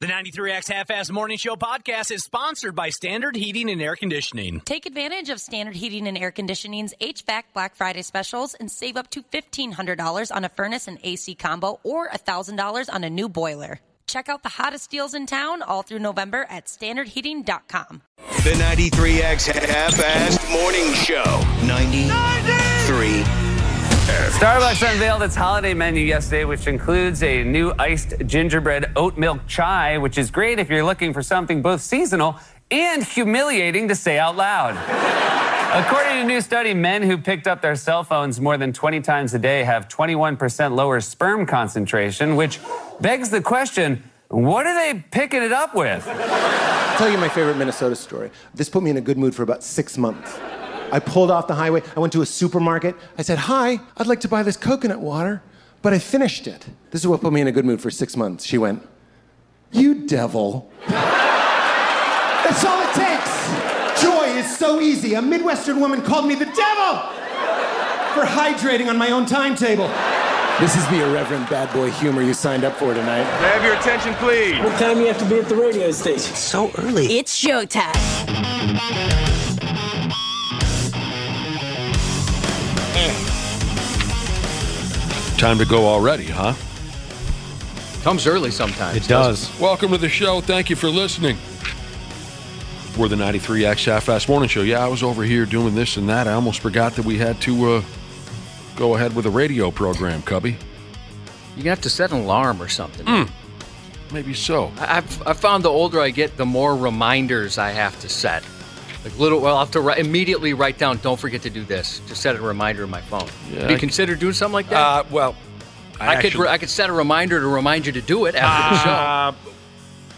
The 93X Half-Ass Morning Show podcast is sponsored by Standard Heating and Air Conditioning. Take advantage of Standard Heating and Air Conditioning's HVAC Black Friday specials and save up to $1,500 on a furnace and AC combo or $1,000 on a new boiler. Check out the hottest deals in town all through November at standardheating.com. The 93X Half-Ass Morning Show. 93. Starbucks unveiled its holiday menu yesterday, which includes a new iced gingerbread oat milk chai, which is great if you're looking for something both seasonal and humiliating to say out loud. According to a new study, men who picked up their cell phones more than 20 times a day have 21% lower sperm concentration, which begs the question, what are they picking it up with? I'll tell you my favorite Minnesota story. This put me in a good mood for about 6 months. I pulled off the highway. I went to a supermarket. I said, "Hi, I'd like to buy this coconut water," but I finished it. This is what put me in a good mood for 6 months. She went, "You devil." That's all it takes. Joy is so easy. A Midwestern woman called me the devil for hydrating on my own timetable. This is the irreverent bad boy humor you signed up for tonight. May I have your attention, please? What time do you have to be at the radio station? So early. It's showtime. Time to go already, huh? Comes early sometimes. It does. Welcome to the show. Thank you for listening. We're the 93X Half-Ass Morning Show. Yeah, I was over here doing this and that. I almost forgot that we had to go ahead with a radio program, Cubby. You're going to have to set an alarm or something. Maybe so. I've found the older I get, the more reminders I have to set. I'll have to immediately write down, don't forget to do this. Just set a reminder in my phone. Yeah, do you consider doing something like that? I could set a reminder to remind you to do it after the show.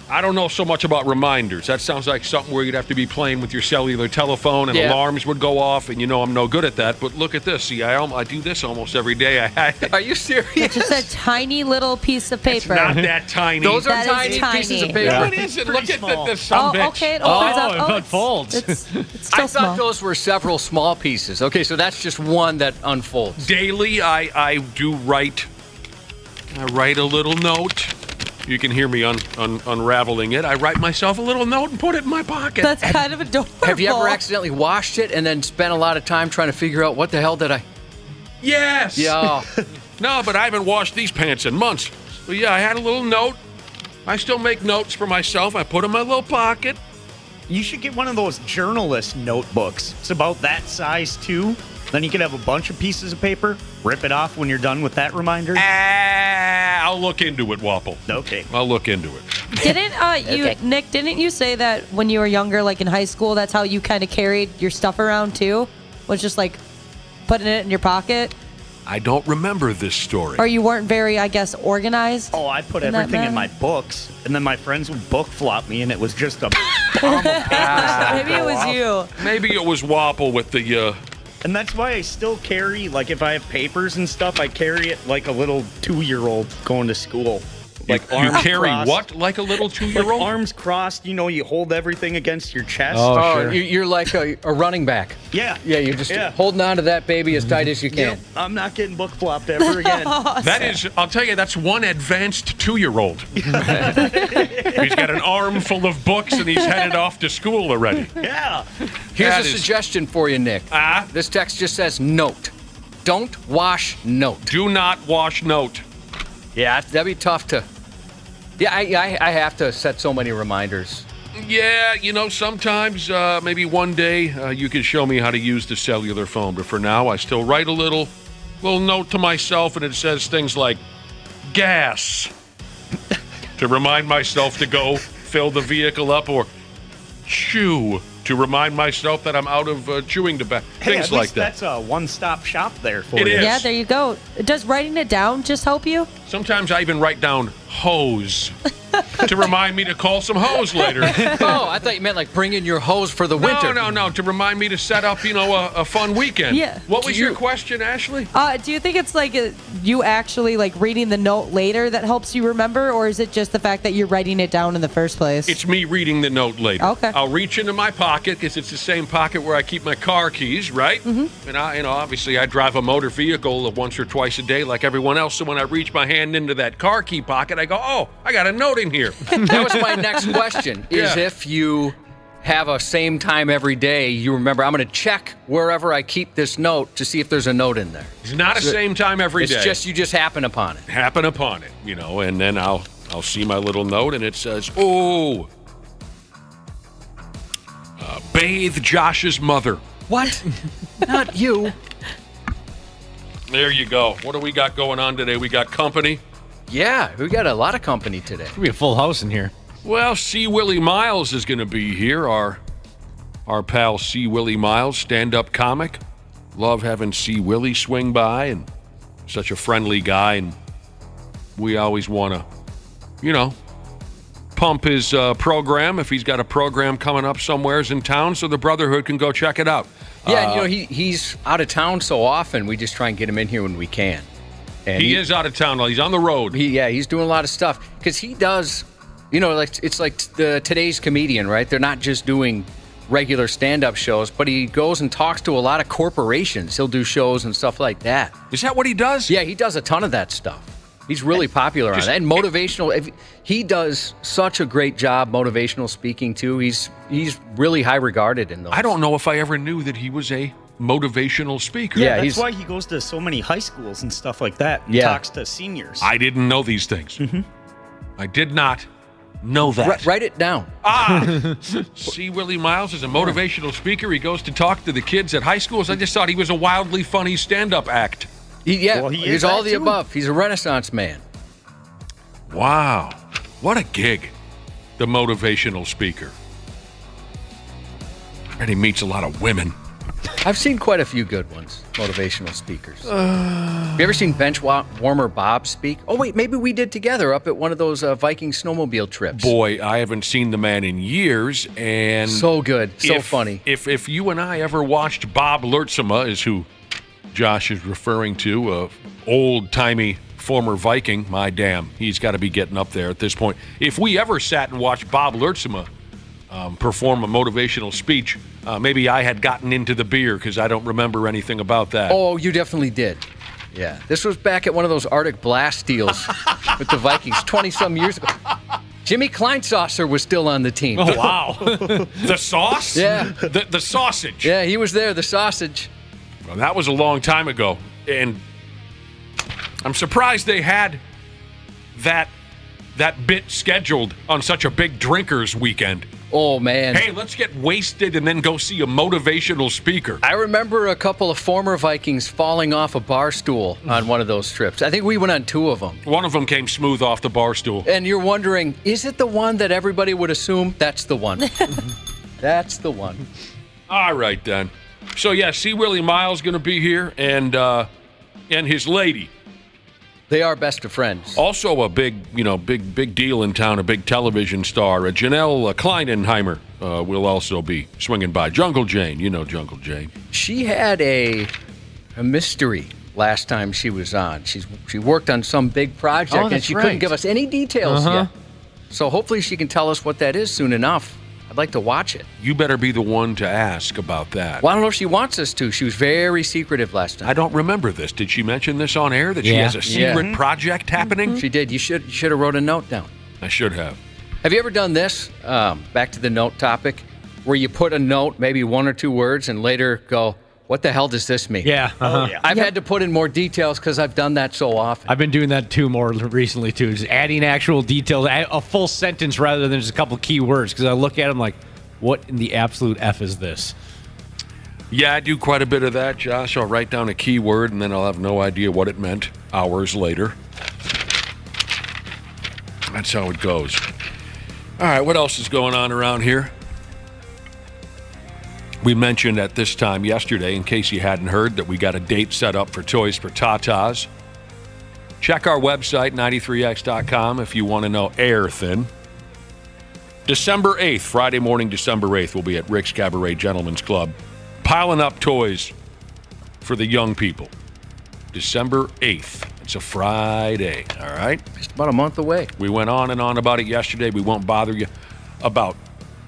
I don't know so much about reminders. That sounds like something where you'd have to be playing with your cellular telephone and alarms would go off, and I'm no good at that. But look at this. See, I do this almost every day. Are you serious? It's just a tiny little piece of paper. It's not that tiny. Those are tiny pieces of paper. Yeah. What is it? Look at this son bitch. Okay, it opens up. It unfolds. It's still I small. thought those were several small pieces. Okay, so that's just one that unfolds. Daily, I do write. I write a little note. You can hear me unraveling it. I write myself a little note and put it in my pocket. That's kind of adorable. Have you ever accidentally washed it and then spent a lot of time trying to figure out what the hell did I... Yes! Yeah. No, but I haven't washed these pants in months. But yeah, I had a little note. I still make notes for myself. I put them in my little pocket. You should get one of those journalist notebooks. It's about that size, too. Then you could have a bunch of pieces of paper, rip it off when you're done with that reminder. I'll look into it, Wapple. Okay. I'll look into it. Nick, didn't you say that when you were younger, like in high school, that's how you kind of carried your stuff around too? Was just like putting it in your pocket? I don't remember this story. Or you weren't very, I guess, organized? Oh, I put everything in my books, and then my friends would book flop me, and it was just a bomb of papers. Maybe it was you. Maybe it was Wapple with the... And that's why I still carry, like, if I have papers and stuff, I carry it like a little 2-year-old going to school. Like you carry crossed. What? Like a little 2-year-old? Like arms crossed, you hold everything against your chest. Oh, sure. You're like a running back. Yeah. Yeah, you're just holding on to that baby as tight as you can. Yep. I'm not getting book flopped ever again. That is, I'll tell you, that's one advanced 2-year-old. He's got an arm full of books and he's headed off to school already. Yeah. Here's a suggestion for you, Nick. This text just says note. Don't wash note. Do not wash note. Yeah, that'd be tough to... Yeah, I have to set so many reminders. Yeah, sometimes, maybe one day, you can show me how to use the cellular phone. But for now, I still write a little note to myself, and it says things like, gas, to remind myself to go fill the vehicle up, or chew, to remind myself that I'm out of chewing tobacco. Things like that. That's a one-stop shop there for you. It is. Yeah, there you go. Does writing it down just help you? Sometimes I even write down hose to remind me to call some hose later. Oh, I thought you meant like bring in your hose for the winter. No, to remind me to set up, a fun weekend. Yeah. What was your question, Ashley? Do you think it's like you actually like reading the note later that helps you remember, or is it just the fact that you're writing it down in the first place? It's me reading the note later. Okay. I'll reach into my pocket because it's the same pocket where I keep my car keys, right? Mm-hmm. And obviously I drive a motor vehicle once or twice a day like everyone else. So when I reach my hand into that car key pocket, I go, oh, I got a note sitting here. That was my next question, is if you have a same time every day, you remember, I'm going to check wherever I keep this note to see if there's a note in there. It's not the same time every day. It's just, you just happen upon it. Happen upon it, and then I'll see my little note, and it says, bathe Josh's mother. What? Not you. There you go. What do we got going on today? We got company. Yeah, we got a lot of company today. It's going to be a full house in here. Well, C Willi Myles is going to be here. Our pal C Willi Myles, stand-up comic. Love having C Willi swing by, and such a friendly guy. And we always want to, pump his program if he's got a program coming up somewheres in town, so the Brotherhood can go check it out. Yeah, and he's out of town so often. We just try and get him in here when we can. And he is out of town. He's on the road. He's doing a lot of stuff because he does. It's like the Today's Comedian, right? They're not just doing regular stand-up shows, but he goes and talks to a lot of corporations. He'll do shows and stuff like that. Is that what he does? Yeah, he does a ton of that stuff. He's really popular on that. And motivational. He does such a great job motivational speaking, too. He's really high regarded in those. I don't know if I ever knew that he was a motivational speaker. Yeah, that's why he goes to so many high schools and stuff like that and talks to seniors. I didn't know these things. Mm-hmm. I did not know that. Write it down. C Willi Myles is a motivational speaker. He goes to talk to the kids at high schools. I just thought he was a wildly funny stand-up act. He's all the above. He's a Renaissance man. Wow. What a gig. The motivational speaker. And he meets a lot of women. I've seen quite a few good ones, motivational speakers. Have you ever seen Bench Warmer Bob speak? Oh, wait, maybe we did together up at one of those Viking snowmobile trips. Boy, I haven't seen the man in years, and... So good, so funny. If you and I ever watched Bob Lertsema, is who Josh is referring to, old-timey former Viking, my damn, he's got to be getting up there at this point. If we ever sat and watched Bob Lertsema perform a motivational speech, maybe I had gotten into the beer because I don't remember anything about that. Oh, you definitely did. Yeah. This was back at one of those Arctic Blast deals with the Vikings 20-some years ago. Jimmy Kleinsaucer was still on the team. Oh, wow. The sauce? Yeah. The sausage. Yeah, he was there, the sausage. Well, that was a long time ago. And I'm surprised they had that bit scheduled on such a big drinkers weekend. Oh, man. Hey, let's get wasted and then go see a motivational speaker. I remember a couple of former Vikings falling off a bar stool on one of those trips. I think we went on 2 of them. One of them came smooth off the bar stool. And you're wondering, is it the one that everybody would assume? That's the one. That's the one. All right, then. So, yeah, C Willi Myles going to be here, and his lady. They are best of friends. Also a big deal in town, a big television star. Janel Klein will also be swinging by. Jungle Jane, you know Jungle Jane. She had a mystery last time she was on. She worked on some big project, and she couldn't give us any details yet. So hopefully she can tell us what that is soon enough. I'd like to watch it. You better be the one to ask about that. Well, I don't know if she wants us to. She was very secretive last time. I don't remember this. Did she mention this on air, that she has a secret project happening? She did. You should have wrote a note down. I should have. Have you ever done this, back to the note topic, where you put a note, maybe 1 or 2 words, and later go, what the hell does this mean? Yeah. I've had to put in more details because I've done that so often. I've been doing that too more recently too, just adding actual details, a full sentence rather than just a couple key words, because I look at them like, what in the absolute F is this? Yeah, I do quite a bit of that, Josh. I'll write down a key word, and then I'll have no idea what it meant hours later. That's how it goes. All right, what else is going on around here? We mentioned at this time yesterday, in case you hadn't heard, that we got a date set up for Toys for Tatas. Check our website, 93x.com, if you want to know everything. December 8th, Friday morning, December 8th, we'll be at Rick's Cabaret Gentlemen's Club, piling up toys for the young people. December 8th. It's a Friday, all right? Just about a month away. We went on and on about it yesterday. We won't bother you about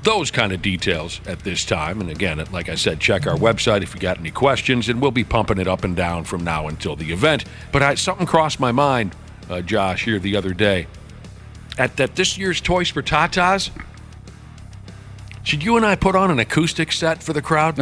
those kind of details at this time. And again, like I said, check our website if you got any questions, and we'll be pumping it up and down from now until the event. But something crossed my mind, Josh, here the other day. at this year's Toys for Tatas, should you and I put on an acoustic set for the crowd?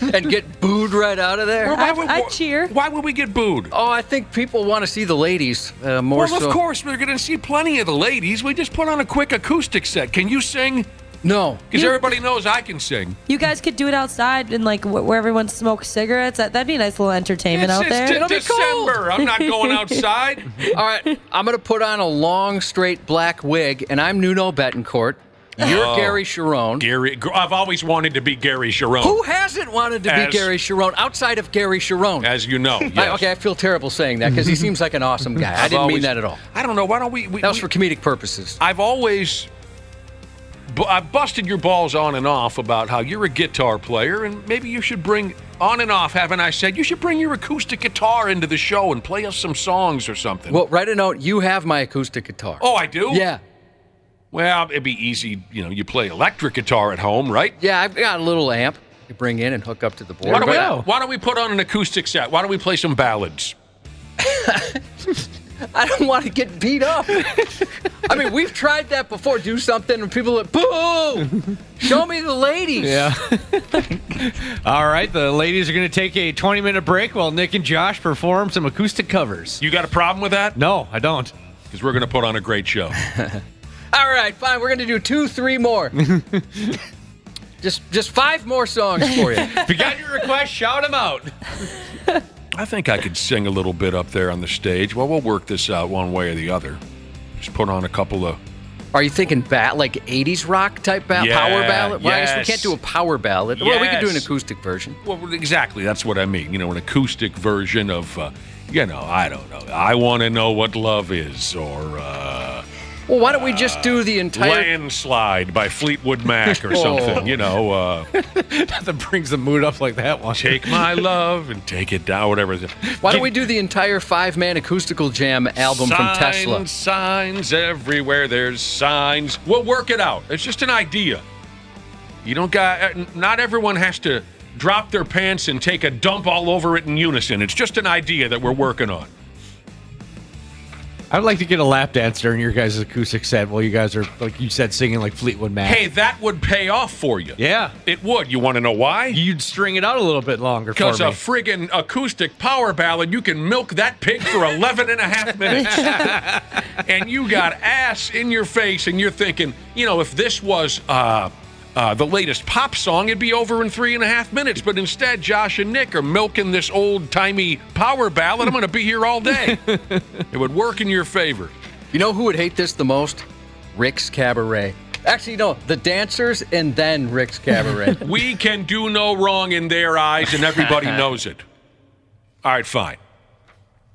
And get booed right out of there? I'd cheer. Why would we get booed? Oh, I think people want to see the ladies more so. Well, of course, we're going to see plenty of the ladies. We just put on a quick acoustic set. Can you sing? No. Because everybody knows I can sing. You guys could do it outside and like where everyone smokes cigarettes. That'd be a nice little entertainment out there. It's December. I'm not going outside. All right, I'm going to put on a long, straight black wig, and I'm Nuno Betancourt. You're Gary Sharon. I've always wanted to be Gary Sharon. Who hasn't wanted to be Gary Sharon outside of Gary Sharon? As you know, yes. I feel terrible saying that because he seems like an awesome guy. I didn't mean that at all. I don't know. Why don't we that was for comedic purposes. I've busted your balls on and off about how you're a guitar player, and maybe you should bring, on and off, haven't I said, you should bring your acoustic guitar into the show and play us some songs or something. Well, write a note. You have my acoustic guitar. Oh, I do? Yeah. Well, it'd be easy. You play electric guitar at home, right? Yeah, I've got a little amp you bring in and hook up to the board. Why don't we put on an acoustic set? Why don't we play some ballads? I don't want to get beat up. I mean, we've tried that before. Do something and people are like, boo! Show me the ladies. Yeah. All right, the ladies are going to take a 20-minute break while Nick and Josh perform some acoustic covers. You got a problem with that? No, I don't. Because we're going to put on a great show. All right, fine. We're going to do 2-3 more. Just 5 more songs for you. If you got your request, shout them out. I think I could sing a little bit up there on the stage. Well, we'll work this out one way or the other. Just put on a couple of... Are you thinking like 80s rock type power ballad? Well, I guess we can't do a power ballad. Yes. Well, we could do an acoustic version. Well, exactly. That's what I mean. An acoustic version of, I don't know. I Want to Know What Love Is, or... well, why don't we just do the entire... Landslide by Fleetwood Mac or something, Nothing brings the mood up like that one. Take My Love and Take It Down, whatever. Why don't we do the entire 5-man acoustical jam album from Tesla? Signs everywhere, there's signs. We'll work it out. It's just an idea. Not everyone has to drop their pants and take a dump all over it in unison. It's just an idea that we're working on. I would like to get a lap dance during your guys' acoustic set while you guys are, like you said, singing like Fleetwood Mac. Hey, that would pay off for you. Yeah. It would. You want to know why? You'd string it out a little bit longer for me. Because a friggin' acoustic power ballad, you can milk that pig for 11 and a half minutes. And you got ass in your face, and you're thinking, if this was... the latest pop song, it'd be over in 3.5 minutes. But instead, Josh and Nick are milking this old-timey power ballad. I'm going to be here all day. It would work in your favor. You know who would hate this the most? Rick's Cabaret. Actually, no, the dancers and then Rick's Cabaret. We can do no wrong in their eyes, and everybody knows it. All right, fine.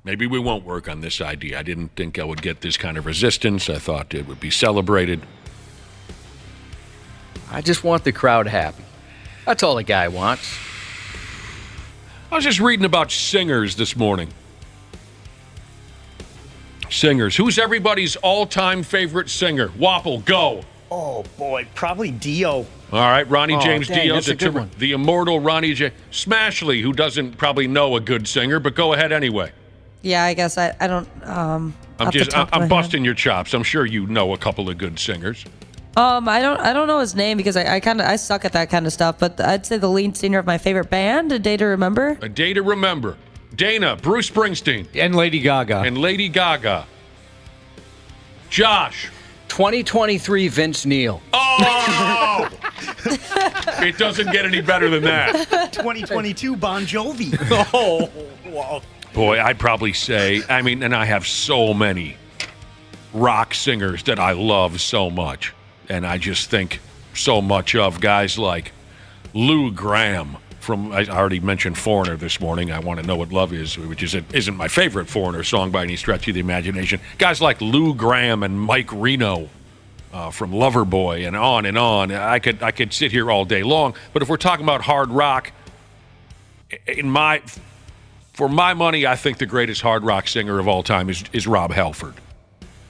Maybe we won't work on this idea. I didn't think I would get this kind of resistance. I thought it would be celebrated. I just want the crowd happy. That's all a guy wants. I was just reading about singers this morning. Singers. Who's everybody's all-time favorite singer? Wapple, go. Oh, boy. Probably Dio. All right, Ronnie James Dio. That's a good one. The immortal Ronnie James. Smashley, who doesn't probably know a good singer, but go ahead anyway. Yeah, I guess I don't... I'm busting your chops. I'm sure you know a couple of good singers. I don't know his name because I suck at that kind of stuff, but I'd say the lead singer of my favorite band, A Day to Remember. A Day to Remember. Dana, Bruce Springsteen. And Lady Gaga. Josh. 2023 Vince Neil. Oh! It doesn't get any better than that. 2022 Bon Jovi. Oh, wow. Boy, I'd probably say, and I have so many rock singers that I love so much. And I just think so much of guys like Lou Gramm I already mentioned Foreigner this morning. I Want to Know What Love Is, which isn't my favorite Foreigner song by any stretch of the imagination. Guys like Lou Gramm and Mike Reno from Loverboy and on and on. I could sit here all day long. But if we're talking about hard rock, for my money, I think the greatest hard rock singer of all time is Rob Halford.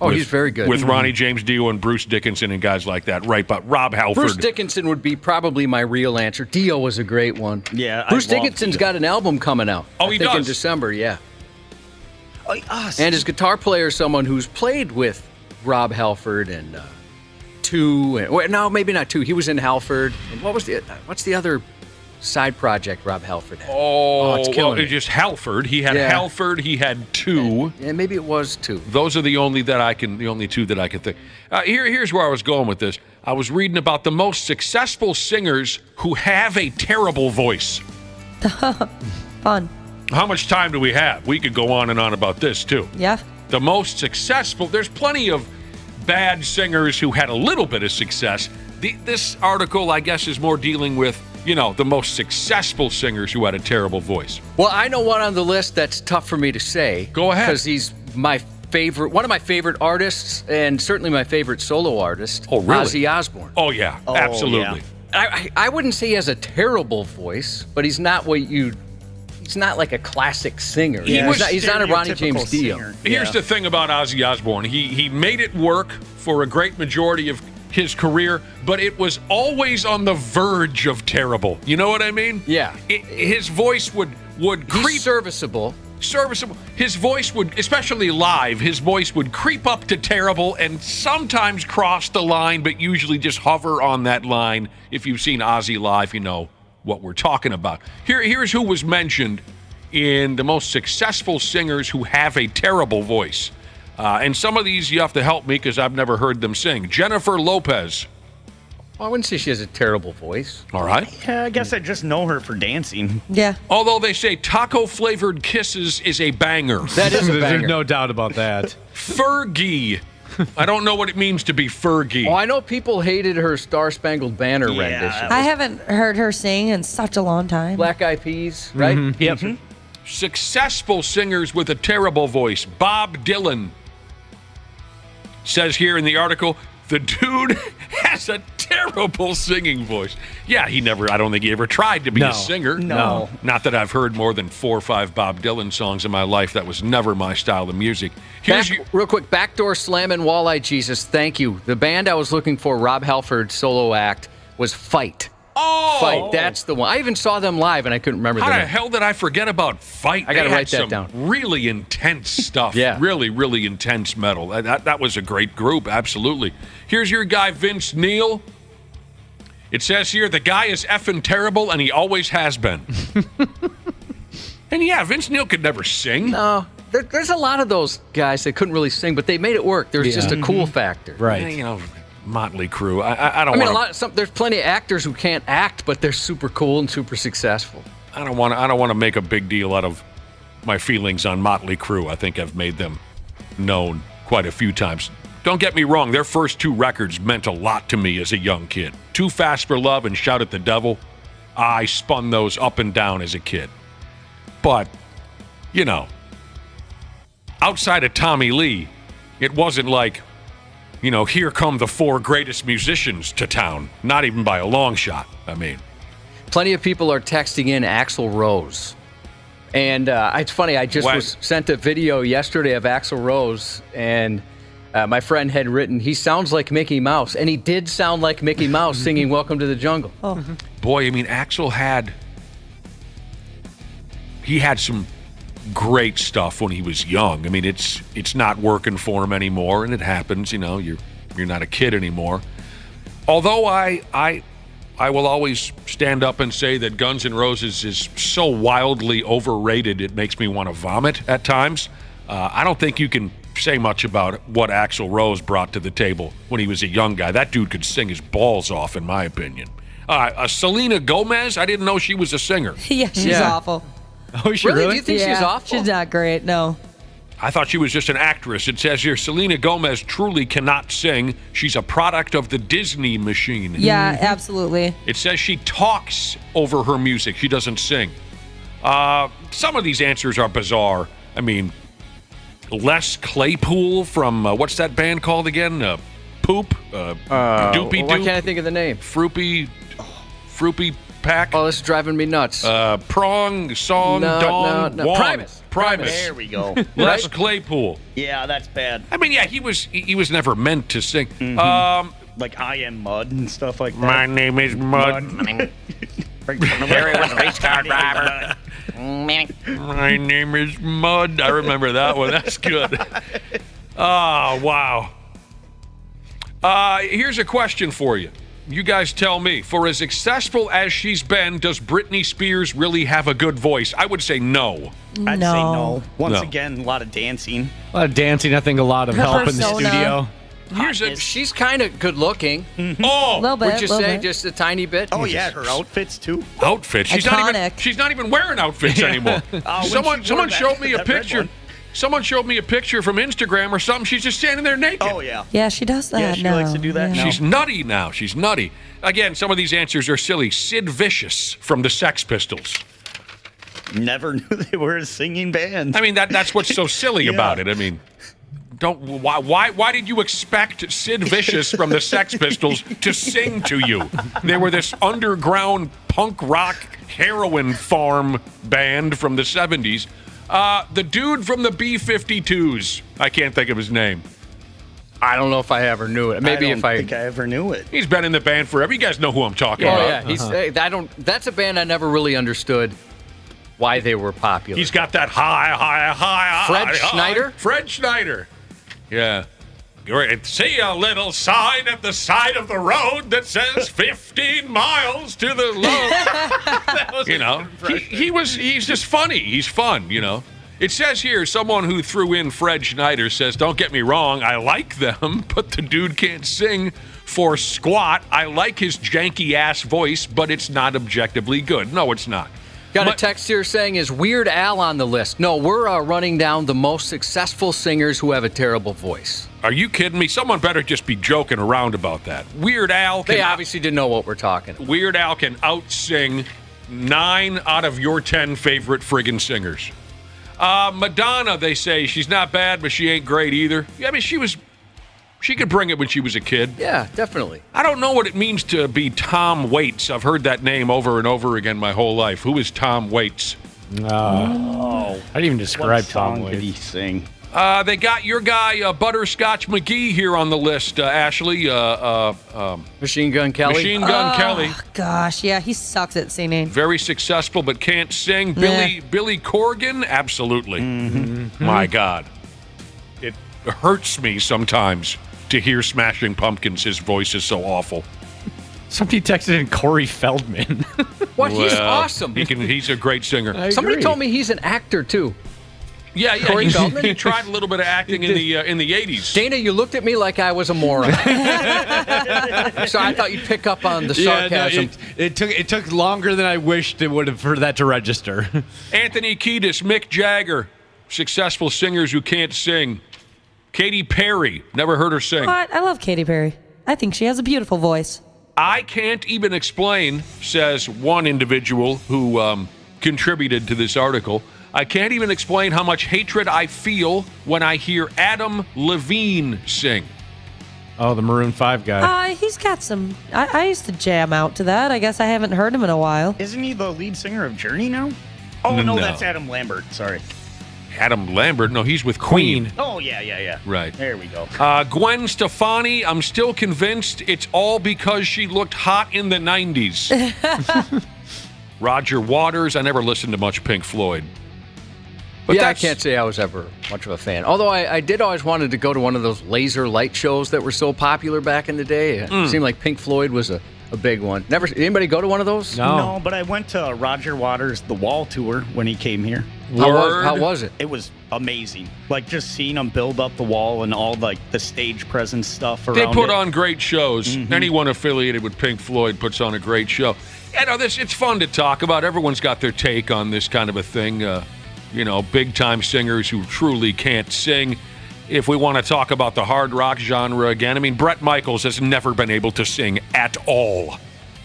Oh, he's very good. With Ronnie James Dio and Bruce Dickinson and guys like that, right? But Rob Halford. Bruce Dickinson would be probably my real answer. Dio was a great one. Yeah, Bruce Dickinson's got an album coming out. Oh, he does? In December, yeah. Oh, and his guitar player is someone who's played with Rob Halford and Two. And, no, maybe not Two. He was in Halford. And what's the other side project Rob Halford had? It's killing me. Just Halford. He had Halford. He had Two. Yeah, maybe it was Two. Those are the only two that I can think. Here's where I was going with this. I was reading about the most successful singers who have a terrible voice. Fun. How much time do we have? We could go on and on about this, too. Yeah. The most successful, there's plenty of bad singers who had a little bit of success. This article, I guess, is more dealing with, the most successful singers who had a terrible voice. Well, I know one on the list that's tough for me to say. Go ahead. Because he's one of my favorite artists, and certainly my favorite solo artist. Oh, really? Ozzy Osbourne. Oh, yeah. Absolutely. Yeah. I wouldn't say he has a terrible voice, but he's not he's not like a classic singer. Yeah. He's not a Ronnie James Dio. Here's the thing about Ozzy Osbourne. He made it work for a great majority of his career, but it was always on the verge of terrible. You know what I mean? Yeah. His voice would creep. He's serviceable. His voice would, especially live, his voice would creep up to terrible and sometimes cross the line, but usually just hover on that line. If you've seen Ozzy live, you know what we're talking about. Here's who was mentioned in the most successful singers who have a terrible voice. And some of these you have to help me because I've never heard them sing. Jennifer Lopez. Well, I wouldn't say she has a terrible voice. All right. Yeah, I guess I just know her for dancing. Yeah. Although they say taco-flavored kisses is a banger. That is a banger. There's no doubt about that. Fergie. I don't know what it means to be Fergie. Oh, I know people hated her Star Spangled Banner rendition. I haven't heard her sing in such a long time. Black Eyed Peas, right? Mm-hmm. Yep. Mm-hmm. Successful singers with a terrible voice. Bob Dylan. Says here in the article, the dude has a terrible singing voice. Yeah, I don't think he ever tried to be a singer. No. Not that I've heard more than 4 or 5 Bob Dylan songs in my life. That was never my style of music. Real quick, Backdoor Slammin' Walleye Jesus, thank you. The band I was looking for, Rob Halford's solo act, was Fight. Oh! Fight, that's the one. I even saw them live, and I couldn't remember How the the name. hell did I forget about Fight? I got to write that some down. Really intense stuff. Yeah. Really, really intense metal. That was a great group, absolutely. Here's your guy, Vince Neil. It says here, the guy is effing terrible, and he always has been. And yeah, Vince Neil could never sing. No, there's a lot of those guys that couldn't really sing, but they made it work. There's just a cool factor. Right. Motley Crue. I don't want to. There's plenty of actors who can't act, but they're super cool and super successful. I don't want to make a big deal out of my feelings on Motley Crue. I think I've made them known quite a few times. Don't get me wrong, their first 2 records meant a lot to me as a young kid. Too Fast for Love and Shout at the Devil. I spun those up and down as a kid. But, outside of Tommy Lee, it wasn't like, here come the 4 greatest musicians to town. Not even by a long shot, I mean. Plenty of people are texting in Axl Rose. And it's funny, I just was sent a video yesterday of Axl Rose, and my friend had written, he sounds like Mickey Mouse. And he did sound like Mickey Mouse singing Welcome to the Jungle. Oh. Boy, I mean, Axl had some great stuff when he was young. I mean, it's not working for him anymore, and it happens. You're not a kid anymore. Although I will always stand up and say that Guns N' Roses is so wildly overrated it makes me want to vomit at times. I don't think you can say much about what Axl Rose brought to the table when he was a young guy. That dude could sing his balls off, in my opinion. Selena Gomez, I didn't know she was a singer. Yeah, she's awful. Oh, really? Do you think she's awful? She's not great, no. I thought she was just an actress. It says here, Selena Gomez truly cannot sing. She's a product of the Disney machine. Yeah, absolutely. It says she talks over her music. She doesn't sing. Some of these answers are bizarre. I mean, Les Claypool from, what's that band called again? Poop? Doopy Doop? Why can't I think of the name? Froopy Pack? Oh, this is driving me nuts. Prong, Song, Dong, no. Wong. Primus. There we go. Les Claypool. Yeah, that's bad. I mean, yeah, he was never meant to sing. Like I Am Mud and stuff like that. My name is Mud. Harry was a race car driver. My name is Mud. I remember that one. That's good. Oh, wow. Here's a question for you. You guys tell me. For as successful as she's been, does Britney Spears really have a good voice? I would say no. I'd say no. Once again, a lot of dancing. A lot of dancing. I think a lot of help in the studio. She's kind of good looking. Oh, a little bit, would you say just a tiny bit? Oh yeah, her outfits too. Outfits. She's not even wearing outfits anymore. Someone showed me a picture. Someone showed me a picture from Instagram or something. She's just standing there naked. Oh, yeah. Yeah, she does that. Yeah, she likes to do that now. She's nutty now. She's nutty. Again, some of these answers are silly. Sid Vicious from the Sex Pistols. Never knew they were a singing band. I mean, that's what's so silly about it. I mean, why did you expect Sid Vicious from the Sex Pistols to sing to you? They were this underground punk rock heroin farm band from the 70s. The dude from the B-52s. I can't think of his name. I don't know if I ever knew it. Maybe I don't think I ever knew it. He's been in the band forever. You guys know who I'm talking about. Yeah, that's a band I never really understood why they were popular. He's got that high. Fred Schneider? Fred Schneider. Yeah. Great. See a little sign at the side of the road that says 15 miles to the low. You know, he's just funny. He's fun, you know. It says here, someone who threw in Fred Schneider says, don't get me wrong, I like them, but the dude can't sing for squat. I like his janky-ass voice, but it's not objectively good. No, it's not. Got a text here saying, is Weird Al on the list? No, we're running down the most successful singers who have a terrible voice. Are you kidding me? Someone better just be joking around about that. Weird Al can... They obviously didn't know what we're talking. Weird Al can out-sing 9 out of your 10 favorite friggin' singers. Madonna, they say, she's not bad, but she ain't great either. Yeah, I mean, she could bring it when she was a kid. Yeah, definitely. I don't know what it means to be Tom Waits. I've heard that name over and over again my whole life. Who is Tom Waits? How do you even describe Tom Waits? Did he sing? They got your guy, Butterscotch McGee, here on the list, Ashley. Machine Gun Kelly? Machine Gun Kelly. Gosh, yeah, he sucks at singing. Very successful, but can't sing. Billy Corgan? Absolutely. My God. It hurts me sometimes to hear Smashing Pumpkins. His voice is so awful. Somebody texted in Corey Feldman. What? He's awesome. He's a great singer. Somebody told me he's an actor, too. Yeah. Corey Feldman? He tried a little bit of acting in the 80s. Dana, you looked at me like I was a moron. So I thought you'd pick up on the sarcasm. No, it took longer than I wished it would have for that to register. Anthony Kiedis, Mick Jagger, successful singers who can't sing. Katy Perry, never heard her sing. What? I love Katy Perry. I think she has a beautiful voice. I can't even explain, says one individual who contributed to this article, I can't even explain how much hatred I feel when I hear Adam Levine sing. Oh, the Maroon 5 guy. He's got some... I used to jam out to that. I guess I haven't heard him in a while. Isn't he the lead singer of Journey now? Oh, no, that's Adam Lambert. Sorry. Adam Lambert? No, he's with Queen. Oh, yeah. Right. There we go. Gwen Stefani, I'm still convinced it's all because she looked hot in the 90s. Roger Waters, I never listened to much Pink Floyd. But I can't say I was ever much of a fan. Although I did always wanted to go to one of those laser light shows that were so popular back in the day. It seemed like Pink Floyd was a big one. Never. Anybody go to one of those? No, but I went to Roger Waters' The Wall tour when he came here. How was it? It was amazing. Like just seeing him build up the wall and all like the stage presence stuff around it. They put on great shows. Anyone affiliated with Pink Floyd puts on a great show. It's fun to talk about. Everyone's got their take on this kind of a thing. Big-time singers who truly can't sing. If we want to talk about the hard rock genre again, I mean, Bret Michaels has never been able to sing at all.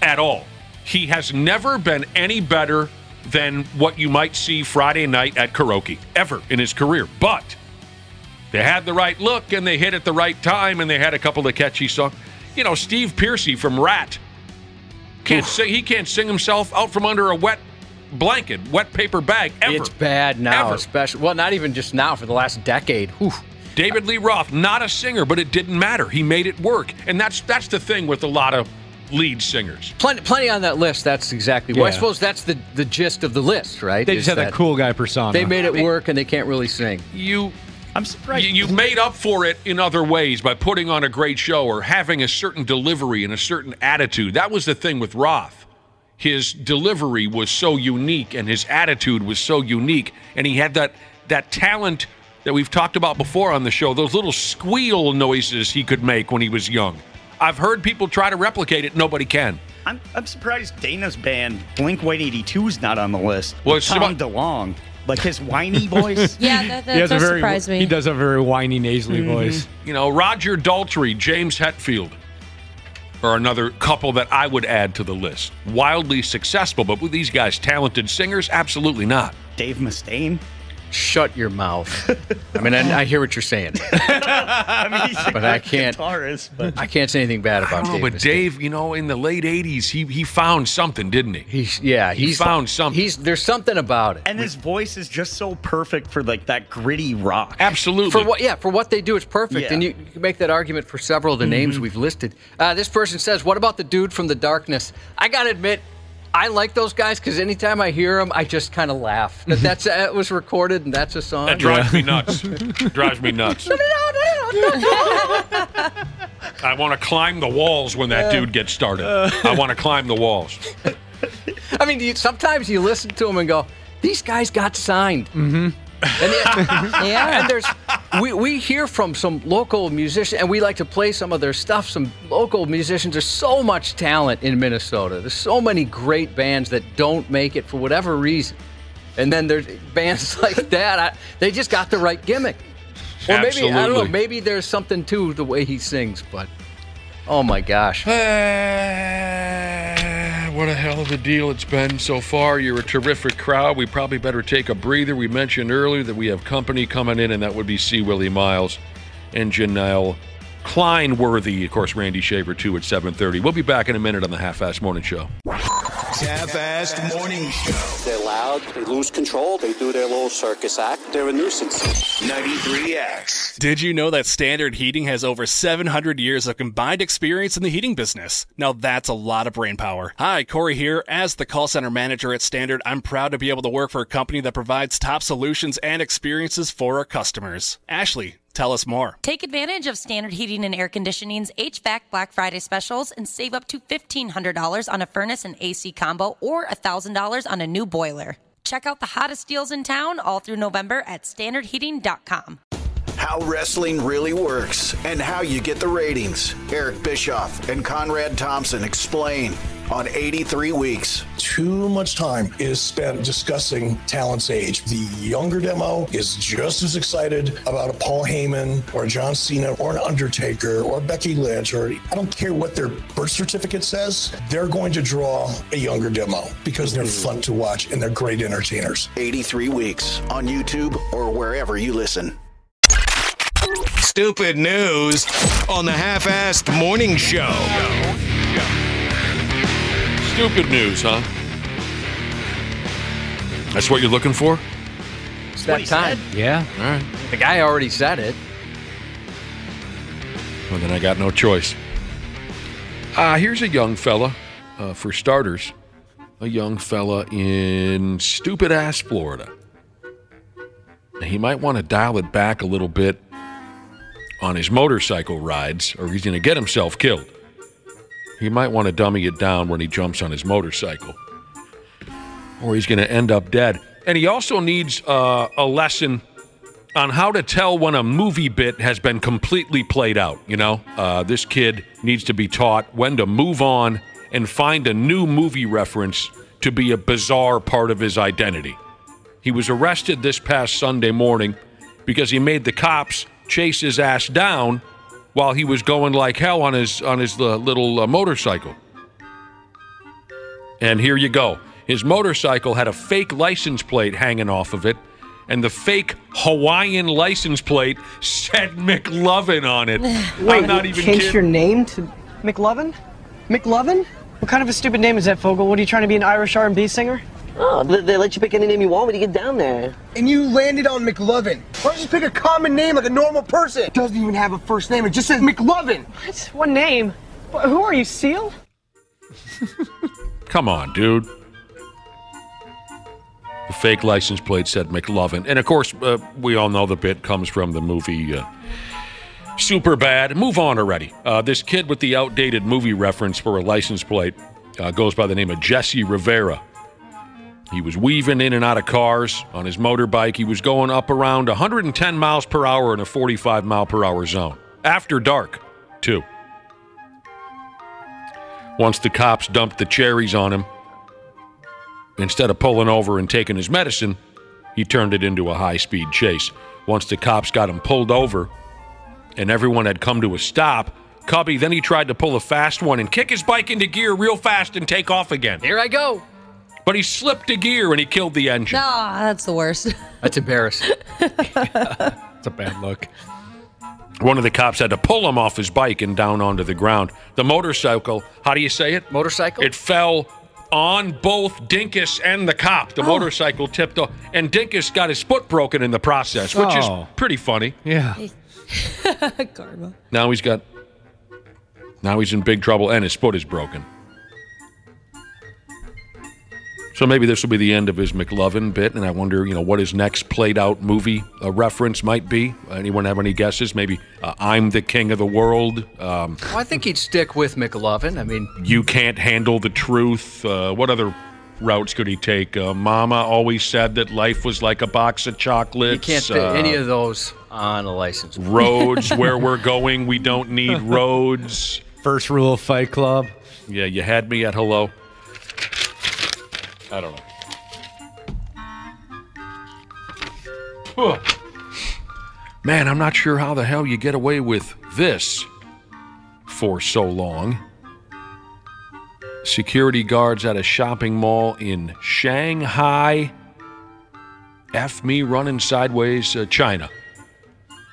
At all. He has never been any better than what you might see Friday night at karaoke, ever in his career. But they had the right look, and they hit at the right time, and they had a couple of catchy songs. Steve Pearcy from Rat can't sing. He can't sing himself out from under a wet paper bag, ever. It's bad now, ever. Especially. Well, not even just now, for the last decade. Oof. David Lee Roth, not a singer, but it didn't matter. He made it work. And that's the thing with a lot of lead singers. Plenty on that list, that's exactly what. I suppose that's the gist of the list, right? They just had that cool guy persona. They made it work, and they can't really sing. I'm surprised. You made up for it in other ways by putting on a great show or having a certain delivery and a certain attitude. That was the thing with Roth. His delivery was so unique and his attitude was so unique, and he had that talent that we've talked about before on the show, those little squeal noises he could make when he was young. I've heard people try to replicate it. Nobody can. I'm surprised Dana's band, Blink-182, is not on the list. Well, With Tom DeLonge. Like his whiny voice. Yeah, that does surprise me. He does a very whiny, nasally voice. You know, Roger Daltrey, James Hetfield are another couple that I would add to the list. Wildly successful, but with these guys, talented singers? Absolutely not. Dave Mustaine? Shut your mouth. I mean, I hear what you're saying. I mean, he's a but I can't. Guitarist, but I can't say anything bad about Dave. But Dave, you know, in the late '80s, he found something, didn't he? He found something. There's something about it. And his voice is just so perfect for like that gritty rock. Absolutely. For what they do, it's perfect. Yeah. And you can make that argument for several of the names we've listed. This person says, "What about the dude from The Darkness?" I gotta admit, I like those guys because anytime I hear them, I just kind of laugh. It was recorded and that's a song. That drives me nuts. Drives me nuts. I want to climb the walls when that dude gets started. I want to climb the walls. I mean, sometimes you listen to them and go, "These guys got signed." Mm-hmm. And we hear from some local musicians, and we like to play some of their stuff. Some local musicians. There's so much talent in Minnesota. There's so many great bands that don't make it for whatever reason. And then there's bands like that. They just got the right gimmick. Or maybe, Absolutely. I don't know, maybe there's something to the way he sings, but oh my gosh. What a hell of a deal it's been so far. You're a terrific crowd. We probably better take a breather. We mentioned earlier that we have company coming in, and that would be C Willi Myles and Janel Klein worthy. Of course, Randy Shaver, too, at 7:30. We'll be back in a minute on the Half-Assed Morning Show. Half-Assed Morning Show. They're loud, they lose control, they do their little circus act, they're a nuisance. 93X. Did you know that Standard Heating has over 700 years of combined experience in the heating business? Now that's a lot of brain power. Hi, Corey here. As the call center manager at Standard, I'm proud to be able to work for a company that provides top solutions and experiences for our customers. Ashley, tell us more. Take advantage of Standard Heating and Air Conditioning's HVAC Black Friday specials and save up to $1,500 on a furnace and AC combo or $1,000 on a new boiler. Check out the hottest deals in town all through November at standardheating.com. How wrestling really works and how you get the ratings. Eric Bischoff and Conrad Thompson explain on 83 Weeks. Too much time is spent discussing talent's age. The younger demo is just as excited about a Paul Heyman or a John Cena or an Undertaker or Becky Lynch, or I don't care what their birth certificate says, they're going to draw a younger demo because they're fun to watch and they're great entertainers. 83 Weeks on YouTube or wherever you listen. Stupid news on the Half-Assed Morning Show. Stupid news, huh? That's what you're looking for? It's that time. Yeah. All right. The guy already said it. Well, then I got no choice. Here's a young fella, for starters, a young fella in stupid-ass Florida. He might want to dial it back a little bit on his motorcycle rides, or he's going to get himself killed. He might want to dummy it down when he jumps on his motorcycle, or he's going to end up dead. And he also needs a lesson on how to tell when a movie bit has been completely played out, you know? This kid needs to be taught when to move on and find a new movie reference to be a bizarre part of his identity. He was arrested this past Sunday morning because he made the cops chase his ass down while he was going like hell on his little motorcycle. And here you go. His motorcycle had a fake license plate hanging off of it, and the fake Hawaiian license plate said McLovin on it. Wait, I'm not even changed kidding. your name to McLovin? McLovin? What kind of a stupid name is that, Fogel? What, are you trying to be an Irish R&B singer? Oh, they let you pick any name you want when you get down there. And you landed on McLovin. Why don't you just pick a common name like a normal person? It doesn't even have a first name. It just says McLovin. What? What name? Who are you, Seal? Come on, dude. The fake license plate said McLovin. And, of course, we all know the bit comes from the movie Superbad. Move on already. This kid with the outdated movie reference for a license plate goes by the name of Jesse Rivera. He was weaving in and out of cars on his motorbike. He was going up around 110 miles per hour in a 45 mile per hour zone. After dark, too. Once the cops dumped the cherries on him, instead of pulling over and taking his medicine, he turned it into a high-speed chase. Once the cops got him pulled over and everyone had come to a stop, Cubby, then he tried to pull a fast one and kick his bike into gear real fast and take off again. Here I go. But he slipped a gear and he killed the engine. Nah, that's the worst. That's embarrassing. It's a bad look. One of the cops had to pull him off his bike and down onto the ground. The motorcycle, how do you say it? Motorcycle? It fell on both Dinkus and the cop. The motorcycle tipped off, and Dinkus got his foot broken in the process, which is pretty funny. Yeah. Karma. Now he's in big trouble, and his foot is broken. So maybe this will be the end of his McLovin bit, and I wonder, what his next played-out movie reference might be. Anyone have any guesses? Maybe I'm the King of the World. Well, I think he'd stick with McLovin. I mean, You Can't Handle the Truth. What other routes could he take? Mama always said that life was like a box of chocolates. you can't fit any of those on a license. Roads, where we're going, we don't need roads. First rule of Fight Club. Yeah, you had me at hello. I don't know. Man, I'm not sure how the hell you get away with this for so long. Security guards at a shopping mall in Shanghai. F me running sideways, China.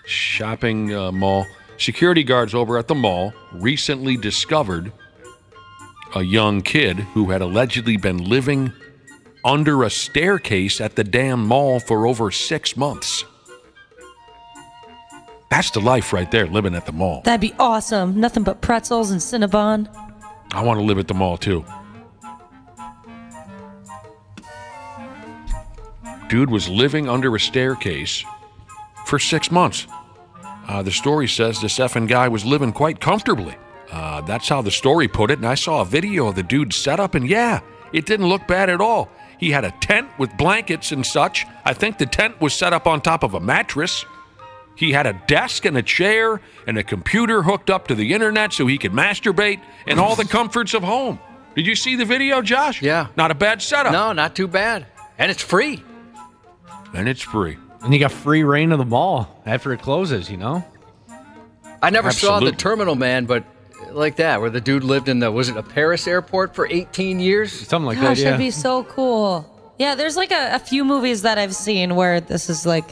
Shopping mall. Security guards over at the mall recently discovered a young kid who had allegedly been living under a staircase at the damn mall for over 6 months. That's the life right there, living at the mall. That'd be awesome. Nothing but pretzels and Cinnabon. I want to live at the mall, too. Dude was living under a staircase for 6 months. The story says this effing guy was living quite comfortably. That's how the story put it, and I saw a video of the dude's setup, and yeah, it didn't look bad at all. He had a tent with blankets and such. I think the tent was set up on top of a mattress. He had a desk and a chair and a computer hooked up to the internet so he could masturbate and all the comforts of home. Did you see the video, Josh? Yeah. Not a bad setup. No, not too bad. And it's free. And it's free. And you got free reign of the mall after it closes, I never saw Absolutely. the Terminal Man, but like that, where the dude lived in was it a Paris airport for 18 years? Something like Gosh, that, yeah. that'd be so cool. Yeah, there's like a few movies that I've seen where this is like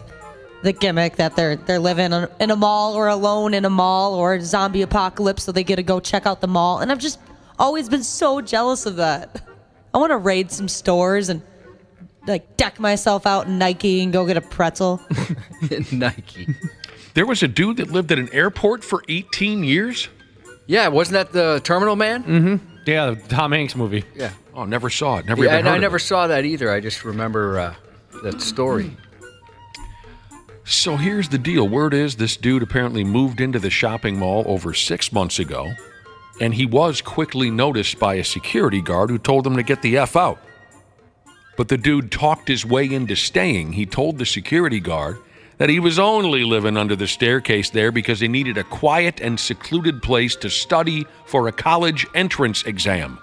the gimmick that they're living in a mall or alone in a mall or zombie apocalypse, so they get to go check out the mall. And I've just always been so jealous of that. I want to raid some stores and like deck myself out in Nike and go get a pretzel. Nike. There was a dude that lived at an airport for 18 years? Yeah, wasn't that the Terminal Man? Mm-hmm. Yeah, the Tom Hanks movie. Yeah. Oh, never saw it. Never Yeah, even and heard I of never it. saw that either. I just remember that story. So here's the deal. Word is this dude apparently moved into the shopping mall over 6 months ago, and he was quickly noticed by a security guard who told him to get the F out. But the dude talked his way into staying. He told the security guard that he was only living under the staircase there because he needed a quiet and secluded place to study for a college entrance exam.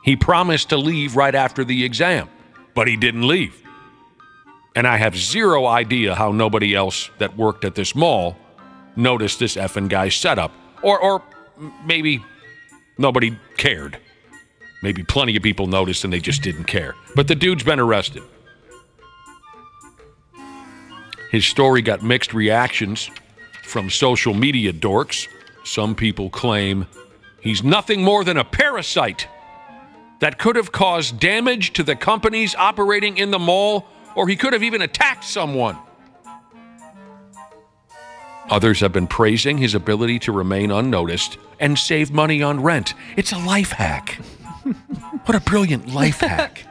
He promised to leave right after the exam, but he didn't leave. And I have zero idea how nobody else that worked at this mall noticed this effing guy's setup. Or maybe nobody cared. Maybe plenty of people noticed and they just didn't care. But the dude's been arrested. His story got mixed reactions from social media dorks. Some people claim he's nothing more than a parasite that could have caused damage to the companies operating in the mall, or he could have even attacked someone. Others have been praising his ability to remain unnoticed and save money on rent. It's a life hack. What a brilliant life hack.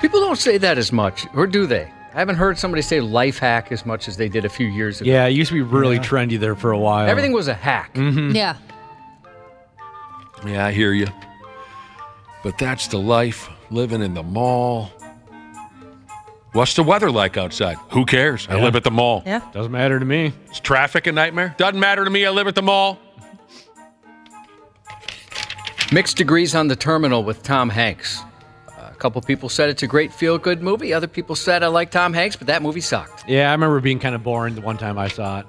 People don't say that as much, or do they? I haven't heard somebody say life hack as much as they did a few years ago. Yeah, it used to be really trendy there for a while. Everything was a hack. Mm-hmm. Yeah. Yeah, I hear you. But that's the life, living in the mall. What's the weather like outside? Who cares? I live at the mall. Yeah. Doesn't matter to me. Is traffic a nightmare? Doesn't matter to me. I live at the mall. Mixed degrees on The Terminal with Tom Hanks. A couple people said it's a great feel-good movie. Other people said I like Tom Hanks, but that movie sucked. Yeah, I remember being kind of boring the one time I saw it.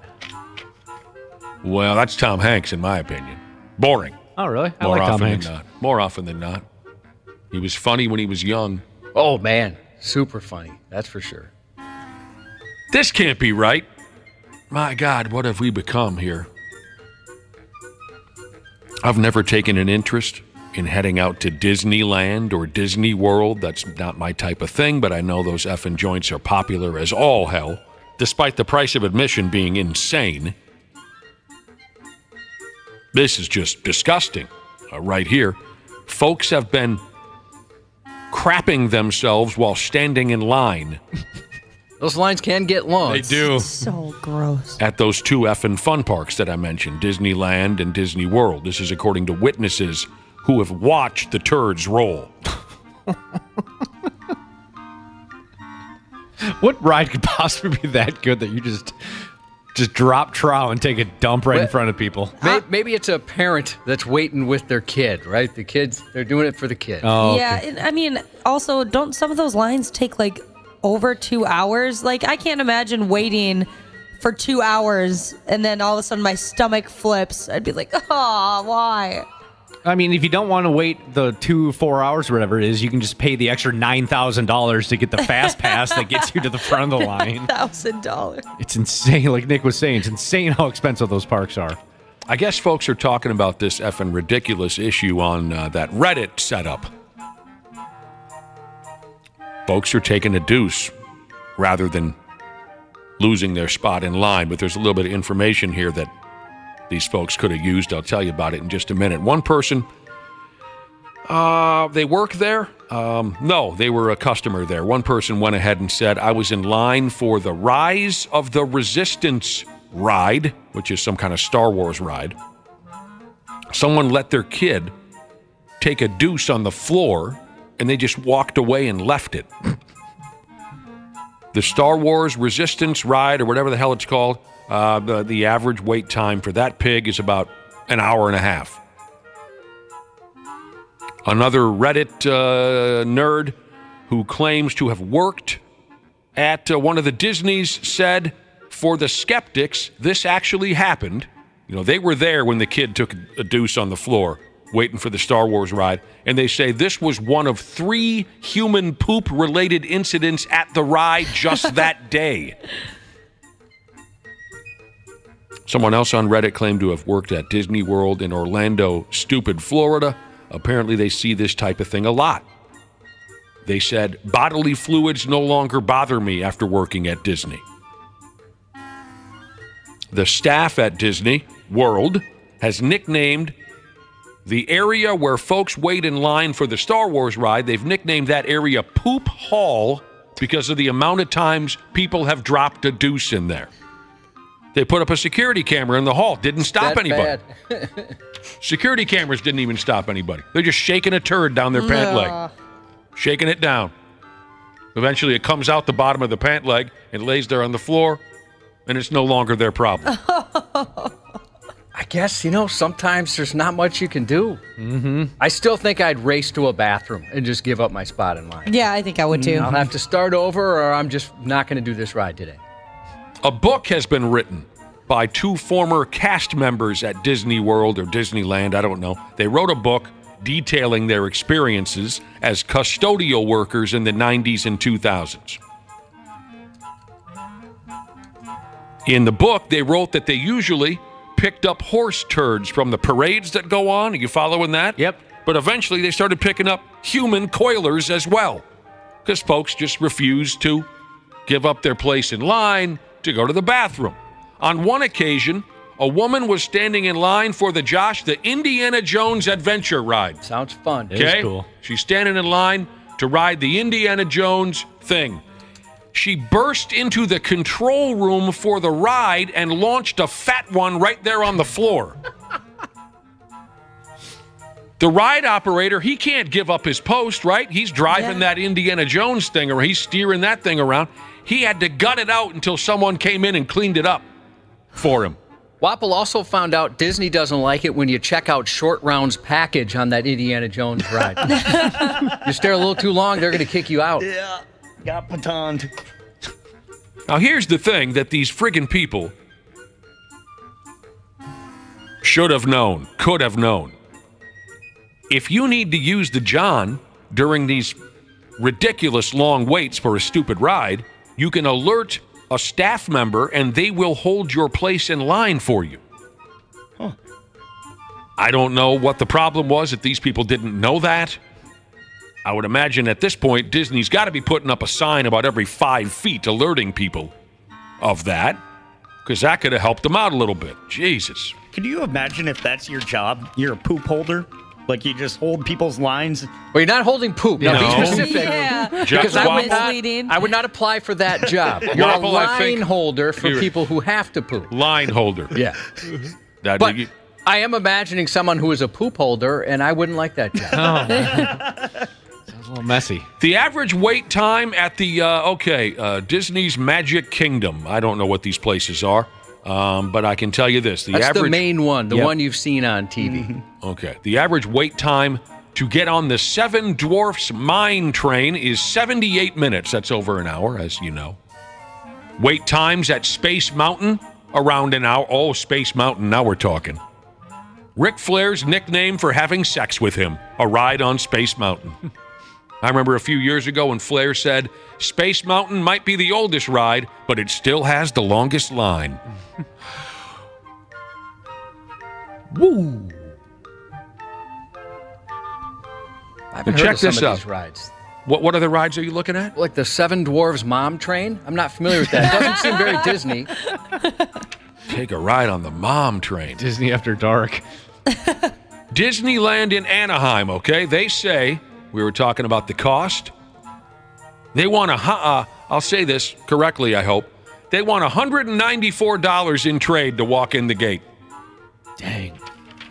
Well, that's Tom Hanks, in my opinion. Boring. Oh, really? I like Tom Hanks. More often than not. He was funny when he was young. Oh, man. Super funny. That's for sure. This can't be right. My God, what have we become here? I've never taken an interest in heading out to Disneyland or Disney World. That's not my type of thing, but I know those effing joints are popular as all hell, despite the price of admission being insane. This is just disgusting. Right here, folks have been crapping themselves while standing in line. Those lines can get long. They do. So gross. At those two effing fun parks that I mentioned, Disneyland and Disney World. This is according to witnesses who have watched the turds roll. What ride could possibly be that good that you just drop trow and take a dump right in front of people? Maybe it's a parent that's waiting with their kid, right? The kids, they're doing it for the kid. Oh, okay. Yeah, and I mean, also, don't some of those lines take like over 2 hours? Like, I can't imagine waiting for 2 hours and then all of a sudden my stomach flips. I'd be like, oh, why? I mean, if you don't want to wait the 4 hours or whatever it is, you can just pay the extra $9,000 to get the fast pass that gets you to the front of the line. $9,000. It's insane. Like Nick was saying, it's insane how expensive those parks are. I guess folks are talking about this effing ridiculous issue on that Reddit setup. Folks are taking a deuce rather than losing their spot in line, but there's a little bit of information here that these folks could have used. I'll tell you about it in just a minute. One person, they work there? No, they were a customer there. One person went ahead and said, I was in line for the Rise of the Resistance ride, which is some kind of Star Wars ride. Someone let their kid take a deuce on the floor, and they just walked away and left it. The Star Wars Resistance ride, or whatever the hell it's called, the average wait time for that pig is about an hour and a half. Another Reddit nerd who claims to have worked at one of the Disneys said, for the skeptics, this actually happened. You know, they were there when the kid took a deuce on the floor waiting for the Star Wars ride, and they say this was one of 3 human poop-related incidents at the ride just that day. Someone else on Reddit claimed to have worked at Disney World in Orlando, stupid Florida. Apparently they see this type of thing a lot. They said, bodily fluids no longer bother me after working at Disney. The staff at Disney World has nicknamed the area where folks wait in line for the Star Wars ride, they've nicknamed that area Poop Hall because of the amount of times people have dropped a deuce in there. They put up a security camera in the hall. Didn't stop anybody. Security cameras didn't even stop anybody. They're just shaking a turd down their pant leg. Shaking it down. Eventually it comes out the bottom of the pant leg and lays there on the floor, and it's no longer their problem. I guess, sometimes there's not much you can do. Mm-hmm. I still think I'd race to a bathroom and just give up my spot in line. Yeah, I think I would too. I'll have to start over, or I'm just not going to do this ride today. A book has been written by 2 former cast members at Disney World or Disneyland, I don't know. They wrote a book detailing their experiences as custodial workers in the 90s and 2000s. In the book, they wrote that they usually picked up horse turds from the parades that go on. Are you following that? Yep. But eventually they started picking up human coilers as well, because folks just refused to give up their place in line to go to the bathroom. On one occasion, a woman was standing in line for the Indiana Jones Adventure ride. Sounds fun. It is cool. She's standing in line. to ride the Indiana Jones thing. She burst into the control room for the ride and launched a fat one right there on the floor. The ride operator, he can't give up his post, right? He's driving that Indiana Jones thing, or he's steering that thing around. He had to gut it out until someone came in and cleaned it up for him. Wapple also found out Disney doesn't like it when you check out Short Round's package on that Indiana Jones ride. You stay a little too long, they're going to kick you out. Yeah, got batoned. Now, here's the thing that these friggin' people should have known, could have known. If you need to use the John during these ridiculous long waits for a stupid ride, you can alert a staff member and they will hold your place in line for you. Huh. I don't know what the problem was if these people didn't know that. I would imagine at this point, Disney's got to be putting up a sign about every 5 feet alerting people of that, because that could have helped them out a little bit. Jesus. Can you imagine if that's your job? You're a poop holder? Like you just hold people's lines? Well, you're not holding poop. Now, No. be specific. Yeah. Because I would not apply for that job. You're a Wapple, I think line holder for you're- people who have to poop. Line holder. Yeah. That- But I am imagining someone who is a poop holder, and I wouldn't like that job. Sounds a little messy. The average wait time at the, Disney's Magic Kingdom. I don't know what these places are, but I can tell you this. That's average, the main one, the Yep. one you've seen on TV. Okay. The average wait time to get on the Seven Dwarfs Mine Train is 78 minutes. That's over an hour, as you know. Wait times at Space Mountain, around an hour. Oh, Space Mountain, now we're talking. Ric Flair's nickname for having sex with him, a ride on Space Mountain. I remember a few years ago when Flair said, Space Mountain might be the oldest ride, but it still has the longest line. Woo! I haven't heard Check of some this of out. these rides. What other rides are you looking at? Like the Seven Dwarves Mom Train? I'm not familiar with that. It doesn't seem very Disney. Take a ride on the Mom Train. Disney After Dark. Disneyland in Anaheim, okay? They say, we were talking about the cost. They want I'll say this correctly, I hope. They want $194 in trade to walk in the gate. Dang.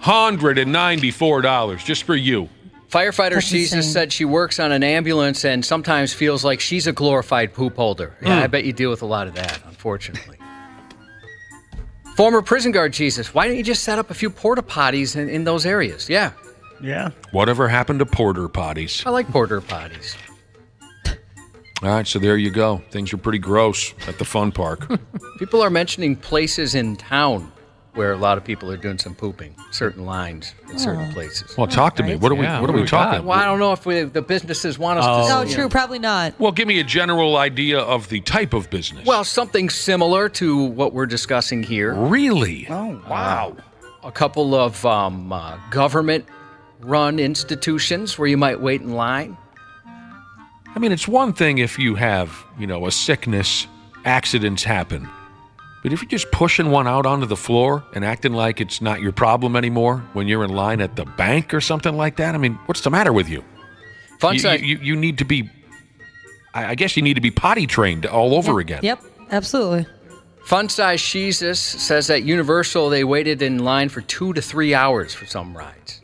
$194 just for you. Firefighter That's Jesus insane. said she works on an ambulance and sometimes feels like she's a glorified poop holder. Yeah, I bet you deal with a lot of that, unfortunately. Former prison guard Jesus, why don't you just set up a few porta potties in those areas? Yeah, Yeah. Whatever happened to porter potties? I like porta potties. All right, so there you go. Things are pretty gross at the fun park. People are mentioning places in town where a lot of people are doing some pooping, certain lines in certain places. Well, talk to me. What are we talking about? Well, I don't know if the businesses want us to. No, true, probably not. Well, give me a general idea of the type of business. Well, something similar to what we're discussing here. Really? Oh, wow. A couple of government-run institutions where you might wait in line. I mean, it's one thing if you have, a sickness, accidents happen. But if you're just pushing one out onto the floor and acting like it's not your problem anymore when you're in line at the bank or something like that, I mean, what's the matter with you? You need to be, I guess you need to be potty trained all over again. Yep, absolutely. Fun Size Jesus says at Universal they waited in line for 2 to 3 hours for some rides.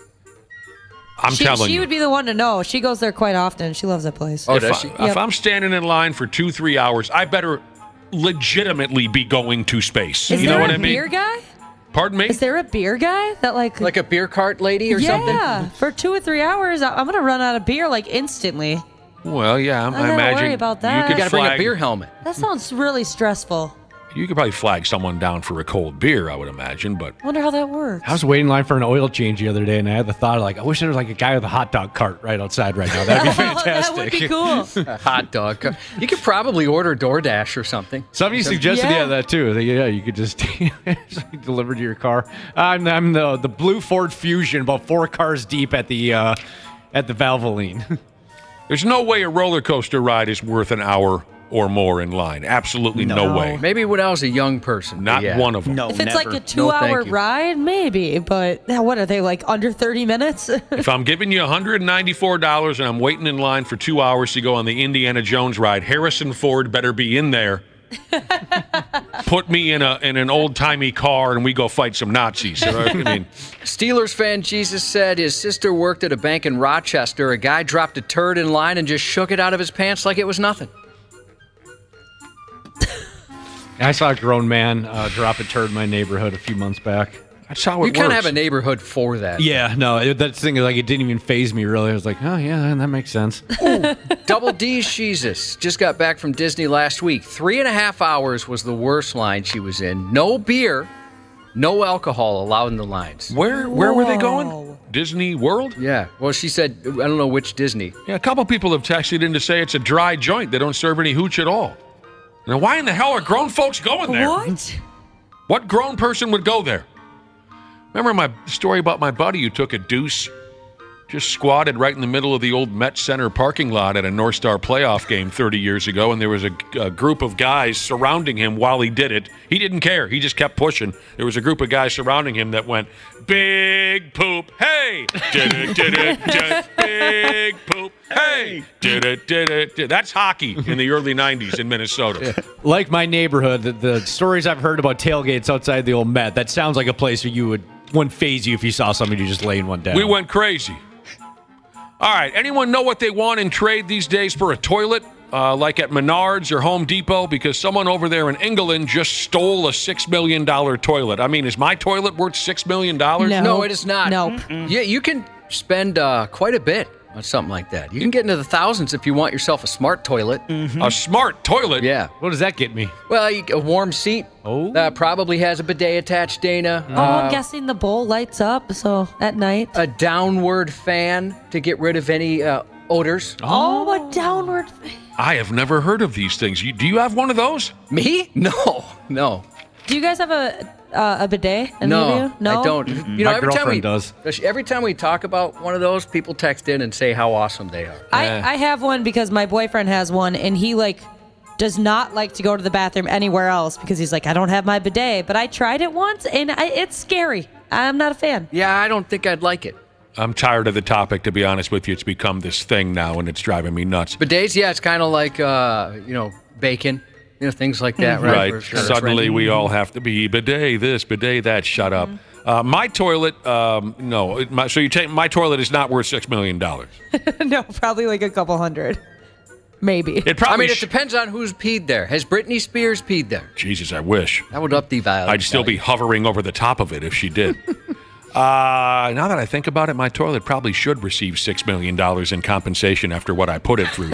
I'm telling She you. would be the one to know. She goes there quite often. She loves that place. Oh, does she? If I'm standing in line for 2-3 hours, I better legitimately be going to space. Is You there know what a I mean? beer guy? Pardon me? Is there a beer guy that like a beer cart lady or something? Yeah, for 2 or 3 hours, I'm gonna run out of beer like instantly. Well, yeah, I gotta imagine worry about that. you could gotta bring a flag- beer helmet. That sounds really stressful. You could probably flag someone down for a cold beer, I would imagine, but I wonder how that works. I was waiting in line for an oil change the other day, and I had the thought, I wish there was like a guy with a hot dog cart right outside right now. That'd be fantastic. That would be cool. A hot dog. You could probably order DoorDash or something. Somebody suggested that too. You could just deliver to your car. I'm the blue Ford Fusion, about 4 cars deep at the Valvoline. there's no way a roller coaster ride is worth an hour or more in line. Absolutely no way. Maybe when I was a young person. Not one of them. No, If it's never. like a 2-hour you. ride, maybe. But what are they, like under 30 minutes? If I'm giving you $194 and I'm waiting in line for 2 hours to go on the Indiana Jones ride, Harrison Ford better be in there. Put me in an old-timey car and we go fight some Nazis. I mean, Steelers fan Jesus said his sister worked at a bank in Rochester. A guy dropped a turd in line and just shook it out of his pants like it was nothing. I saw a grown man drop a turd in my neighborhood a few months back. That's how it works. You kind of have a neighborhood for that. Yeah, no, that thing is like it didn't even faze me really. I was like, oh yeah, that makes sense. Double D's Jesus just got back from Disney last week. 3.5 hours was the worst line she was in. No beer, no alcohol allowed in the lines. Where were they going? Disney World? Yeah. Well, she said, I don't know which Disney. Yeah, a couple people have texted in to say it's a dry joint. They don't serve any hooch at all. Now, why in the hell are grown folks going there? What? What grown person would go there? Remember my story about my buddy who took a deuce, just squatted right in the middle of the old Met Center parking lot at a North Star playoff game 30 years ago, and there was a group of guys surrounding him while he did it. He didn't care. He just kept pushing. There was a group of guys surrounding him that went, big poop, hey! Did it, big poop, hey! Did it. That's hockey in the early 90s in Minnesota. Yeah. Like my neighborhood, the stories I've heard about tailgates outside the old Met, that sounds like a place where wouldn't faze you if you saw somebody just laying one down. We went crazy. All right, anyone know what they want in trade these days for a toilet? Like at Menards or Home Depot? Because someone over there in England just stole a $6 million toilet. I mean, is my toilet worth $6 million? No, it is not. Nope. Yeah, you can spend quite a bit on something like that. You can get into the thousands if you want yourself a smart toilet. A smart toilet? Yeah. What does that get me? Well, a warm seat. Oh. Probably has a bidet attached, Dana. I'm guessing the bowl lights up, so at night. A downward fan to get rid of any odors. Oh, a downward fan. I have never heard of these things. Do you have one of those? Me? No. Do you guys have a bidet? Any No, of you? No, I don't. You know, My every time girlfriend does. Every time we talk about one of those, people text in and say how awesome they are. I have one because my boyfriend has one, and he does not like to go to the bathroom anywhere else because he's like, I don't have my bidet. But I tried it once, and it's scary. I'm not a fan. Yeah, I don't think I'd like it. I'm tired of the topic, to be honest with you. It's become this thing now, and it's driving me nuts. Bidets, yeah, it's kind of like, bacon, things like that, right? Right. Suddenly we all have to be bidet this, bidet that. Shut up. My toilet, no. My toilet is not worth $6 million. No, probably like a couple hundred. Maybe. It probably it depends on who's peed there. Has Britney Spears peed there? Jesus, I wish. That would up the value. I'd still be hovering over the top of it if she did. Now that I think about it, my toilet probably should receive $6 million in compensation after what I put it through.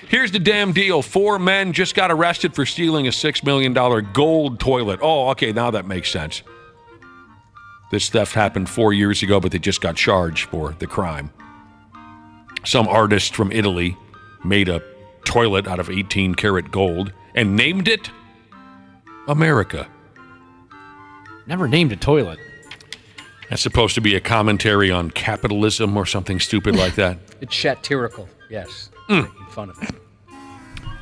Here's the damn deal. 4 men just got arrested for stealing a $6 million gold toilet. Oh, okay, now that makes sense. This theft happened 4 years ago, but they just got charged for the crime. Some artist from Italy made a toilet out of 18-karat gold and named it America. Never named a toilet. That's supposed to be a commentary on capitalism or something stupid like that. It's satirical, yes. Making fun of it.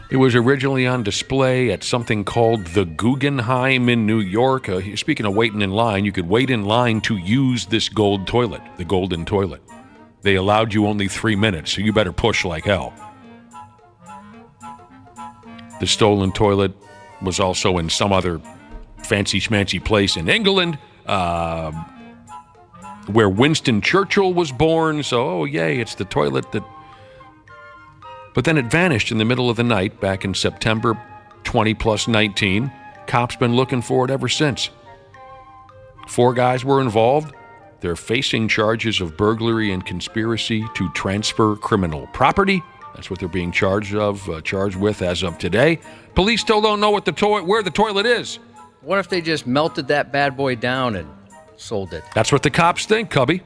It was originally on display at something called the Guggenheim in New York. Speaking of waiting in line, you could wait in line to use this gold toilet, the golden toilet. They allowed you only 3 minutes, so you better push like hell. The stolen toilet was also in some other fancy-schmancy place in England, where Winston Churchill was born. So, yay, it's the toilet that... But then it vanished in the middle of the night back in September 20+19. Cops been looking for it ever since. 4 guys were involved. They're facing charges of burglary and conspiracy to transfer criminal property. That's what they're being charged with as of today. Police still don't know where the toilet is. What if they just melted that bad boy down and sold it? That's what the cops think, Cubby.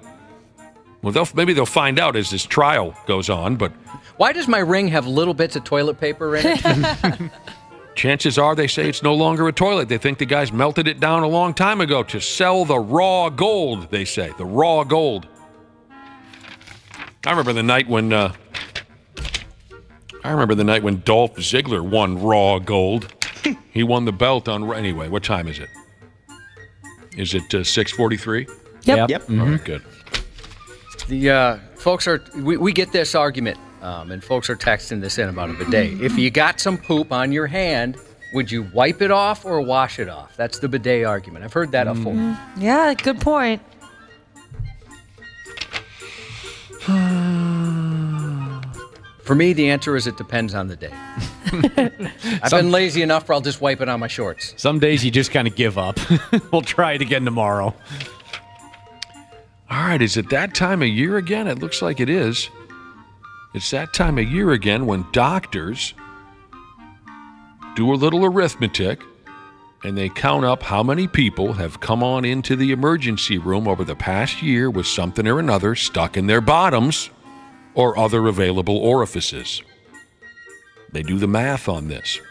Well, maybe they'll find out as this trial goes on, but... Why does my ring have little bits of toilet paper in it? Chances are they say it's no longer a toilet. They think the guys melted it down a long time ago to sell the raw gold, they say. The raw gold. I remember the night when... I I remember the night when Dolph Ziggler won Raw Gold. He won the belt on... Anyway, what time is it? Is it 6:43? Yep. Mm-hmm. All right, good. The folks are... We get this argument, and folks are texting this in about a bidet. If you got some poop on your hand, would you wipe it off or wash it off? That's the bidet argument. I've heard that before. Yeah, good point. For me, the answer is it depends on the day. I've been lazy enough where I'll just wipe it on my shorts. Some days you just kind of give up. We'll try it again tomorrow. All right, is it that time of year again? It looks like it is. It's that time of year again when doctors do a little arithmetic and they count up how many people have come on into the emergency room over the past year with something or another stuck in their bottoms or other available orifices. They do the math on this.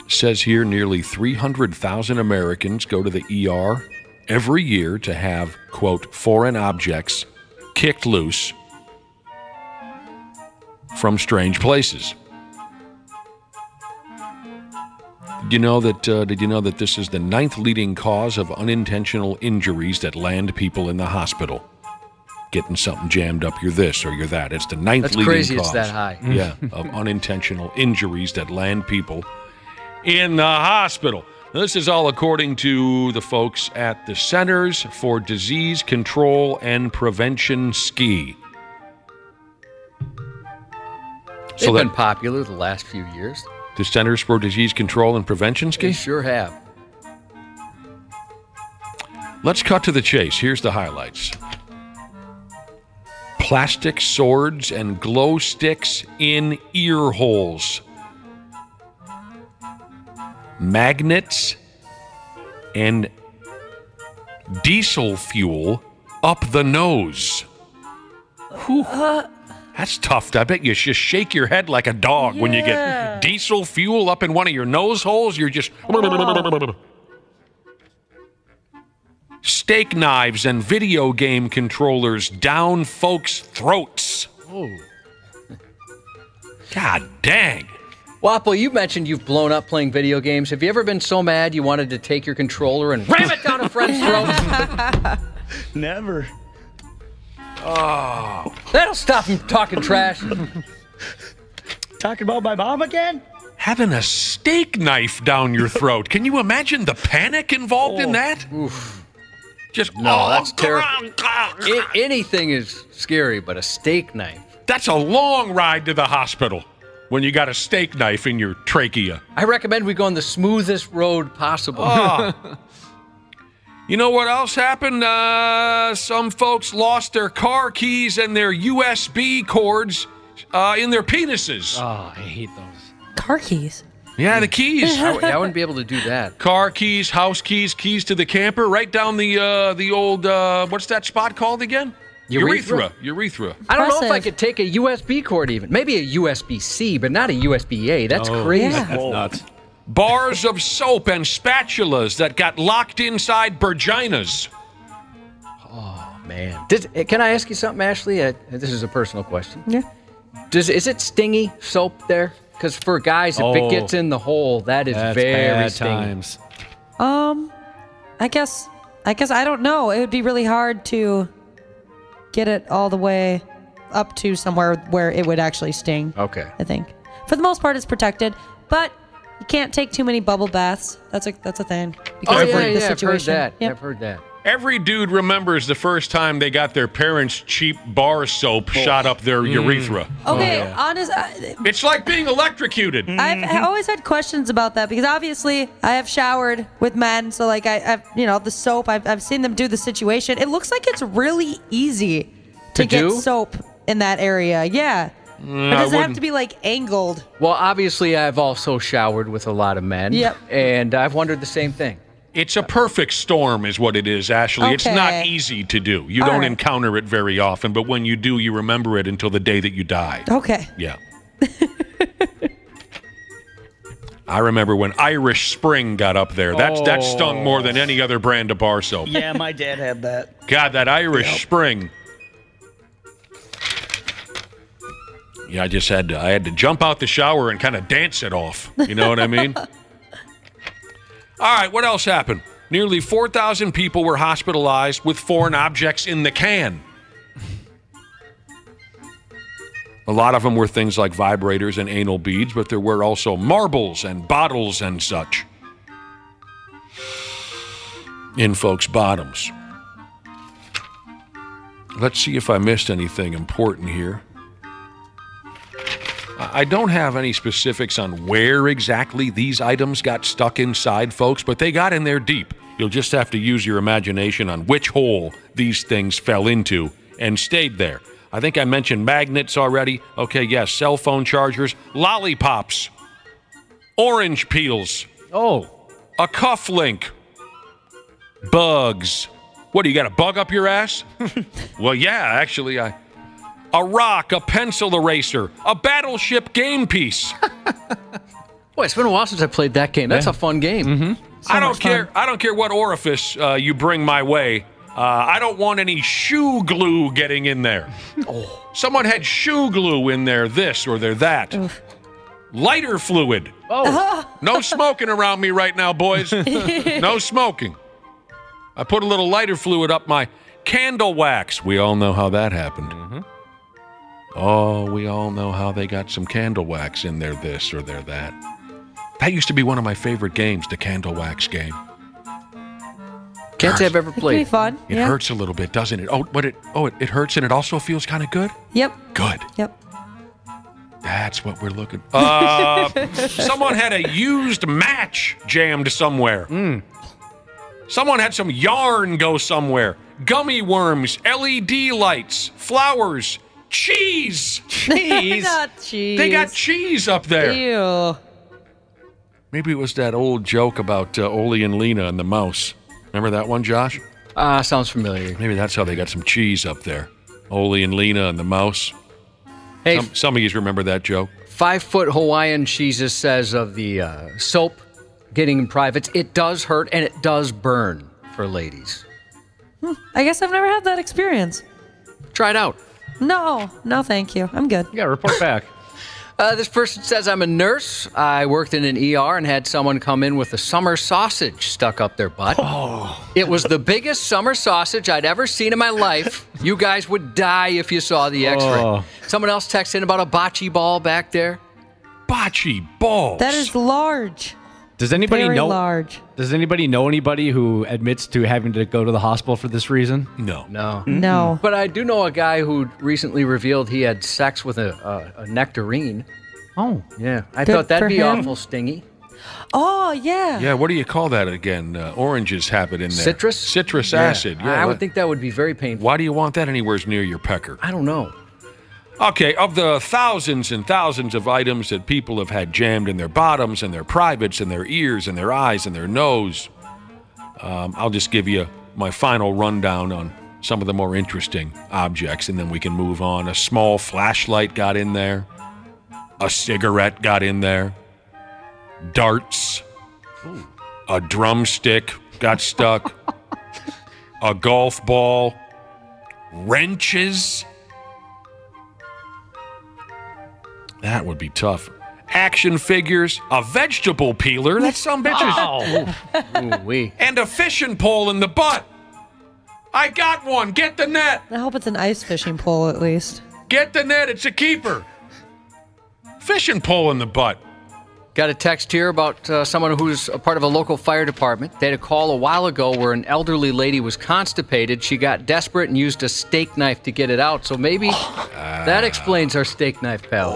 It says here nearly 300,000 Americans go to the ER every year to have, quote, foreign objects kicked loose from strange places. Did you know that this is the 9th leading cause of unintentional injuries that land people in the hospital? Getting something jammed up your this or your that. It's the 9th leading crazy cause. It's that high. Yeah, of unintentional injuries that land people in the hospital. Now, this is all according to the folks at the Centers for Disease Control and Prevention Ski. They've been popular the last few years. The Centers for Disease Control and Prevention Ski? They sure have. Let's cut to the chase. Here's the highlights. Plastic swords and glow sticks in ear holes. Magnets and diesel fuel up the nose. Whew. That's tough. I bet you just shake your head like a dog when you get diesel fuel up in one of your nose holes. You're just... Steak knives and video game controllers down folks' throats. Oh. God dang. Wapple, you mentioned you've blown up playing video games. Have you ever been so mad you wanted to take your controller and ram it down a friend's throat? Never. Oh. That'll stop him talking trash. Talking about my mom again? Having a steak knife down your throat. Can you imagine the panic involved in that? Oof. Just that's terrible. Anything is scary, but a steak knife. That's a long ride to the hospital when you got a steak knife in your trachea. I recommend we go on the smoothest road possible. Oh. You know what else happened? Some folks lost their car keys and their USB cords in their penises. Oh, I hate those. Car keys? Yeah, the keys. I wouldn't be able to do that. Car keys, house keys, keys to the camper, right down the old, what's that spot called again? Urethra. I don't know if I could take a USB cord even. Maybe a USB-C, but not a USB-A. That's crazy. Yeah. That's nuts. Bars of soap and spatulas that got locked inside virginas. Oh, man. Can I ask you something, Ashley? This is a personal question. Yeah. Is it stingy soap there? Because for guys, if it gets in the hole, that's very bad stingy. times. I guess I don't know. It would be really hard to get it all the way up to somewhere where it would actually sting. Okay. I think. For the most part, it's protected, but you can't take too many bubble baths. That's a thing. Because of the situation. I've heard that. Every dude remembers the first time they got their parents' cheap bar soap shot up their urethra. Okay, honest. It's like being electrocuted. I've always had questions about that because obviously I have showered with men, so like I've the soap. I've seen them do the situation. It looks like it's really easy to get soap in that area. Yeah. Or does it have to be like angled? Well, obviously I've also showered with a lot of men. Yep. And I've wondered the same thing. It's a perfect storm is what it is, Ashley. Okay. It's not easy to do. You don't encounter it very often, but when you do, you remember it until the day that you die. Okay. Yeah. I remember when Irish Spring got up there. That stung more than any other brand of bar soap. Yeah, my dad had that. God, that Irish Spring. Yeah, I had to jump out the shower and kind of dance it off. You know what I mean? All right, what else happened? Nearly 4,000 people were hospitalized with foreign objects in the can. A lot of them were things like vibrators and anal beads, but there were also marbles and bottles and such in folks' bottoms. Let's see if I missed anything important here. I don't have any specifics on where exactly these items got stuck inside, folks, but they got in there deep. You'll just have to use your imagination on which hole these things fell into and stayed there. I think I mentioned magnets already. Okay, yes, cell phone chargers, lollipops, orange peels. Oh. A cufflink. Bugs. What, do you got a bug up your ass? Well, yeah, actually, a rock, a pencil eraser, a battleship game piece. Boy, it's been a while since I played that game. That's a fun game. Mm-hmm. I don't care what orifice you bring my way. I don't want any shoe glue getting in there. Oh. Someone had shoe glue in there, this or there that. Lighter fluid. Oh. No smoking around me right now, boys. No smoking. I put a little lighter fluid up my candle wax. We all know how that happened. Mm-hmm. Oh, we all know how they got some candle wax in there, this or there that. That used to be one of my favorite games, the candle wax game. Can't say I've ever played. It'd be fun. It hurts a little bit, doesn't it? It hurts and it also feels kind of good? Yep. Good. Yep. That's what we're looking. Someone had a used match jammed somewhere. Someone had some yarn go somewhere. Gummy worms, LED lights, flowers, cheese. Cheese. Not cheese. They got cheese up there. Ew. Maybe it was that old joke about Ole and Lena and the mouse. Remember that one, Josh? Sounds familiar. Maybe that's how they got some cheese up there. Ole and Lena and the mouse. Hey, some of you remember that joke. 5-foot Hawaiian Jesus says of the soap getting in privates, it does hurt and it does burn for ladies. I guess I've never had that experience. Try it out. No, thank you. I'm good. Yeah, report back. This person says, I'm a nurse. I worked in an ER and had someone come in with a summer sausage stuck up their butt. Oh. It was the biggest summer sausage I'd ever seen in my life. You guys would die if you saw the x-ray. Oh. Someone else texted in about a bocce ball back there. Bocce balls. That is large. Does anybody Very know? large. Does anybody know anybody who admits to having to go to the hospital for this reason? No. No. But I do know a guy who recently revealed he had sex with a nectarine. Oh. Yeah. I Good thought that'd for be him. awful stingy. Oh, yeah. Yeah, what do you call that again? Oranges have it in there. Citrus? Citrus acid. Yeah, I would think that would be very painful. Why do you want that anywhere near your pecker? I don't know. Okay, of the thousands and thousands of items that people have had jammed in their bottoms and their privates and their ears and their eyes and their nose, I'll just give you my final rundown on some of the more interesting objects, and then we can move on. A small flashlight got in there. A cigarette got in there. Darts. Ooh. A drumstick got stuck. A golf ball. Wrenches. That would be tough. Action figures, a vegetable peeler. That's some bitches. Ooh-wee. And a fishing pole in the butt. I got one. Get the net. I hope it's an ice fishing pole at least. Get the net. It's a keeper. Fishing pole in the butt. Got a text here about someone who's a part of a local fire department. They had a call a while ago where an elderly lady was constipated. She got desperate and used a steak knife to get it out. So maybe that explains our steak knife, pal.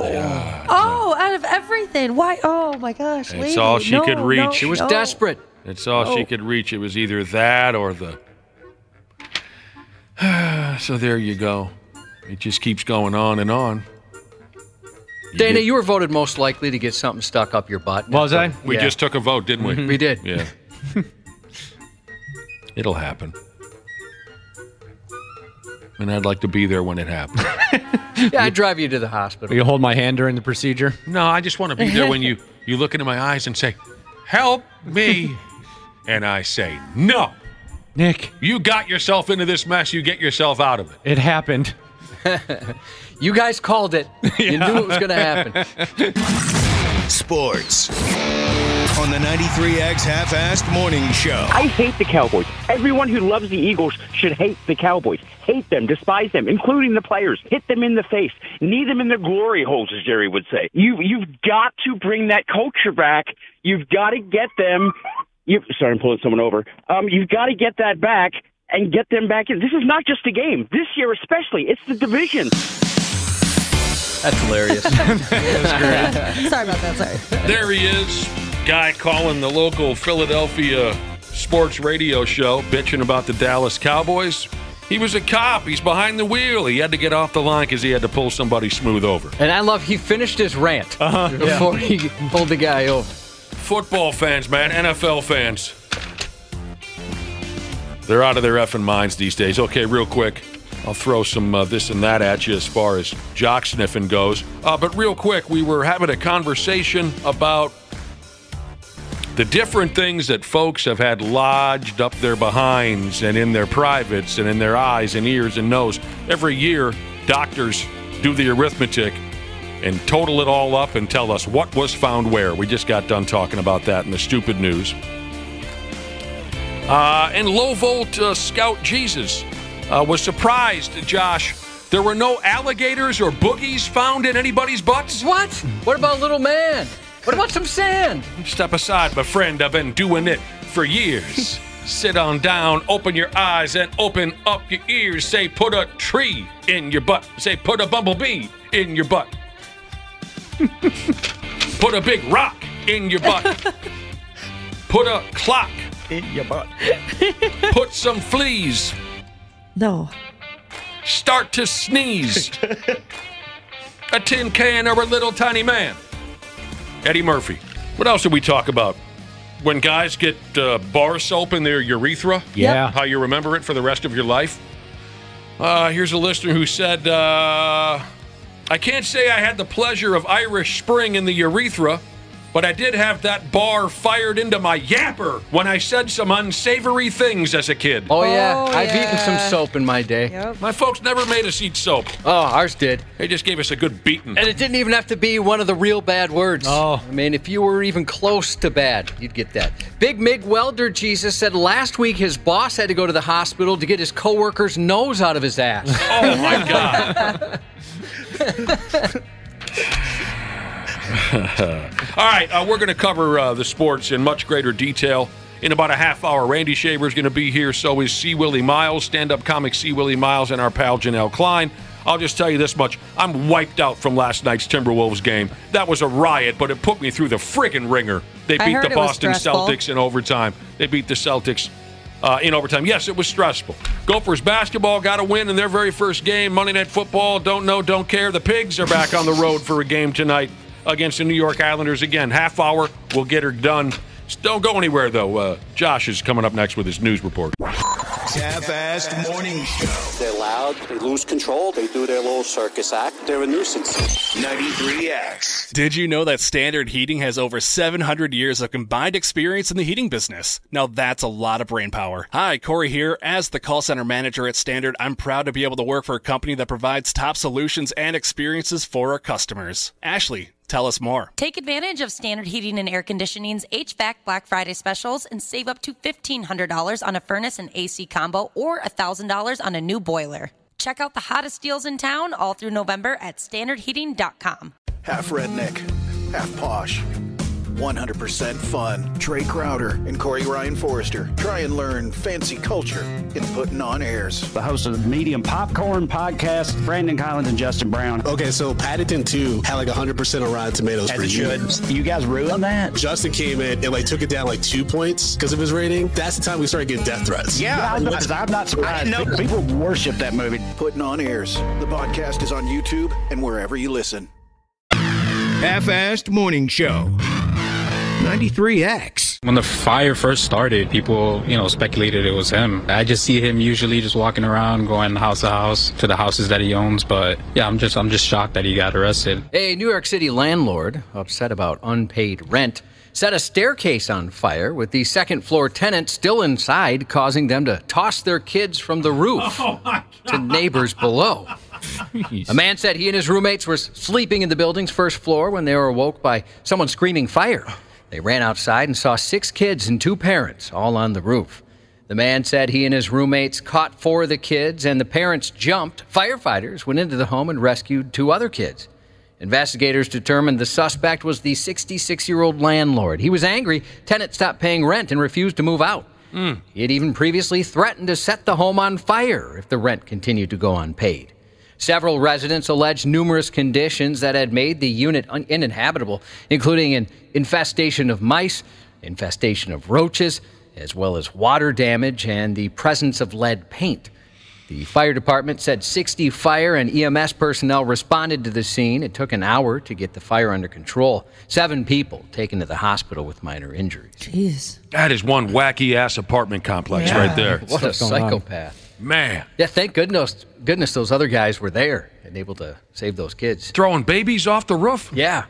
Oh, out of everything. Why? Oh, my gosh. It's all she could reach. She was desperate. It's all she could reach. It was either that or the... So there you go. It just keeps going on and on. Dana, you were voted most likely to get something stuck up your butt. Was I? We just took a vote, didn't we? We did. Yeah. It'll happen. And I'd like to be there when it happens. Yeah, I'd drive you to the hospital. Will you hold my hand during the procedure? No, I just want to be there when you look into my eyes and say, help me. And I say, no. Nick. You got yourself into this mess. You get yourself out of it. It happened. You guys called it. You knew it was going to happen. Sports on the 93X Half-Assed Morning Show. I hate the Cowboys. Everyone who loves the Eagles should hate the Cowboys. Hate them, despise them, including the players. Hit them in the face. Knee them in their glory holes, as Jerry would say. You've got to bring that culture back. You've got to get them. Sorry, I'm pulling someone over. You've got to get that back and get them back in. This is not just a game. This year especially, it's the division. That's hilarious. That was great. Sorry about that. Sorry. There he is. Guy calling the local Philadelphia sports radio show, bitching about the Dallas Cowboys. He was a cop. He's behind the wheel. He had to get off the line because he had to pull somebody smooth over. And I love he finished his rant before he pulled the guy over. Football fans, man, NFL fans. They're out of their effing minds these days. Okay, real quick. I'll throw some this and that at you as far as jock sniffing goes. But real quick, we were having a conversation about the different things that folks have had lodged up their behinds and in their privates and in their eyes and ears and nose. Every year, doctors do the arithmetic and total it all up and tell us what was found where. We just got done talking about that in the stupid news. And low-volt Scout Jesus was surprised, Josh, there were no alligators or boogies found in anybody's butts. What? What about little man? What about some sand? Step aside, my friend. I've been doing it for years. Sit on down, open your eyes, and open up your ears. Say, put a tree in your butt. Say, put a bumblebee in your butt. Put a big rock in your butt. Put a clock in your butt. Put some fleas. No. Start to sneeze. A tin can or a little tiny man. Eddie Murphy. What else did we talk about? When guys get bar soap in their urethra? Yeah. How you remember it for the rest of your life? Here's a listener who said, I can't say I had the pleasure of Irish Spring in the urethra, but I did have that bar fired into my yapper when I said some unsavory things as a kid. Oh, yeah. I've eaten some soap in my day. Yep. My folks never made us eat soap. Oh, ours did. They just gave us a good beating. And it didn't even have to be one of the real bad words. Oh. I mean, if you were even close to bad, you'd get that. Big Mig Welder Jesus said last week his boss had to go to the hospital to get his coworker's nose out of his ass. Oh, my God. All right, we're going to cover the sports in much greater detail in about a half hour. Randy Shaver's going to be here. So is C Willi Myles, stand-up comic C Willi Myles, and our pal Janel Klein. I'll just tell you this much. I'm wiped out from last night's Timberwolves game. That was a riot, but it put me through the friggin' ringer. They beat the Boston Celtics in overtime. They beat the Celtics in overtime. Yes, it was stressful. Gophers basketball got a win in their very first game. Monday Night Football, don't know, don't care. The Pigs are back on the road for a game tonight against the New York Islanders. Again, half hour, we'll get her done. Don't go anywhere, though. Josh is coming up next with his news report. Half-Assed Morning Show. They're loud, they lose control, they do their little circus act. They're a nuisance. 93X. Did you know that Standard Heating has over 700 years of combined experience in the heating business? Now that's a lot of brain power. Hi, Corey here. As the call center manager at Standard, I'm proud to be able to work for a company that provides top solutions and experiences for our customers. Ashley, tell us more. Take advantage of Standard Heating and Air Conditioning's HVAC Black Friday specials and save up to $1,500 on a furnace and AC combo or $1,000 on a new boiler. Check out the hottest deals in town all through November at standardheating.com. Half redneck, half posh. 100% fun. Trey Crowder and Corey Ryan Forrester try and learn fancy culture in putting on airs. The host of the Medium Popcorn Podcast, Brandon Collins and Justin Brown. Okay, so Paddington 2 had like 100% on Rotten Tomatoes for years. You guys ruined that? Justin came in and like took it down like 2 points because of his rating. That's the time we started getting death threats. Yeah, I'm not surprised. I didn't know people worship that movie. Putting on airs. The podcast is on YouTube and wherever you listen. Half-Assed Morning Show. 93X. When the fire first started, people, speculated it was him. I just see him usually just walking around, going house to house to the houses that he owns. But yeah, I'm just shocked that he got arrested. A New York City landlord, upset about unpaid rent, set a staircase on fire with the second floor tenant still inside, causing them to toss their kids from the roof to neighbors below. A man said he and his roommates were sleeping in the building's first floor when they were awoke by someone screaming fire. They ran outside and saw 6 kids and 2 parents all on the roof. The man said he and his roommates caught 4 of the kids and the parents jumped. Firefighters went into the home and rescued 2 other kids. Investigators determined the suspect was the 66-year-old landlord. He was angry. Tenants stopped paying rent and refused to move out. He had even previously threatened to set the home on fire if the rent continued to go unpaid. Several residents alleged numerous conditions that had made the unit uninhabitable, including an infestation of mice, infestation of roaches, as well as water damage and the presence of lead paint. The fire department said 60 fire and EMS personnel responded to the scene. It took an hour to get the fire under control. 7 people taken to the hospital with minor injuries. Jeez. That is one wacky-ass apartment complex right there. What a psychopath. Man. Yeah, thank goodness those other guys were there and able to save those kids. Throwing babies off the roof? Yeah.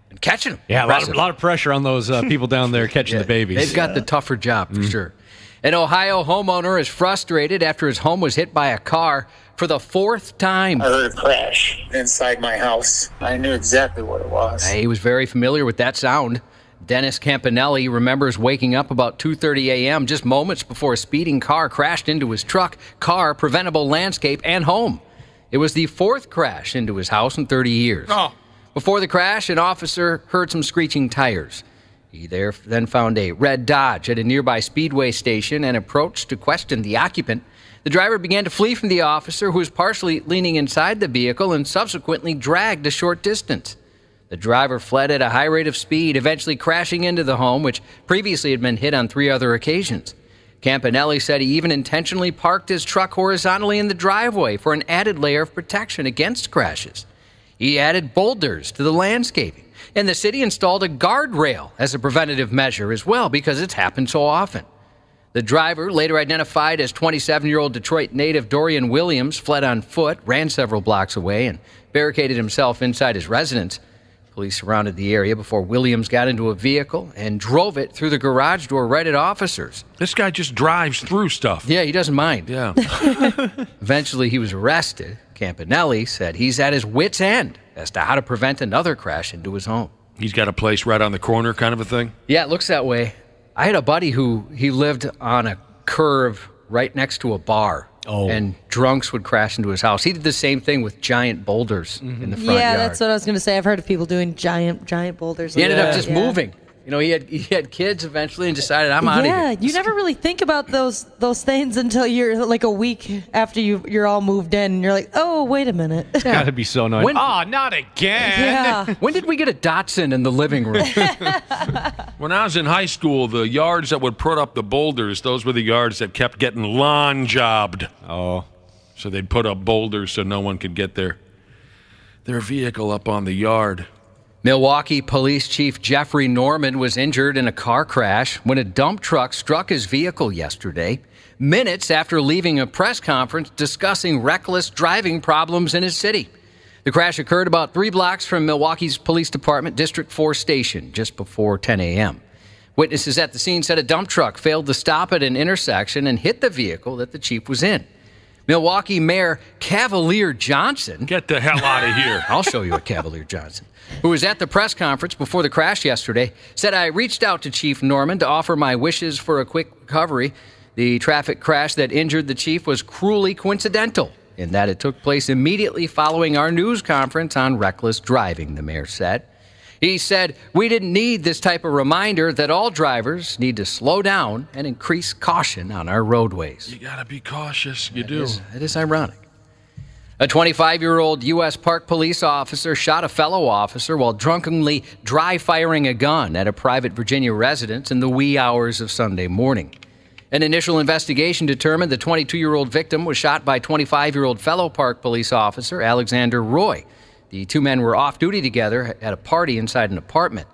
And catching them. Yeah, a lot of pressure on those people down there catching the babies. They've got the tougher job, for sure. An Ohio homeowner is frustrated after his home was hit by a car for the 4th time. I heard a crash inside my house. I knew exactly what it was. He was very familiar with that sound. Dennis Campanelli remembers waking up about 2:30 a.m. just moments before a speeding car crashed into his truck, car, preventable landscape, and home. It was the 4th crash into his house in 30 years. Before the crash, an officer heard some screeching tires. He then found a red Dodge at a nearby speedway station and approached to question the occupant. The driver began to flee from the officer, who was partially leaning inside the vehicle and subsequently dragged a short distance. The driver fled at a high rate of speed, eventually crashing into the home, which previously had been hit on 3 other occasions. Campanelli said he even intentionally parked his truck horizontally in the driveway for an added layer of protection against crashes. He added boulders to the landscaping. And the city installed a guardrail as a preventative measure as well, because it's happened so often. The driver, later identified as 27-year-old Detroit native Dorian Williams, fled on foot, ran several blocks away, and barricaded himself inside his residence. Police surrounded the area before Williams got into a vehicle and drove it through the garage door right at officers. This guy just drives through stuff. Yeah, he doesn't mind. Yeah. Eventually, he was arrested. Campanelli said he's at his wit's end as to how to prevent another crash into his home. He's got a place right on the corner kind of a thing? Yeah, it looks that way. I had a buddy who he lived on a curve right next to a bar. And drunks would crash into his house. He did the same thing with giant boulders in the front yard. Yeah, that's what I was going to say. I've heard of people doing giant boulders. He ended up just moving. You know, he had kids eventually and decided, I'm out of here. Yeah, you never really think about those things until you're like a week after you're all moved in, and you're like, oh, wait a minute. It's got to be so annoying. Not again. Yeah. When did we get a Datsun in the living room? When I was in high school, the yards that would put up the boulders, those were the yards that kept getting lawn jobbed. Oh. So they'd put up boulders so no one could get their vehicle up on the yard. Milwaukee Police Chief Jeffrey Norman was injured in a car crash when a dump truck struck his vehicle yesterday, minutes after leaving a press conference discussing reckless driving problems in his city. The crash occurred about 3 blocks from Milwaukee's Police Department District 4 station just before 10 a.m. Witnesses at the scene said a dump truck failed to stop at an intersection and hit the vehicle that the chief was in. Milwaukee Mayor Cavalier Johnson... Get the hell out of here. I'll show you a Cavalier Johnson. Who was at the press conference before the crash yesterday, said, I reached out to Chief Norman to offer my wishes for a quick recovery. The traffic crash that injured the chief was cruelly coincidental in that it took place immediately following our news conference on reckless driving, the mayor said. He said, we didn't need this type of reminder that all drivers need to slow down and increase caution on our roadways. You got to be cautious. You do. It is ironic. A 25-year-old U.S. Park Police officer shot a fellow officer while drunkenly dry-firing a gun at a private Virginia residence in the wee hours of Sunday morning. An initial investigation determined the 22-year-old victim was shot by 25-year-old fellow Park Police officer Alexander Roy. The 2 men were off duty together at a party inside an apartment.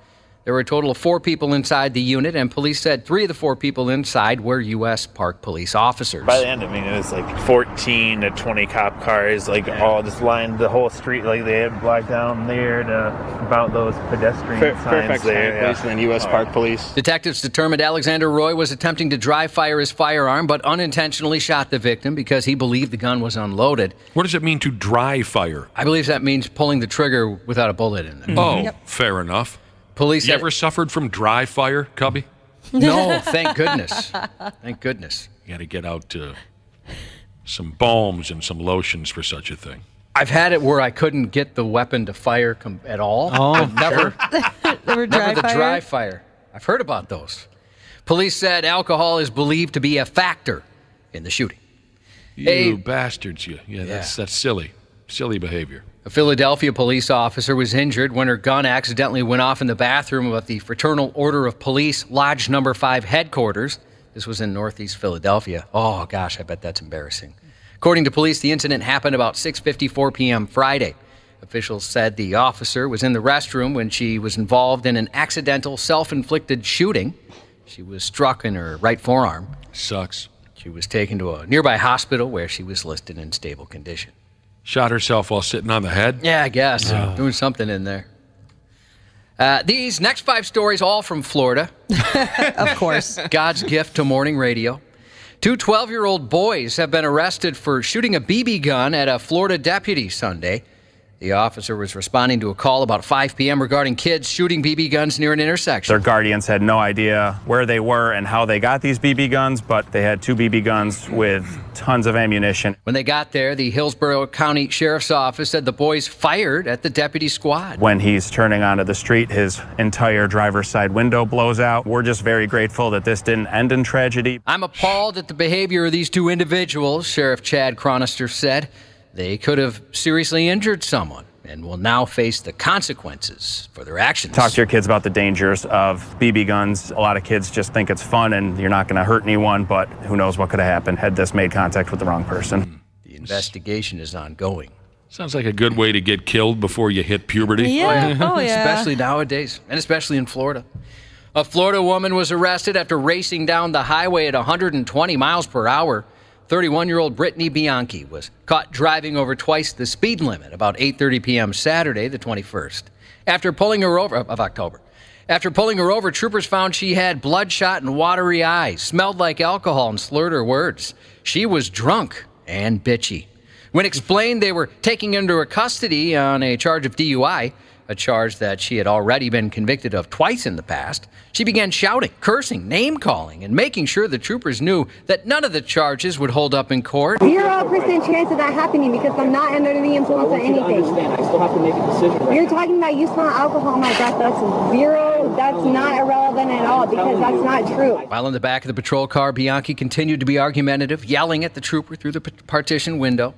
There were a total of 4 people inside the unit, and police said 3 of the 4 people inside were U.S. Park Police officers. By the end, it was like 14 to 20 cop cars, all just lined the whole street, they had blocked down there to about those pedestrian signs there. Police and then U.S. Park Police. Detectives determined Alexander Roy was attempting to dry fire his firearm, but unintentionally shot the victim because he believed the gun was unloaded. What does it mean to dry fire? I believe that means pulling the trigger without a bullet in it. Oh, fair enough. Police you ever suffered from dry fire, Cubby? No, thank goodness. Thank goodness. You got to get out some balms and some lotions for such a thing. I've had it where I couldn't get the weapon to fire at all. Oh, never Never dry fire. I've heard about those. Police said alcohol is believed to be a factor in the shooting. You bastards, you. Yeah, that's silly. Silly behavior. A Philadelphia police officer was injured when her gun accidentally went off in the bathroom of the Fraternal Order of Police Lodge No. 5 headquarters. This was in Northeast Philadelphia. Oh, gosh, I bet that's embarrassing. According to police, the incident happened about 6:54 p.m. Friday. Officials said the officer was in the restroom when she was involved in an accidental self-inflicted shooting. She was struck in her right forearm. Sucks. She was taken to a nearby hospital where she was listed in stable condition. Shot herself while sitting on the head? Yeah, I guess. Doing something in there. These next 5 stories, all from Florida. Of course. God's gift to morning radio. 2 12-year-old boys have been arrested for shooting a BB gun at a Florida deputy Sunday. The officer was responding to a call about 5 p.m. regarding kids shooting BB guns near an intersection. Their guardians had no idea where they were and how they got these BB guns, but they had 2 BB guns with tons of ammunition. When they got there, the Hillsborough County Sheriff's Office said the boys fired at the deputy squad. When he's turning onto the street, his entire driver's side window blows out. We're just very grateful that this didn't end in tragedy. I'm appalled at the behavior of these 2 individuals, Sheriff Chad Chronister said. They could have seriously injured someone and will now face the consequences for their actions. Talk to your kids about the dangers of BB guns. A lot of kids just think it's fun and you're not going to hurt anyone, but who knows what could have happened had this made contact with the wrong person. The investigation is ongoing. Sounds like a good way to get killed before you hit puberty. Yeah. Oh, yeah. Especially nowadays, and especially in Florida. A Florida woman was arrested after racing down the highway at 120 miles per hour. 31-year-old Brittany Bianchi was caught driving over twice the speed limit about 8:30 p.m. Saturday, the 21st. After pulling her over, troopers found she had bloodshot and watery eyes, smelled like alcohol, and slurred her words. She was drunk and bitchy. When explained they were taking her into custody on a charge of DUI, a charge that she had already been convicted of twice in the past, she began shouting, cursing, name-calling, and making sure the troopers knew that none of the charges would hold up in court. 0% chance of that happening because I'm not under the influence of anything. I still have to make a decision. You're talking about you smell alcohol in my breath. That's 0. That's not irrelevant at all because that's not true. While in the back of the patrol car, Bianchi continued to be argumentative, yelling at the trooper through the partition window.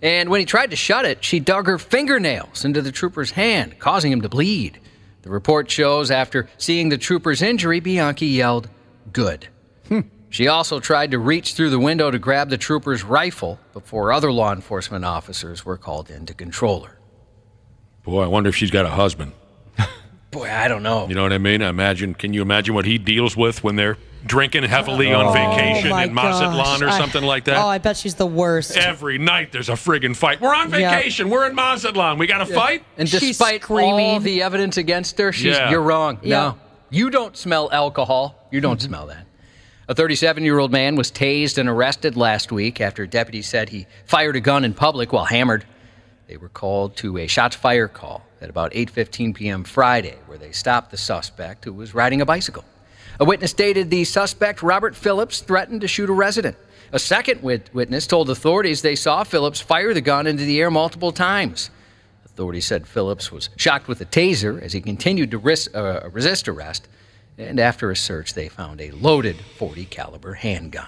And when he tried to shut it, she dug her fingernails into the trooper's hand, causing him to bleed. The report shows after seeing the trooper's injury, Bianchi yelled, "Good." She also tried to reach through the window to grab the trooper's rifle before other law enforcement officers were called in to control her. Boy, I wonder if she's got a husband. Boy, I don't know. You know what I mean? Can you imagine what he deals with when they're drinking heavily on vacation in Mazatlan or something like that? Oh, I bet she's the worst. Every night there's a friggin' fight. We're on vacation. Yep. We're in Mazatlan. We got to fight? And despite all the evidence against her, you're wrong. Yeah. No, you don't smell alcohol. You don't smell that. A 37-year-old man was tased and arrested last week after deputies said he fired a gun in public while hammered. They were called to a shots fired call at about 8:15 p.m. Friday, where they stopped the suspect who was riding a bicycle. A witness stated the suspect, Robert Phillips, threatened to shoot a resident. A second witness told authorities they saw Phillips fire the gun into the air multiple times. Authorities said Phillips was shocked with a taser as he continued to resist arrest. And after a search, they found a loaded .40 caliber handgun.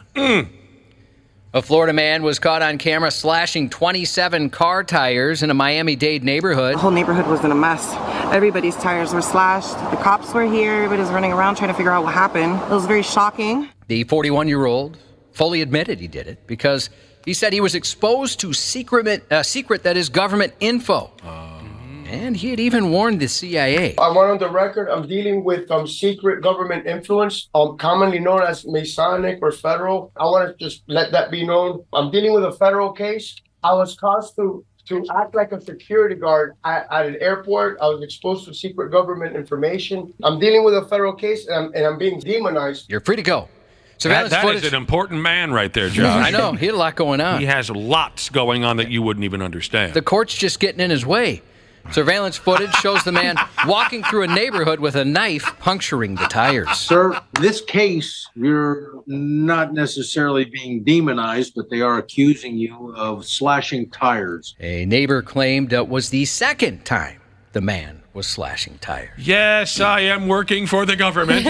A Florida man was caught on camera slashing 27 car tires in a Miami-Dade neighborhood. The whole neighborhood was in a mess. Everybody's tires were slashed. The cops were here. Everybody's running around trying to figure out what happened. It was very shocking. The 41-year-old fully admitted he did it because he said he was exposed to secret that is government info. and he had even warned the CIA. I went on the record. I'm dealing with secret government influence, commonly known as Masonic or federal. I want to just let that be known. I'm dealing with a federal case. I was caused to act like a security guard at an airport. I was exposed to secret government information. I'm dealing with a federal case, and I'm being demonized. You're free to go. That is an important man right there, Josh. I know. He had a lot going on. He has lots going on that you wouldn't even understand. The court's just getting in his way. Surveillance footage shows the man walking through a neighborhood with a knife, puncturing the tires. Sir, this case, you're not necessarily being demonized, but they are accusing you of slashing tires. A neighbor claimed it was the second time the man was slashing tires. Yes, I am working for the government.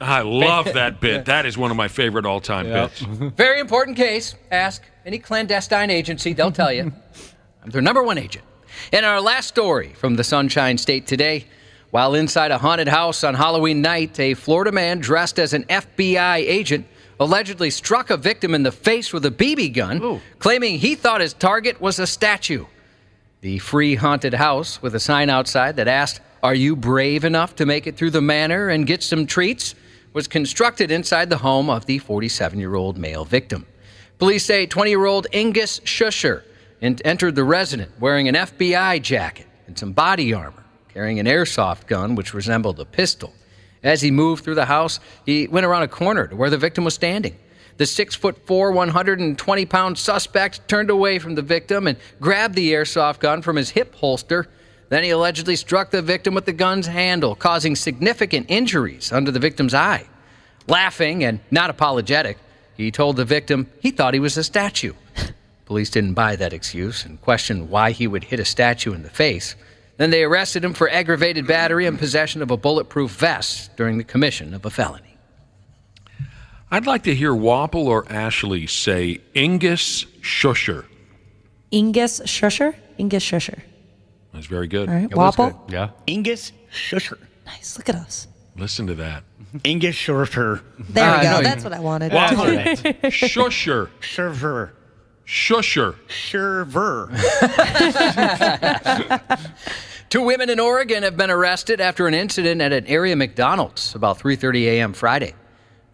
I love that bit. That is one of my favorite all-time bits. Very important case. Ask any clandestine agency, they'll tell you. I'm their number one agent. In our last story from the Sunshine State today, while inside a haunted house on Halloween night, a Florida man dressed as an FBI agent allegedly struck a victim in the face with a BB gun, claiming he thought his target was a statue. The free haunted house, with a sign outside that asked, "Are you brave enough to make it through the manor and get some treats?" was constructed inside the home of the 47-year-old male victim. Police say 20-year-old Ingus Shusher entered the residence wearing an FBI jacket and some body armor, carrying an airsoft gun which resembled a pistol. As he moved through the house, he went around a corner to where the victim was standing. The 6'4", 120-pound suspect turned away from the victim and grabbed the airsoft gun from his hip holster. Then he allegedly struck the victim with the gun's handle, causing significant injuries under the victim's eye. Laughing and not apologetic, he told the victim he thought he was a statue. Police didn't buy that excuse and questioned why he would hit a statue in the face. Then they arrested him for aggravated battery and possession of a bulletproof vest during the commission of a felony. I'd like to hear Wapple or Ashley say Ingus Shusher. Ingus Shusher? Ingus Shusher. That's very good. All right, Wapple? Yeah. Ingus Shusher. Nice. Look at us. Listen to that. Ingus Shusher. There we go. That's what I wanted. Shusher. Shusher. Shusher. Sherver. 2 women in Oregon have been arrested after an incident at an area McDonald's about 3:30 a.m. Friday.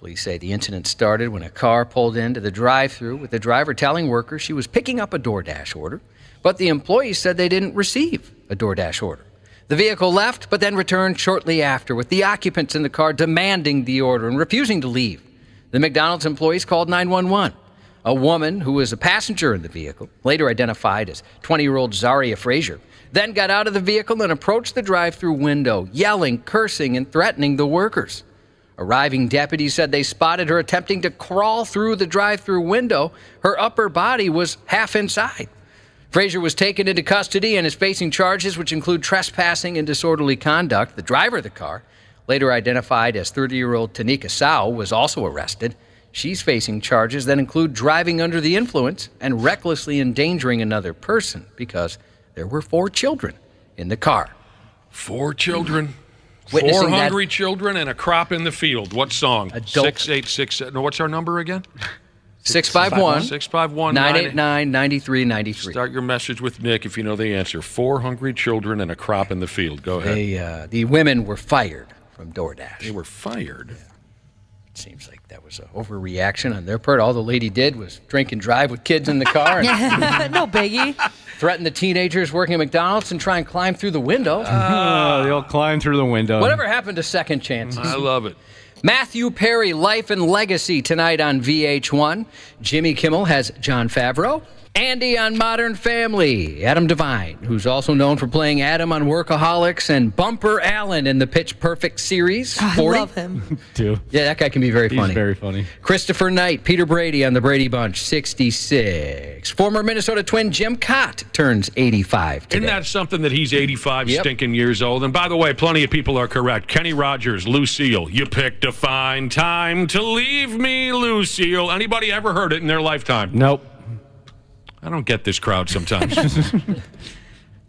Police say the incident started when a car pulled into the drive-thru with the driver telling workers she was picking up a DoorDash order, but the employees said they didn't receive a DoorDash order. The vehicle left, but then returned shortly after, with the occupants in the car demanding the order and refusing to leave. The McDonald's employees called 911. A woman who was a passenger in the vehicle, later identified as 20-year-old Zaria Frazier, then got out of the vehicle and approached the drive-thru window, yelling, cursing, and threatening the workers. Arriving deputies said they spotted her attempting to crawl through the drive-thru window. Her upper body was half inside. Frazier was taken into custody and is facing charges which include trespassing and disorderly conduct. The driver of the car, later identified as 30-year-old Tanika Sau, was also arrested. She's facing charges that include driving under the influence and recklessly endangering another person because there were 4 children in the car. 4 children? Witnessing 4 hungry children and a crop in the field. What song? Adult. 6867. No, what's our number again? 651-989-9393. Start your message with Nick if you know the answer. 4 hungry children and a crop in the field. Go ahead. The women were fired from DoorDash. They were fired? Yeah. It seems like that was an overreaction on their part. All the lady did was drink and drive with kids in the car. No biggie. Threaten the teenagers working at McDonald's and try and climb through the window. They'll climb through the window. Whatever happened to second chances? I love it. Matthew Perry, Life and Legacy tonight on VH1. Jimmy Kimmel has Jon Favreau. Andy on Modern Family. Adam Devine, who's also known for playing Adam on Workaholics, and Bumper Allen in the Pitch Perfect series. 40. I love him. Too. Yeah, that guy can be very funny. He's very funny. Christopher Knight, Peter Brady on The Brady Bunch, 66. Former Minnesota Twin Jim Cott turns 85 today. Isn't that something that he's 85 stinking years old? And by the way, plenty of people are correct. Kenny Rogers, Lucille, you picked a fine time to leave me, Lucille. Anybody ever heard it in their lifetime? Nope. I don't get this crowd sometimes.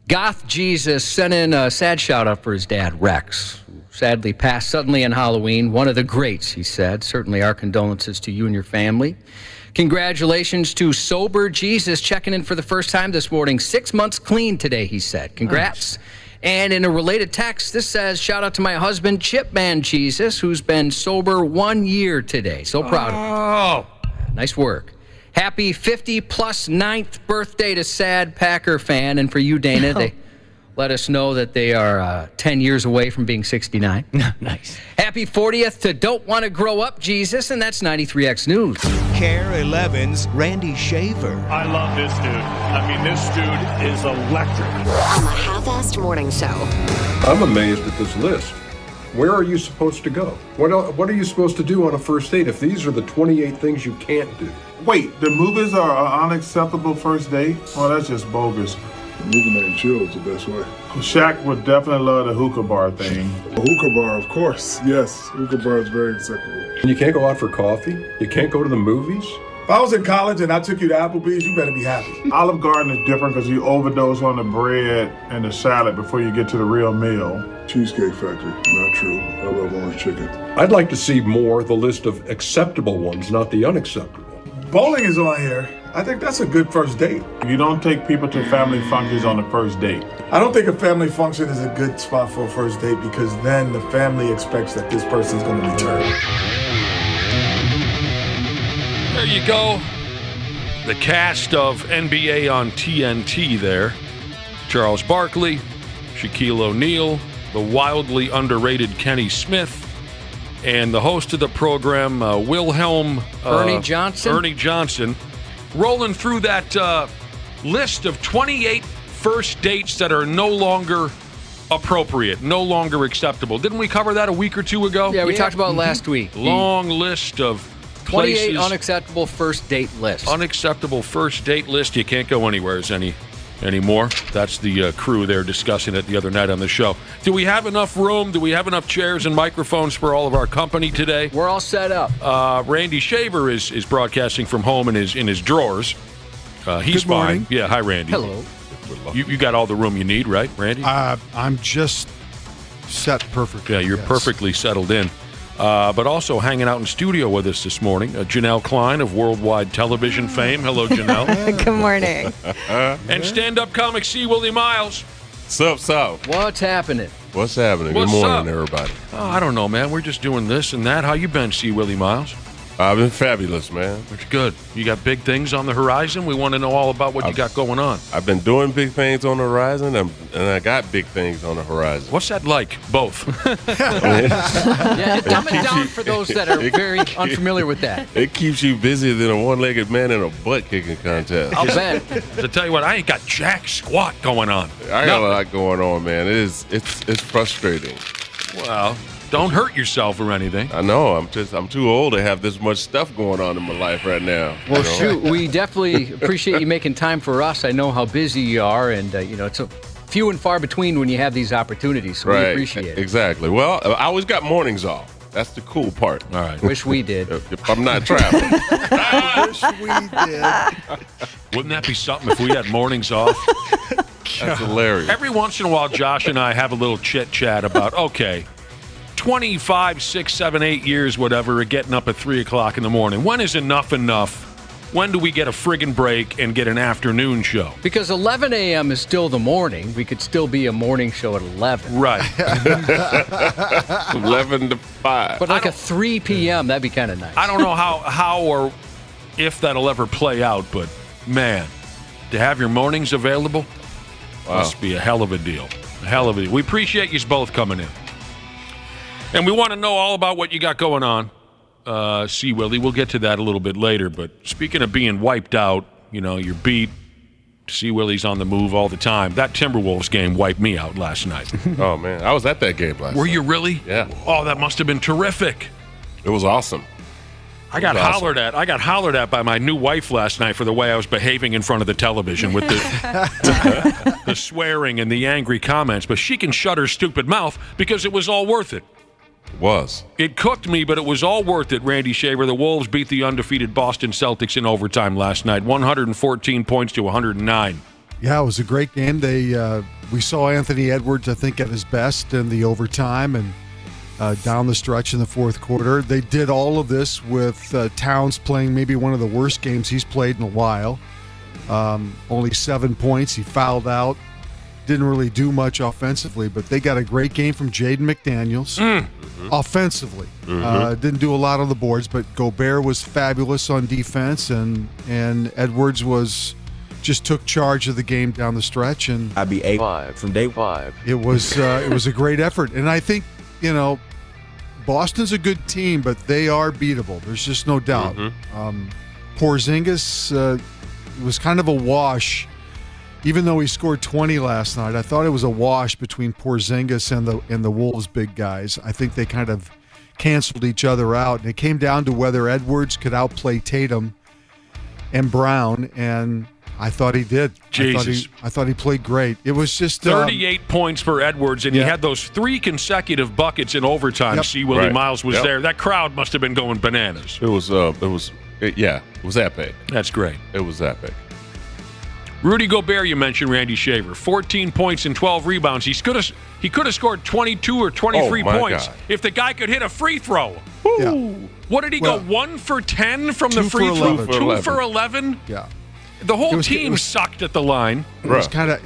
Goth Jesus sent in a sad shout-out for his dad, Rex, who sadly passed suddenly on Halloween. One of the greats, he said. Certainly our condolences to you and your family. Congratulations to Sober Jesus, checking in for the first time this morning. 6 months clean today, he said. Congrats. Nice. And in a related text, this says, shout out to my husband, Chipman Jesus, who's been sober 1 year today. So proud of him. Nice work. Happy 50-plus 9th birthday to Sad Packer fan. And for you, Dana, they let us know that they are 10 years away from being 69. Nice. Happy 40th to Don't Want to Grow Up Jesus, and that's 93X News. KARE 11's Randy Shaver. I love this dude. I mean, this dude is electric. On the Half-Assed Morning Show. I'm amazed at this list. Where are you supposed to go? What are you supposed to do on a first date if these are the 28 things you can't do? Wait, the movies are an unacceptable first date? Oh, that's just bogus. Moving there and chill is the best way. Shaq would definitely love the hookah bar thing. A hookah bar, of course. Yes, hookah bar is very acceptable. And you can't go out for coffee? You can't go to the movies? If I was in college and I took you to Applebee's, you better be happy. Olive Garden is different because you overdose on the bread and the salad before you get to the real meal. Cheesecake Factory, not true. I love orange chicken. I'd like to see more the list of acceptable ones, not the unacceptable. Bowling is on here. I think that's a good first date. You don't take people to family functions on the first date. I don't think a family function is a good spot for a first date because then the family expects that this person's going to return. There you go. The cast of NBA on TNT there. Charles Barkley, Shaquille O'Neal, the wildly underrated Kenny Smith, and the host of the program, Ernie Johnson. Ernie Johnson, rolling through that list of 28 first dates that are no longer appropriate, no longer acceptable. Didn't we cover that a week or two ago? Yeah, we talked about it last week. Long list of 28 places. Unacceptable first date list. Unacceptable first date list. You can't go anywhere anymore. That's the crew there discussing it the other night on the show. Do we have enough room? Do we have enough chairs and microphones for all of our company today? We're all set up. Randy Shaver is broadcasting from home in his drawers. He's fine. Yeah, hi, Randy. Hello. You got all the room you need, right, Randy? I'm just set perfectly. Yeah, you're perfectly settled in. But also hanging out in studio with us this morning, Janel Klein of Worldwide Television fame. Hello, Janel. Good morning. And stand-up comic C Willi Myles. What's up? What's happening? What's happening? What's Good morning, up? everybody. Oh, I don't know, man. We're just doing this and that. How you been, C Willi Myles? I've been fabulous, man. It's good. You got big things on the horizon? We want to know all about what you got going on. I've been doing big things on the horizon, and I got big things on the horizon. What's that like? Both. Yeah, dumb it down for those that are very unfamiliar with that. It keeps you busier than a one-legged man in a butt-kicking contest. I'll bet. To tell you what, I ain't got jack squat going on. I got a lot going on, man. It's frustrating. Well, don't hurt yourself or anything. I know. I'm too old to have this much stuff going on in my life right now. Well, shoot, we definitely appreciate you making time for us. I know how busy you are, and it's a few and far between when you have these opportunities. So right. We appreciate it. Exactly. Well, I always got mornings off. That's the cool part. All right. Wish we did. If I'm not traveling. Wish we did. Wouldn't that be something if we had mornings off? That's hilarious. Every once in a while, Josh and I have a little chit-chat about, okay, 25, 6, 7, 8 years, whatever, of getting up at 3 o'clock in the morning. When is enough? When do we get a friggin' break and get an afternoon show? Because 11 a.m. is still the morning. We could still be a morning show at 11. Right. 11 to 5. But like a 3 p.m., that'd be kind of nice. I don't know how or if that'll ever play out, but, man, to have your mornings available must be a hell of a deal. A hell of a deal. We appreciate you both coming in. And we want to know all about what you got going on, C. Willi. We'll get to that a little bit later. But speaking of being wiped out, you're beat. C. Willi's on the move all the time. That Timberwolves game wiped me out last night. Oh, man. I was at that game last night. Were you really? Yeah. Oh, that must have been terrific. It was awesome. I got hollered at by my new wife last night for the way I was behaving in front of the television with the swearing and the angry comments. But she can shut her stupid mouth because it was all worth it. Was. It cooked me, but it was all worth it, Randy Shaver. The Wolves beat the undefeated Boston Celtics in overtime last night, 114 points to 109. Yeah, it was a great game. We saw Anthony Edwards, I think, at his best in the overtime, and down the stretch in the fourth quarter. They did all of this with Towns playing maybe one of the worst games he's played in a while. Only 7 points. He fouled out. Didn't really do much offensively, but they got a great game from Jaden McDaniels. Offensively. Didn't do a lot on the boards, but Gobert was fabulous on defense, and Edwards just took charge of the game down the stretch. And I'd be 8-5 from day 5. It was a great effort. And I think, Boston's a good team, but they are beatable. There's just no doubt. Porzingis was kind of a wash. Even though he scored 20 last night, I thought it was a wash between Porzingis and the Wolves' big guys. I think they kind of canceled each other out, and it came down to whether Edwards could outplay Tatum and Brown, and I thought he did. Jesus. I thought he played great. It was just 38 points for Edwards, and he had those 3 consecutive buckets in overtime. C. Willi Myles was there. That crowd must have been going bananas. It was epic. That's great. It was epic. Rudy Gobert, you mentioned, Randy Shaver, 14 points and 12 rebounds. He could have scored 22 or 23 points if the guy could hit a free throw. What did he go? 1 for 10 from the free throw. 2 for 11. Yeah. The whole team sucked at the line. It was kind of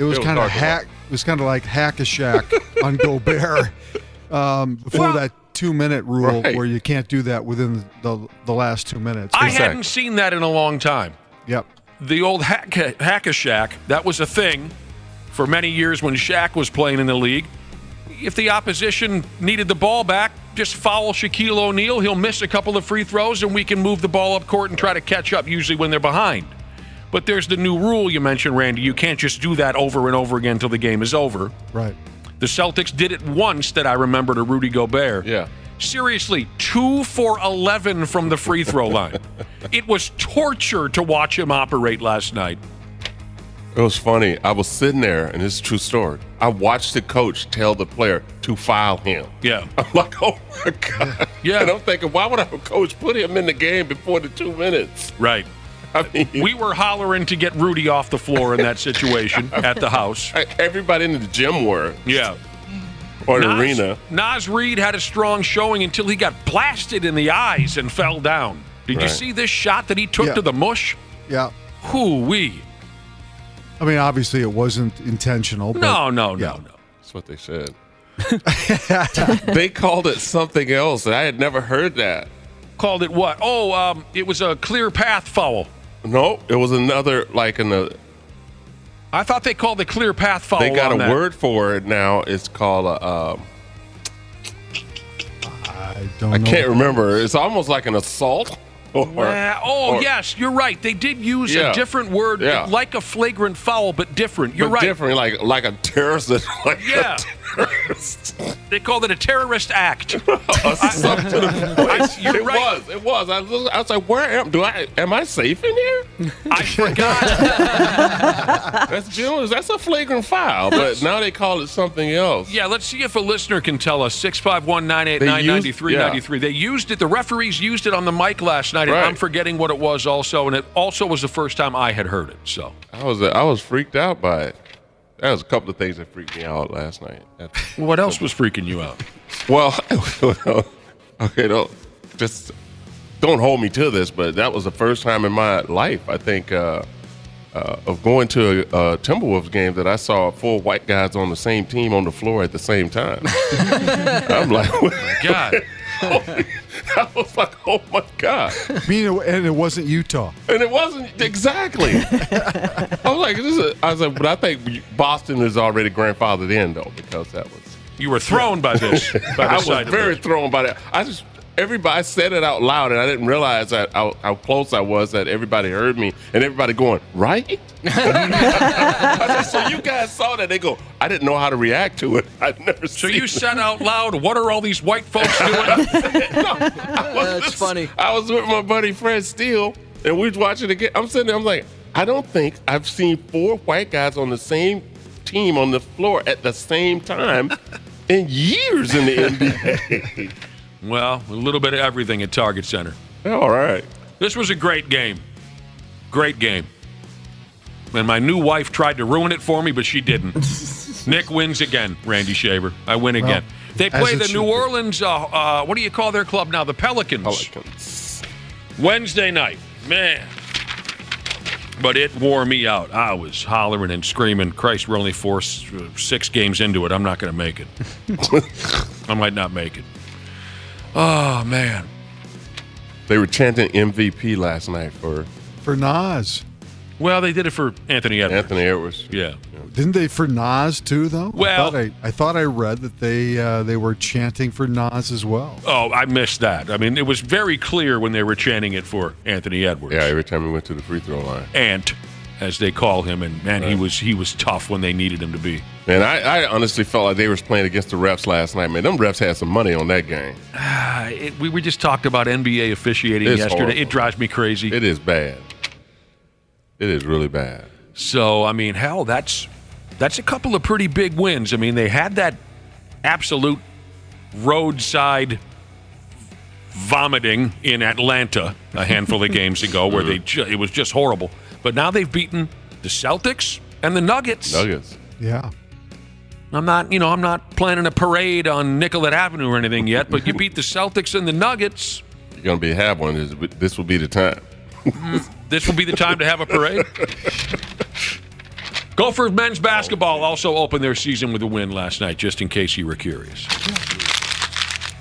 like hack-a-shack on Gobert before that 2-minute rule where you can't do that within the last 2 minutes. I hadn't seen that in a long time. Yep. The old hack-a-shack, that was a thing for many years when Shaq was playing in the league. If the opposition needed the ball back, just foul Shaquille O'Neal. He'll miss a couple of free throws, and we can move the ball up court and try to catch up, usually when they're behind. But there's the new rule you mentioned, Randy. You can't just do that over and over again until the game is over. Right. The Celtics did it once that I remember to Rudy Gobert. Yeah. Seriously, 2 for 11 from the free throw line. It was torture to watch him operate last night. It was funny. I was sitting there, and this is a true story. I watched the coach tell the player to foul him. Yeah. I'm like, oh, my God. Yeah. And I'm thinking, why would a coach put him in the game before the 2 minutes? Right. I mean, we were hollering to get Rudy off the floor in that situation at the house. Everybody in the gym were. Yeah. Or the arena. Nas Reed had a strong showing until he got blasted in the eyes and fell down. Did you see this shot that he took to the mush? Yeah. Hoo-wee. I mean, obviously it wasn't intentional. But No. That's what they said. They called it something else. I had never heard that. Called it what? Oh, it was a clear path foul. No, it was another, I thought they called the clear path foul. They got a word for it now. It's called I can't remember. It's almost like an assault. Yes, you're right. They did use a different word, like a flagrant foul, but different. You're right. Different, like a terrorist. They called it a terrorist act. It was. I was like, where am I safe in here? I forgot. That's a flagrant foul, but now they call it something else. Yeah, let's see if a listener can tell us. 651-989-9393. They used it. The referees used it on the mic last night, and I'm forgetting what it was also, and it also was the first time I had heard it. So I was freaked out by it. There was a couple of things that freaked me out last night. What else was freaking you out? Well, okay, don't hold me to this, but that was the first time in my life, I think, of going to a Timberwolves game that I saw 4 white guys on the same team on the floor at the same time. I'm like, oh my God. I was like, oh my God. And it wasn't Utah. And it wasn't, exactly. I was like, but I think Boston is already grandfathered in, though, because that was. You were thrown by this. I was very thrown by that. Everybody said it out loud, and I didn't realize how close I was that everybody heard me, and everybody going, right? I said, so you guys saw that. They go, I didn't know how to react to it. I'd never seen it. So you said out loud, what are all these white folks doing? That's funny. I was with my buddy Fred Steele, and we was watching the game. I'm sitting there, I'm like, I don't think I've seen 4 white guys on the same team on the floor at the same time in years in the NBA. Well, a little bit of everything at Target Center. All right. This was a great game. Great game. And my new wife tried to ruin it for me, but she didn't. Nick wins again, Randy Shaver. I win again. They play the New Orleans, what do you call their club now? The Pelicans. Wednesday night. Man. But it wore me out. I was hollering and screaming, Christ, we're only 6 games into it. I'm not going to make it. I might not make it. Oh, man. They were chanting MVP last night for Nas. Well, they did it for Anthony Edwards. Anthony Edwards. Yeah. Didn't they for Nas too, though? Well, I thought I read that they were chanting for Nas as well. Oh, I missed that. I mean, it was very clear when they were chanting it for Anthony Edwards. Yeah, every time he went to the free throw line. Ant, as they call him, and man, right. he was tough when they needed him to be. Man, I honestly felt like they were playing against the refs last night. Man, them refs had some money on that game. We just talked about NBA officiating yesterday. Horrible. It drives me crazy. It is bad. It is really bad. So, I mean, hell, that's a couple of pretty big wins. I mean, they had that absolute roadside vomiting in Atlanta a handful of games ago where it was just horrible. But now they've beaten the Celtics and the Nuggets. Yeah. I'm not planning a parade on Nicollet Avenue or anything yet, but you beat the Celtics and the Nuggets. You're going to have one. This will be the time. This will be the time to have a parade. Gophers men's basketball also opened their season with a win last night, just in case you were curious.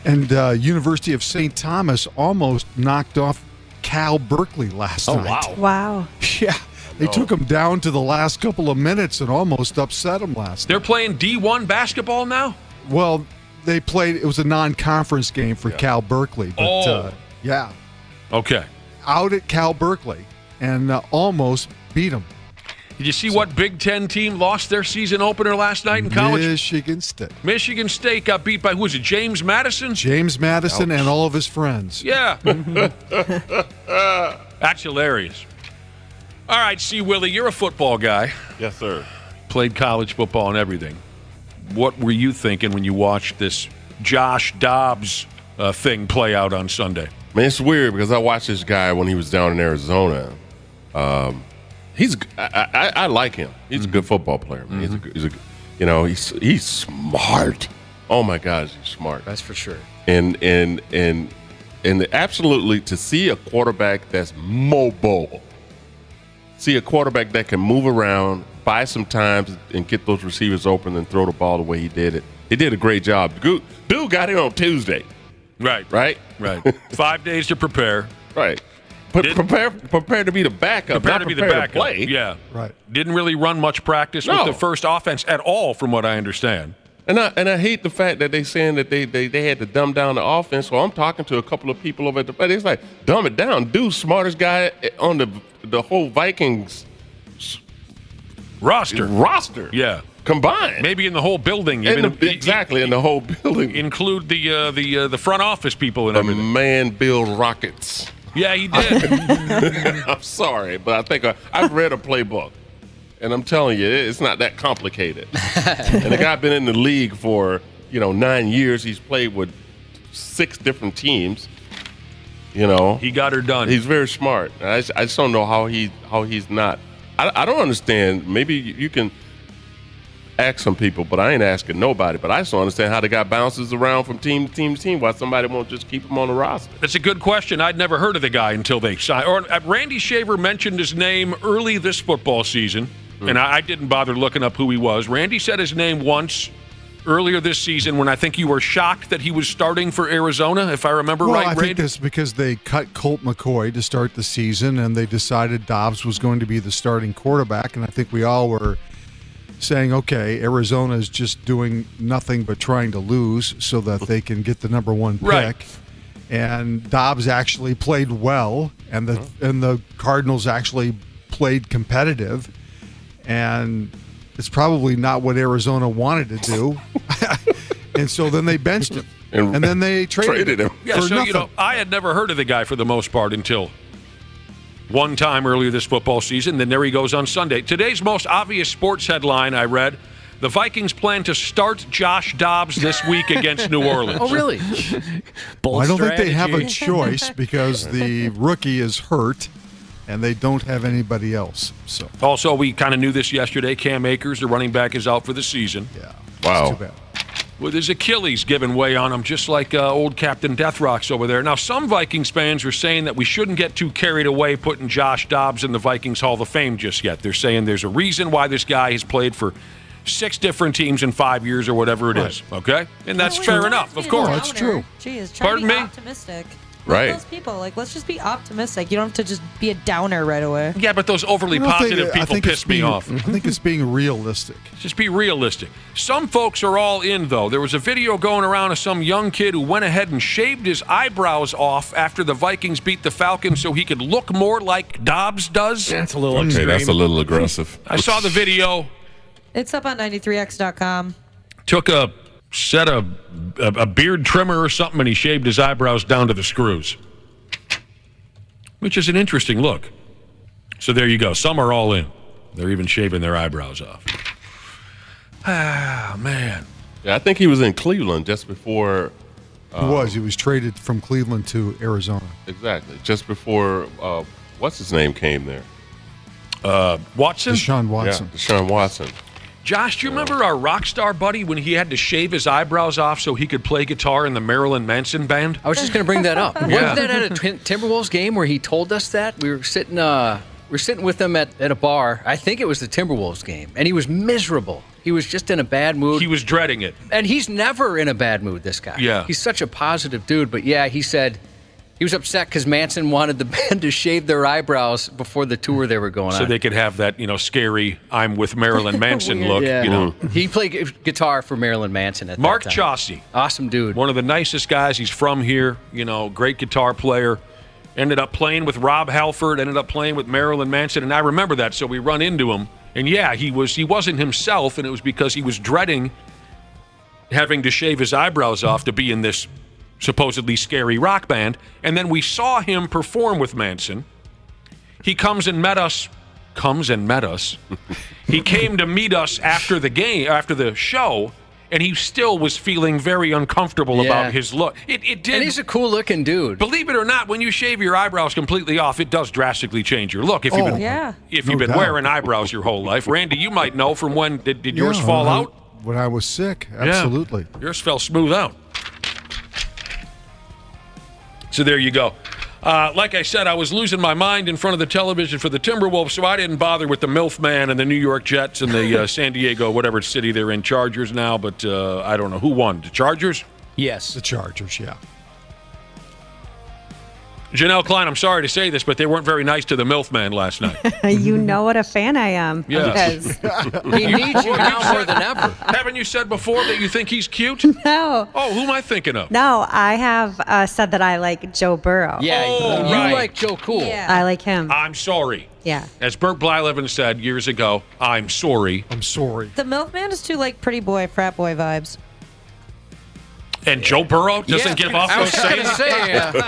And University of St. Thomas almost knocked off Cal Berkeley last night. Wow. Yeah. They took them down to the last couple of minutes and almost upset them last night. They're playing D1 basketball now? Well, they played, it was a non-conference game for Cal Berkeley. But, yeah. Okay. Out at Cal Berkeley and almost beat them. Did you see what Big Ten team lost their season opener last night in college? Michigan State. Michigan State got beat by, who was it, James Madison? James Madison and all of his friends. Yeah. That's hilarious. All right, C. Willi, you're a football guy. Yes, sir. Played college football and everything. What were you thinking when you watched this Josh Dobbs thing play out on Sunday? Man, it's weird because I watched this guy when he was down in Arizona. I like him. He's a good football player. Man. He's smart. Oh my gosh, he's smart. That's for sure. And absolutely to see a quarterback that's mobile, see a quarterback that can move around, buy some time and get those receivers open and throw the ball the way he did it. He did a great job. Bill got here on Tuesday. Right. 5 days to prepare. Right. But prepare to be the backup. Prepare to be the backup. To play. Yeah. Right. Didn't really run much practice with the first offense at all, from what I understand. And I hate the fact that they saying that they had to dumb down the offense. So I'm talking to a couple of people over at the it's like, dumb it down. Dude, smartest guy on the whole Vikings roster. Yeah. Combined. Maybe in the whole building. Exactly, in the whole building. Include the front office people and everything. The man build rockets. Yeah, he did. I'm sorry, but I think I've read a playbook, and I'm telling you, it's not that complicated. And the guy been in the league for 9 years. He's played with 6 different teams. He got her done. He's very smart. I just don't know how he's not. I don't understand. Maybe you can ask some people, but I ain't asking nobody. But I just don't understand how the guy bounces around from team to team to team. Why somebody won't just keep him on the roster? That's a good question. I'd never heard of the guy until they signed. Or Randy Shaver mentioned his name early this football season, and I didn't bother looking up who he was. Randy said his name once earlier this season when I think you were shocked that he was starting for Arizona, if I remember right, I think that's because they cut Colt McCoy to start the season, and they decided Dobbs was going to be the starting quarterback, and I think we all were saying, okay, Arizona is just doing nothing but trying to lose so that they can get the number 1 pick. Right. And Dobbs actually played well, and the Cardinals actually played competitive, and it's probably not what Arizona wanted to do. And so then they benched him, and then they traded him. Yeah, for so nothing. I had never heard of the guy for the most part until one time earlier this football season. Then there he goes on Sunday. Today's most obvious sports headline I read: the Vikings plan to start Josh Dobbs this week against New Orleans. Oh, really? Well, I don't think they have a choice because the rookie is hurt, and they don't have anybody else. So also, we kind of knew this yesterday. Cam Akers, the running back, is out for the season. Yeah. Wow. Too bad. with his Achilles giving way on him, just like old Captain Deathrocks over there. Now, some Vikings fans are saying that we shouldn't get too carried away putting Josh Dobbs in the Vikings Hall of Fame just yet. They're saying there's a reason why this guy has played for 6 different teams in 5 years or whatever it is, okay? And that's fair enough, of course. That's true. Geez, try to be optimistic. Right. Those people, let's just be optimistic. You don't have to just be a downer right away. Yeah, but those overly positive people piss me off. I think it's being realistic. Just be realistic. Some folks are all in, though. There was a video going around of some young kid who went ahead and shaved his eyebrows off after the Vikings beat the Falcons so he could look more like Dobbs does. That's a little extreme. That's a little aggressive. I saw the video. It's up on 93x.com. Took a set a beard trimmer or something, and he shaved his eyebrows down to the screws, which is an interesting look. So there you go. Some are all in. They're even shaving their eyebrows off. Ah, man. Yeah, I think he was in Cleveland just before. He was traded from Cleveland to Arizona. Exactly. Just before, what's his name came there? Watson? Deshaun Watson. Yeah, Deshaun Watson. Josh, do you remember our rock star buddy when he had to shave his eyebrows off so he could play guitar in the Marilyn Manson band? I was just going to bring that up. Yeah. Wasn't that at a Timberwolves game where he told us that? We were sitting with him at a bar. I think it was the Timberwolves game, and he was miserable. He was just in a bad mood. He was dreading it. And he's never in a bad mood, this guy. Yeah. He's such a positive dude. But, yeah, he said he was upset because Manson wanted the band to shave their eyebrows before the tour they were going on. So they could have that, scary I'm with Marilyn Manson look. Yeah. He played guitar for Marilyn Manson at Mark that time. Chaussee. Awesome dude. One of the nicest guys. He's from here, great guitar player. Ended up playing with Rob Halford, ended up playing with Marilyn Manson, and I remember that, so we run into him. And yeah, he wasn't himself, and it was because he was dreading having to shave his eyebrows off to be in this supposedly scary rock band. And then we saw him perform with Manson. He comes and met us. He came to meet us after the show, and he still was feeling very uncomfortable about his look. It did. And he's a cool-looking dude. Believe it or not, when you shave your eyebrows completely off, it does drastically change your look. If you've been wearing eyebrows your whole life. Randy, you might know from when did yours fall out? When I was sick, absolutely. Yeah. Yours fell smooth out. So there you go. Like I said, I was losing my mind in front of the television for the Timberwolves, so I didn't bother with the MILF Man and the New York Jets and the San Diego, whatever city they're in, Chargers now, but I don't know. Who won? The Chargers? Yes. The Chargers, yeah. Janel Klein, I'm sorry to say this, but they weren't very nice to the MILF Man last night. You know what a fan I am. Yes. He needs you now more than ever. Haven't you said before that you think he's cute? No. Oh, who am I thinking of? No, I have said that I like Joe Burrow. Yeah, you like Joe Cool. Yeah. I like him. I'm sorry. Yeah. As Burt Blyleven said years ago, I'm sorry. I'm sorry. The Milkman is too pretty boy, frat boy vibes. And Joe Burrow doesn't give off those same.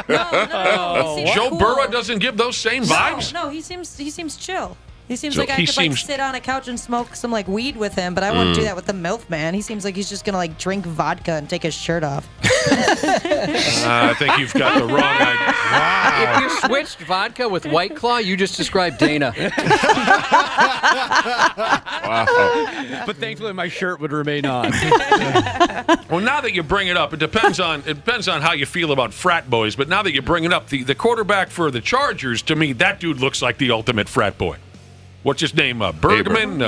No. Joe Burrow doesn't give those same vibes. No, he seems chill. He seems So like I he could seems- sit on a couch and smoke some weed with him, but I wouldn't do that with the MILF Man. He seems like he's just gonna drink vodka and take his shirt off. I think you've got the wrong idea. If you switched vodka with White Claw, you just described Dana. Wow. But thankfully, my shirt would remain on. Well, now that you bring it up, it depends on how you feel about frat boys. But now that you bring it up, the quarterback for the Chargers, to me, that dude looks like the ultimate frat boy. What's his name? Bergman?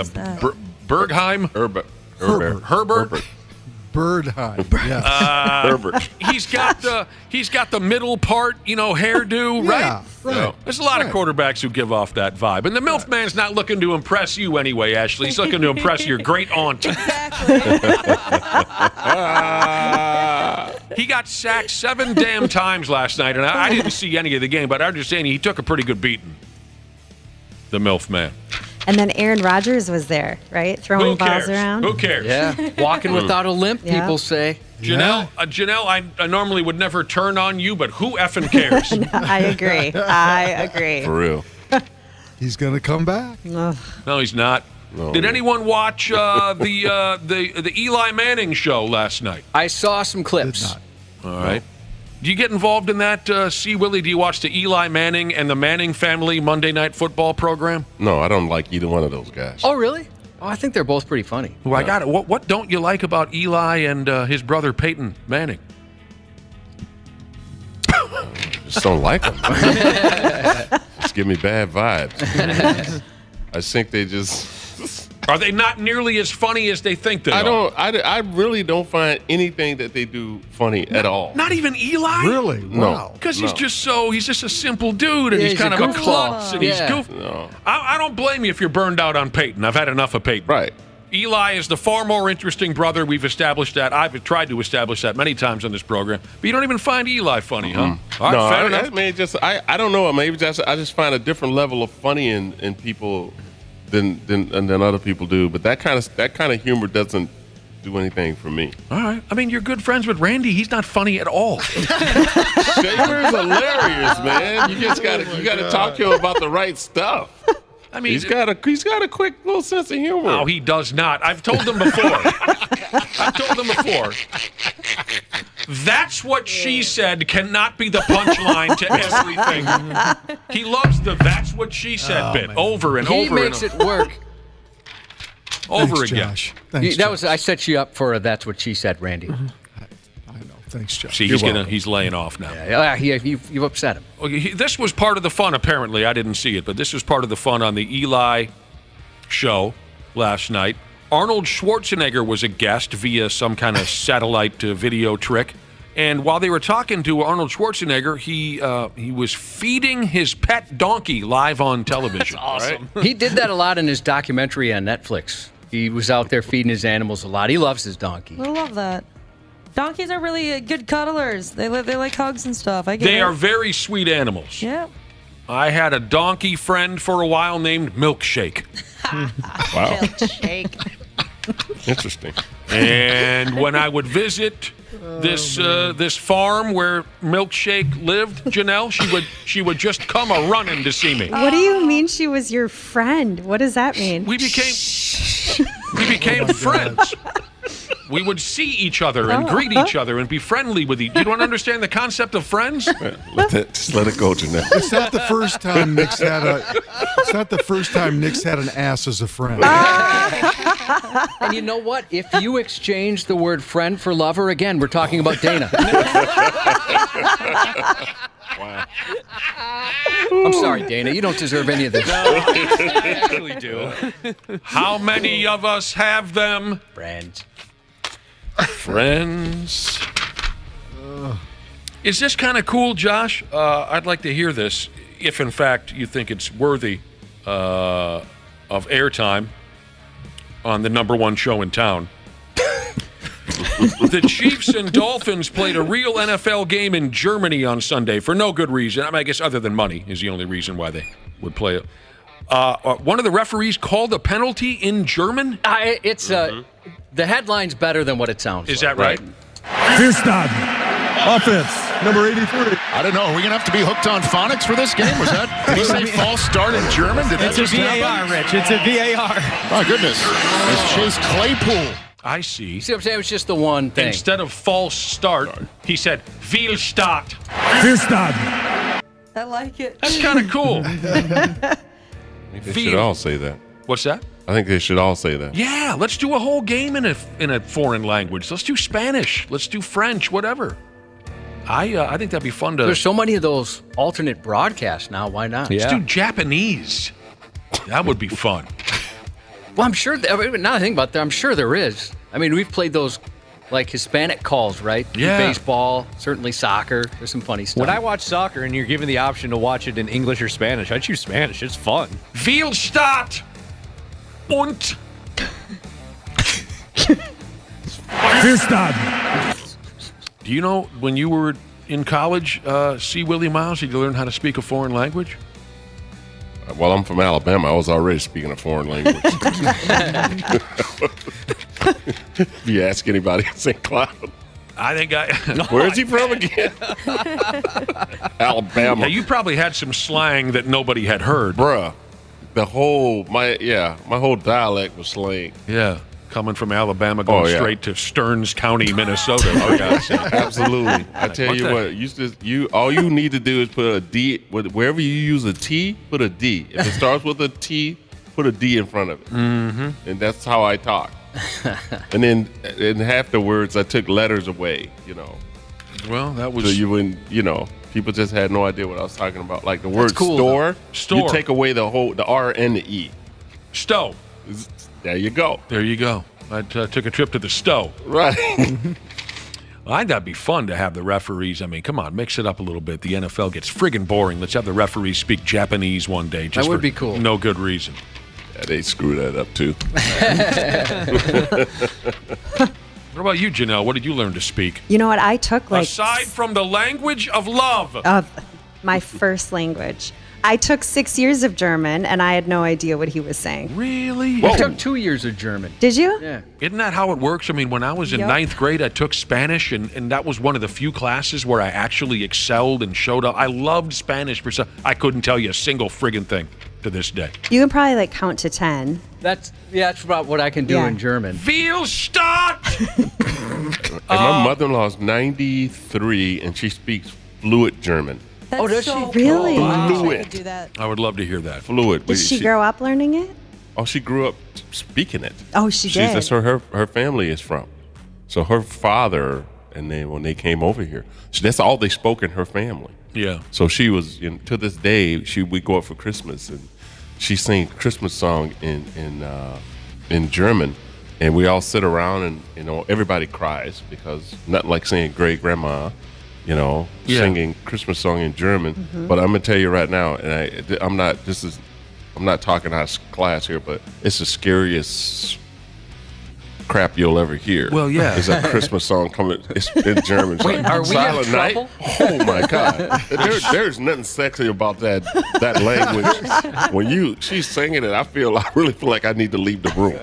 Bergheim? Herbert. Birdheim. Yes. Herbert. He's got the middle part, hairdo, right? Right. There's a lot of quarterbacks who give off that vibe. And the MILF Man's not looking to impress you anyway, Ashley. He's looking to impress your great aunt. He got sacked 7 damn times last night, and I didn't see any of the game, but I'm just saying he took a pretty good beating. The MILF Man. And then Aaron Rodgers was there, right? Throwing balls around. Who cares? Yeah. Walking without a limp, people say. Janelle, I normally would never turn on you, but who effing cares? No, I agree. For real. He's going to come back. No, he's not. No, Did anyone watch the Eli Manning show last night? I saw some clips. All right. Do you get involved in that, C. Willi? Do you watch the Eli Manning and the Manning family Monday Night Football program? No, I don't like either one of those guys. Oh, really? Oh, I think they're both pretty funny. Well, I got it. What don't you like about Eli and his brother Peyton Manning? Just don't like them. Just give me bad vibes. I think they just... Are they not nearly as funny as they think they are? I really don't find anything that they do funny at all. Not even Eli? Really? No. Because he's just a simple dude, and he's kind of a klutz, and he's goofy. No. I don't blame you if you're burned out on Peyton. I've had enough of Peyton. Right. Eli is the far more interesting brother. We've established that. I've tried to establish that many times on this program. But you don't even find Eli funny, huh? All right, fair enough. I don't know. Maybe I just find a different level of funny in people than other people do. But that kind of humor doesn't do anything for me. All right. I mean, you're good friends with Randy. He's not funny at all. Shaver's hilarious, man. You just gotta talk to him about the right stuff. I mean, he's got a quick little sense of humor. No, he does not. I've told him before. That's what she said cannot be the punchline to everything. He loves the "that's what she said" bit over and over. He makes it work. Over again. Josh. Thanks, Josh. I set you up for a "that's what she said," Randy. I know. Thanks, Josh. See, he's laying off now. Yeah, you've upset him. Okay, this was part of the fun. Apparently, I didn't see it, but this was part of the fun on the Eli show last night. Arnold Schwarzenegger was a guest via some kind of satellite video trick. And while they were talking to Arnold Schwarzenegger, he was feeding his pet donkey live on television. That's awesome. Right? He did that a lot in his documentary on Netflix. He was out there feeding his animals a lot. He loves his donkey. I love that. Donkeys are really good cuddlers. They like hugs and stuff. They are very sweet animals. Yeah. I had a donkey friend for a while named Milkshake. Wow. Milkshake. Interesting. And when I would visit this farm where Milkshake lived, Janelle, she would just come a running to see me. What do you mean she was your friend? What does that mean? We became friends. We would see each other and greet each other and be friendly with each other. You don't understand the concept of friends? Just let it go, Janelle. It's not the first time Nick's had an ass as a friend. And you know what? If you exchange the word friend for lover, again, we're talking about Dana. Wow. I'm sorry, Dana. You don't deserve any of this. No, I actually do. How many of us have them? Friends. Is this kind of cool, Josh? I'd like to hear this, if in fact you think it's worthy of airtime on the #1 show in town. The Chiefs and Dolphins played a real NFL game in Germany on Sunday for no good reason. I guess other than money is the only reason why they would play it. One of the referees called a penalty in German. The headline's better than what it sounds. Is that right? Fierstadt, offense, number 83. I don't know. Are we going to have to be hooked on phonics for this game? Was that, did he say false start in German? Did that just VAR, happen? Rich. It's a VAR. My goodness. It's Chase Claypool. I see. See what I'm saying? It was just the one thing. Instead of false start, he said Fehlstart. Fierstadt. I like it. That's kind of cool. I think they should all say that. What's that? I think they should all say that. Yeah, let's do a whole game in a foreign language. Let's do Spanish. Let's do French. Whatever. I think that'd be fun to. There's so many of those alternate broadcasts now. Why not? Let's do Japanese. That would be fun. Well, I'm sure. Now that I think about that, I'm sure there is. I mean, we've played those like Hispanic calls, right? Yeah. Baseball, certainly soccer. There's some funny stuff. When I watch soccer and you're given the option to watch it in English or Spanish, I choose Spanish. It's fun. Fehlstart. Und. Fierstadt. Do you know when you were in college, C. Willi Myles, did you learn how to speak a foreign language? Well, I'm from Alabama. I was already speaking a foreign language. If you ask anybody in St. Cloud. I think Where's he from again? Alabama. Yeah, you probably had some slang that nobody had heard. Bruh. My whole dialect was slang. Yeah. Coming from Alabama, going straight to Stearns County, Minnesota. For God's sake. Absolutely. I tell you what, all you need to do is put a D, wherever you use a T, put a D. If it starts with a T, put a D in front of it. Mm-hmm. And that's how I talk. And then in half the words, I took letters away, Well, that was... So you wouldn't, people just had no idea what I was talking about. Like the word cool, store, store. You take away the R and the E. Stowe. There you go. There you go. I took a trip to the Stowe. Right. I think that'd be fun to have the referees. I mean, come on, mix it up a little bit. The NFL gets friggin' boring. Let's have the referees speak Japanese one day. Just that would for be cool. No good reason. Yeah, they screw that up too. What about you, Janelle? What did you learn to speak? You know what? I took aside from the language of love. My first language. I took 6 years of German, and I had no idea what he was saying. Really? I took 2 years of German. Did you? Yeah. Isn't that how it works? I mean, when I was in ninth grade, I took Spanish, and that was one of the few classes where I actually excelled and showed up. I loved Spanish. I couldn't tell you a single friggin' thing to this day. You can probably count to 10. That's about what I can do in German. Viel statt! And my mother-in-law is 93, and she speaks fluid German. That's does so she? Really? Cool. I wish I Fluid. could do that. I would love to hear that. Fluid. Did she grow up learning it? Oh, she grew up speaking it. Oh, she did? That's where her family is from. So her father, and then when they came over here, so that's all they spoke in her family. Yeah. So she was, to this day, we go out for Christmas, and she sang Christmas song in German, and we all sit around, and everybody cries because nothing like saying great grandma. Singing Christmas song in German. Mm-hmm. But I'm gonna tell you right now, and I'm not talking out of class here, but it's the scariest crap you'll ever hear. Well, yeah. Is that Christmas song coming? It's in German. Wait, are we in Silent Night? trouble? Oh my God! There's nothing sexy about that language. When she's singing it, I really feel like I need to leave the room.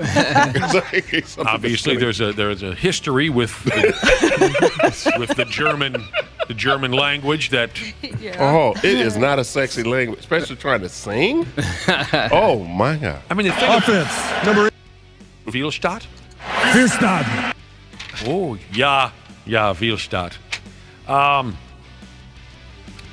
Obviously, there's a history with the German language that. Yeah. Oh, it is not a sexy language, especially trying to sing. Oh my God! I mean, the thing. Offense, number 8. Vielstadt. Vielstadt. Oh, yeah, Vielstadt.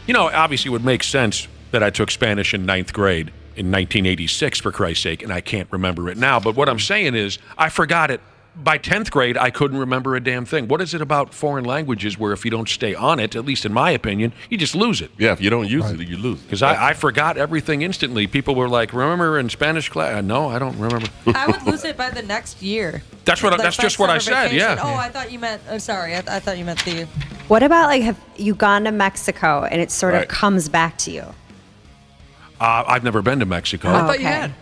Obviously it would make sense that I took Spanish in ninth grade in 1986, for Christ's sake, and I can't remember it now. But what I'm saying is I forgot it. By 10th grade, I couldn't remember a damn thing. What is it about foreign languages where if you don't stay on it, at least in my opinion, you just lose it? Yeah, if you don't use it, you lose it. Because I forgot everything instantly. People were like, remember in Spanish class? No, I don't remember. I would lose it by the next year. That's just what I said, vacation. yeah. Oh, I thought you meant, sorry, I thought you meant the... What about, have you gone to Mexico and it sort of comes back to you? I've never been to Mexico. Oh, I thought you had.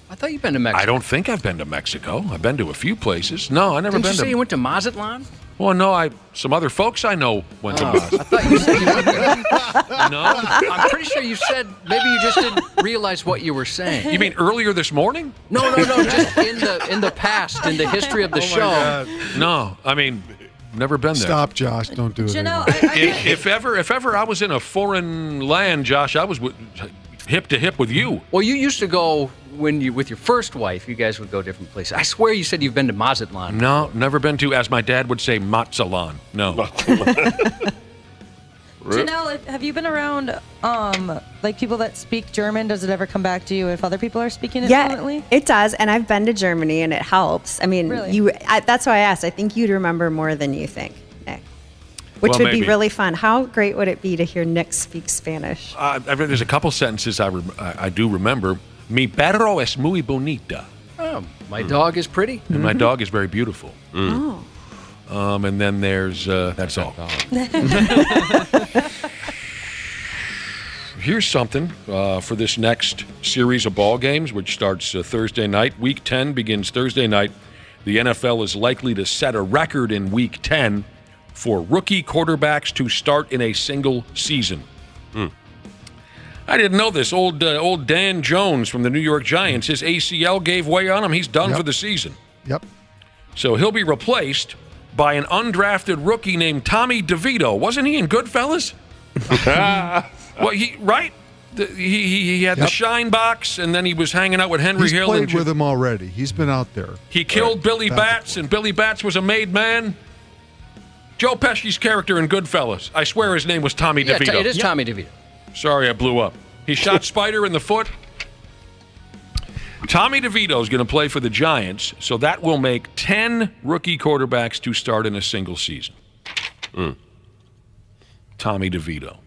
I thought you'd been to Mexico. I don't think I've been to Mexico. I've been to a few places. No, I never Didn't been you to. say you went to Mazatlan? Well, no, some other folks I know went to Mazatlan. I thought you said you went there. No, I'm pretty sure you said maybe you just didn't realize what you were saying. You mean earlier this morning? No, just in the past, in the history of the show. No, I mean, never been there. Stop, Josh. Don't do it. Janelle, if ever I was in a foreign land, Josh, I was hip to hip with you. Well, you used to go with your first wife. You guys would go different places. I swear you said you've been to Mazatlan. No, never been to, as my dad would say, Mazatlan. No. Janelle, have you been around people that speak German? Does it ever come back to you if other people are speaking it fluently? It does, and I've been to Germany, and it helps. I mean, really? That's why I asked. I think you'd remember more than you think, Nick. Which would be really fun. How great would it be to hear Nick speak Spanish? There's a couple sentences I do remember. Mi perro es muy bonita. Oh, my dog is pretty. And my dog is very beautiful. Oh. And then there's, that's all. Here's something for this next series of ball games, which starts Thursday night. Week 10 begins Thursday night. The NFL is likely to set a record in Week 10 for rookie quarterbacks to start in a single season. I didn't know this. Old Dan Jones from the New York Giants, his ACL gave way on him. He's done for the season. Yep. So he'll be replaced by an undrafted rookie named Tommy DeVito. Wasn't he in Goodfellas? Well, he had the shine box, and then he was hanging out with Henry Hill. He's played with him already. He's been out there. He killed Billy Batts, and Billy Batts was a made man. Joe Pesci's character in Goodfellas. I swear his name was Tommy DeVito. It is Tommy DeVito. Sorry, I blew up. He shot Spider in the foot. Tommy DeVito is going to play for the Giants, so that will make 10 rookie quarterbacks to start in a single season. Tommy DeVito.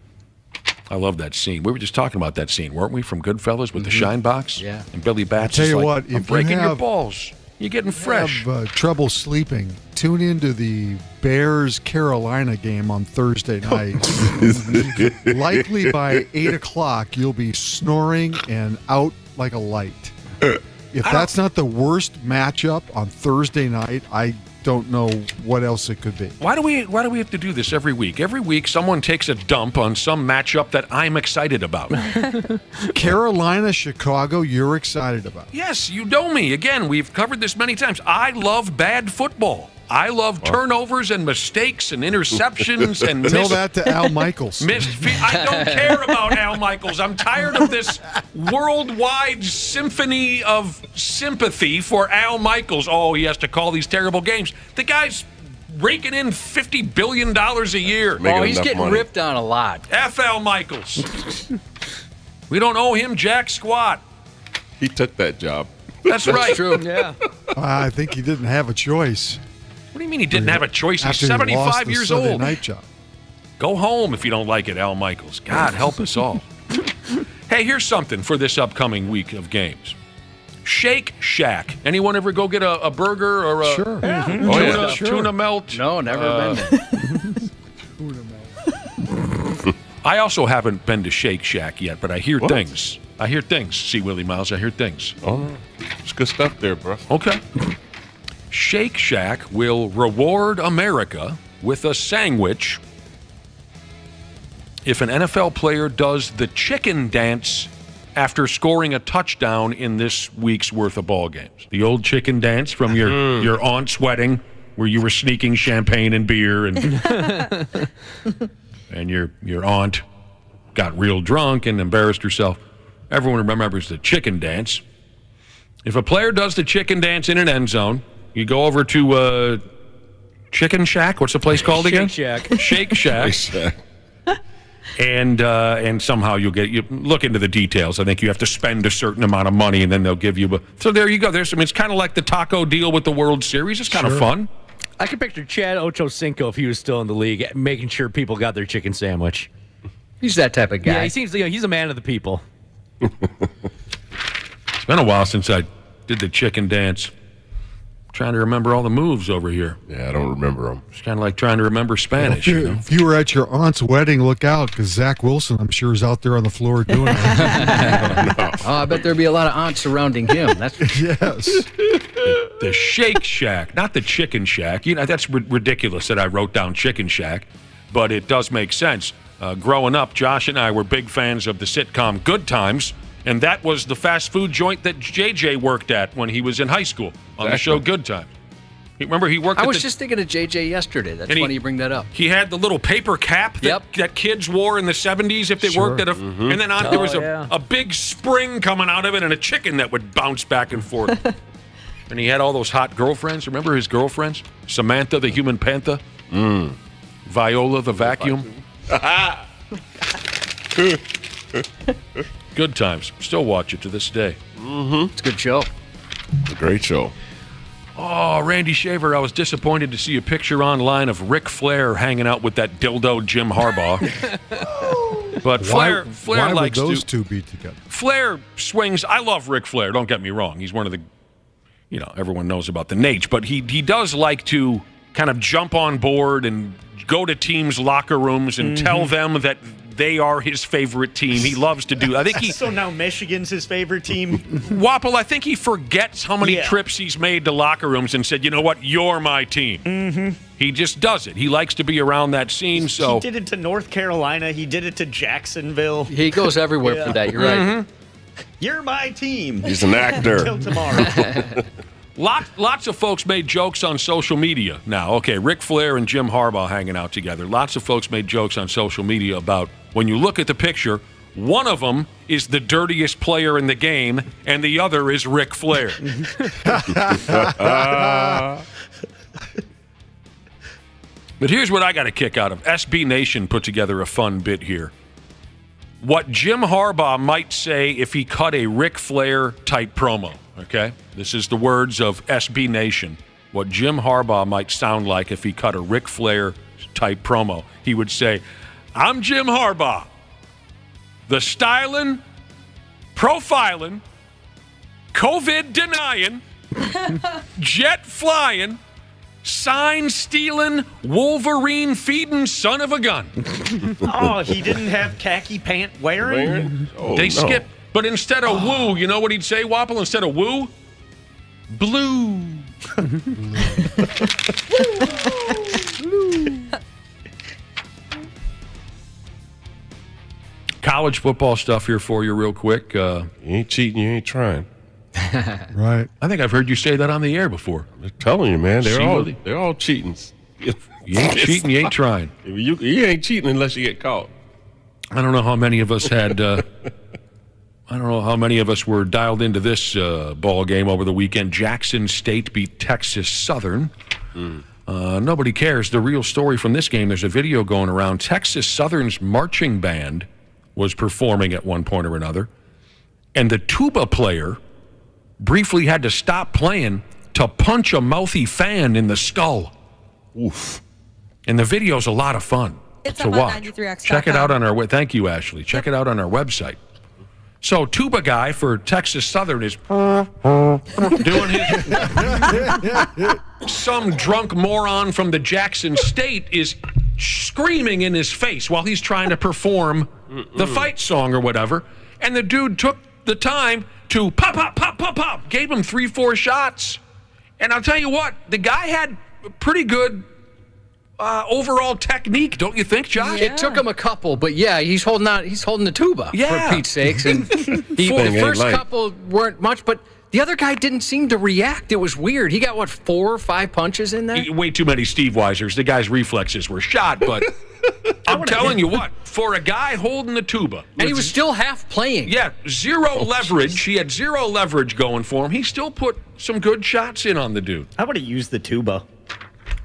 I love that scene. We were just talking about that scene, weren't we, from Goodfellas with the shine box? Yeah. And Billy Batts Tell is you like, what, I'm if breaking you your have, balls. You're getting fresh. Have trouble sleeping, tune into the Bears-Carolina game on Thursday night. Likely by 8 o'clock, you'll be snoring and out like a light. If that's not the worst matchup on Thursday night, I don't know what else it could be. Why do we have to do this every week? Every week, someone takes a dump on some matchup that I'm excited about. Carolina, Chicago, you're excited about. Yes, you know me. Again, we've covered this many times. I love bad football. I love turnovers and mistakes and interceptions and tell that to Al Michaels. I don't care about Al Michaels. I'm tired of this worldwide symphony of sympathy for Al Michaels. Oh, he has to call these terrible games. The guy's raking in $50 billion a year. He's getting ripped on a lot. F. Al Michaels. We don't owe him jack squat. He took that job. That's right. True. Yeah. I think he didn't have a choice. What do you mean he didn't have a choice? He's After 75 he years lost the Sunday old. night job. Go home if you don't like it, Al Michaels. God help us all. Hey, here's something for this upcoming week of games. Shake Shack. Anyone ever go get a burger or a tuna melt? No, never been there. I also haven't been to Shake Shack yet, but I hear things. I hear things, C. Willi Myles. I hear things. Oh, it's good stuff there, bro. Okay. Shake Shack will reward America with a sandwich if an NFL player does the chicken dance after scoring a touchdown in this week's worth of ball games. The old chicken dance from your aunt's wedding where you were sneaking champagne and beer and and your aunt got real drunk and embarrassed herself. Everyone remembers the chicken dance. If a player does the chicken dance in an end zone, you go over to Chicken Shack. What's the place called again? Shake Shack. And somehow you look into the details. I think you have to spend a certain amount of money, and then they'll give you. So there you go. It's kind of like the taco deal with the World Series. It's kind of fun. I could picture Chad Ochocinco if he was still in the league, making sure people got their chicken sandwich. He's that type of guy. Yeah, he seems like he's a man of the people. It's been a while since I did the chicken dance. Trying to remember all the moves over here. Yeah, I don't remember them. It's kind of like trying to remember Spanish. If you were at your aunt's wedding, look out, because Zach Wilson, I'm sure, is out there on the floor doing it. I bet there'd be a lot of aunts surrounding him. That's yes. The Shake Shack, not the Chicken Shack. That's ridiculous that I wrote down Chicken Shack, but it does make sense. Growing up, Josh and I were big fans of the sitcom Good Times, and that was the fast food joint that JJ worked at when he was in high school on the show Good Times. Remember, he worked I was just thinking of JJ yesterday. That's funny you bring that up. He had the little paper cap that kids wore in the 70s if they worked at a... And then there was a big spring coming out of it and a chicken that would bounce back and forth. And he had all those hot girlfriends. Remember his girlfriends? Samantha, the human panther. Viola, the vacuum. Good Times. Still watch it to this day. It's a good show. It's a great show. Oh, Randy Shaver, I was disappointed to see a picture online of Ric Flair hanging out with that dildo Jim Harbaugh. But Flair why likes would those two be together? Flair swings. I love Ric Flair, don't get me wrong. He's one of the, everyone knows about the Nate, but he does like to kind of jump on board and go to teams' locker rooms and tell them that they are his favorite team. He loves to do. I think So now Michigan's his favorite team. Wapple, I think he forgets how many trips he's made to locker rooms and said, "You know what? You're my team." He just does it. He likes to be around that scene. So he did it to North Carolina. He did it to Jacksonville. He goes everywhere for that. You're right. You're my team. He's an actor. Until tomorrow. Lots of folks made jokes on social media now. Okay, Ric Flair and Jim Harbaugh hanging out together. Lots of folks made jokes on social media about when you look at the picture, one of them is the dirtiest player in the game, and the other is Ric Flair. But here's what I got a kick out of. SB Nation put together a fun bit here. what Jim Harbaugh might say if he cut a Ric Flair type promo. Okay, this is the words of SB Nation. What Jim Harbaugh might sound like if he cut a Ric Flair type promo. He would say, "I'm Jim Harbaugh, the styling, profiling, COVID denying, jet flying, sign stealing, Wolverine feeding son of a gun." Oh, he didn't have khaki pant wearing? Oh, They no. skip, but instead of woo, you know what he'd say, Wapple? Instead of woo, blue. College football stuff here for you real quick. You ain't cheating, you ain't trying. Right. I think I've heard you say that on the air before. I'm telling you, man, C Willi. they're all cheating. You ain't cheating, you ain't trying. You ain't cheating unless you get caught. I don't know how many of us had. I don't know how many of us were dialed into this ball game over the weekend. Jackson State beat Texas Southern. Nobody cares. The real story from this game, there's a video going around. Texas Southern's marching band was performing at one point or another, and the tuba player briefly had to stop playing to punch a mouthy fan in the skull. Oof. And the video's a lot of fun It's to up on watch. 93X.com. Check it out on our thank you, Ashley. Check it out on our website. So tuba guy for Texas Southern is doing his some drunk moron from the Jackson State is screaming in his face while he's trying to perform the fight song or whatever. And the dude took the time to pop, pop, pop, pop, pop, gave him 3-4 shots. And I'll tell you what, the guy had pretty good overall technique, don't you think, Josh? It took him a couple, but yeah, he's holding the tuba, Yeah. for Pete's sakes. And the first couple weren't much, but the other guy didn't seem to react. It was weird. He got, 4 or 5 punches in there? Way too many Steve Weisers. The guy's reflexes were shot, but I'm telling you what, for a guy holding the tuba. And he was still half playing. Yeah, zero leverage. He had zero leverage going for him. He still put some good shots in on the dude. I would have used the tuba.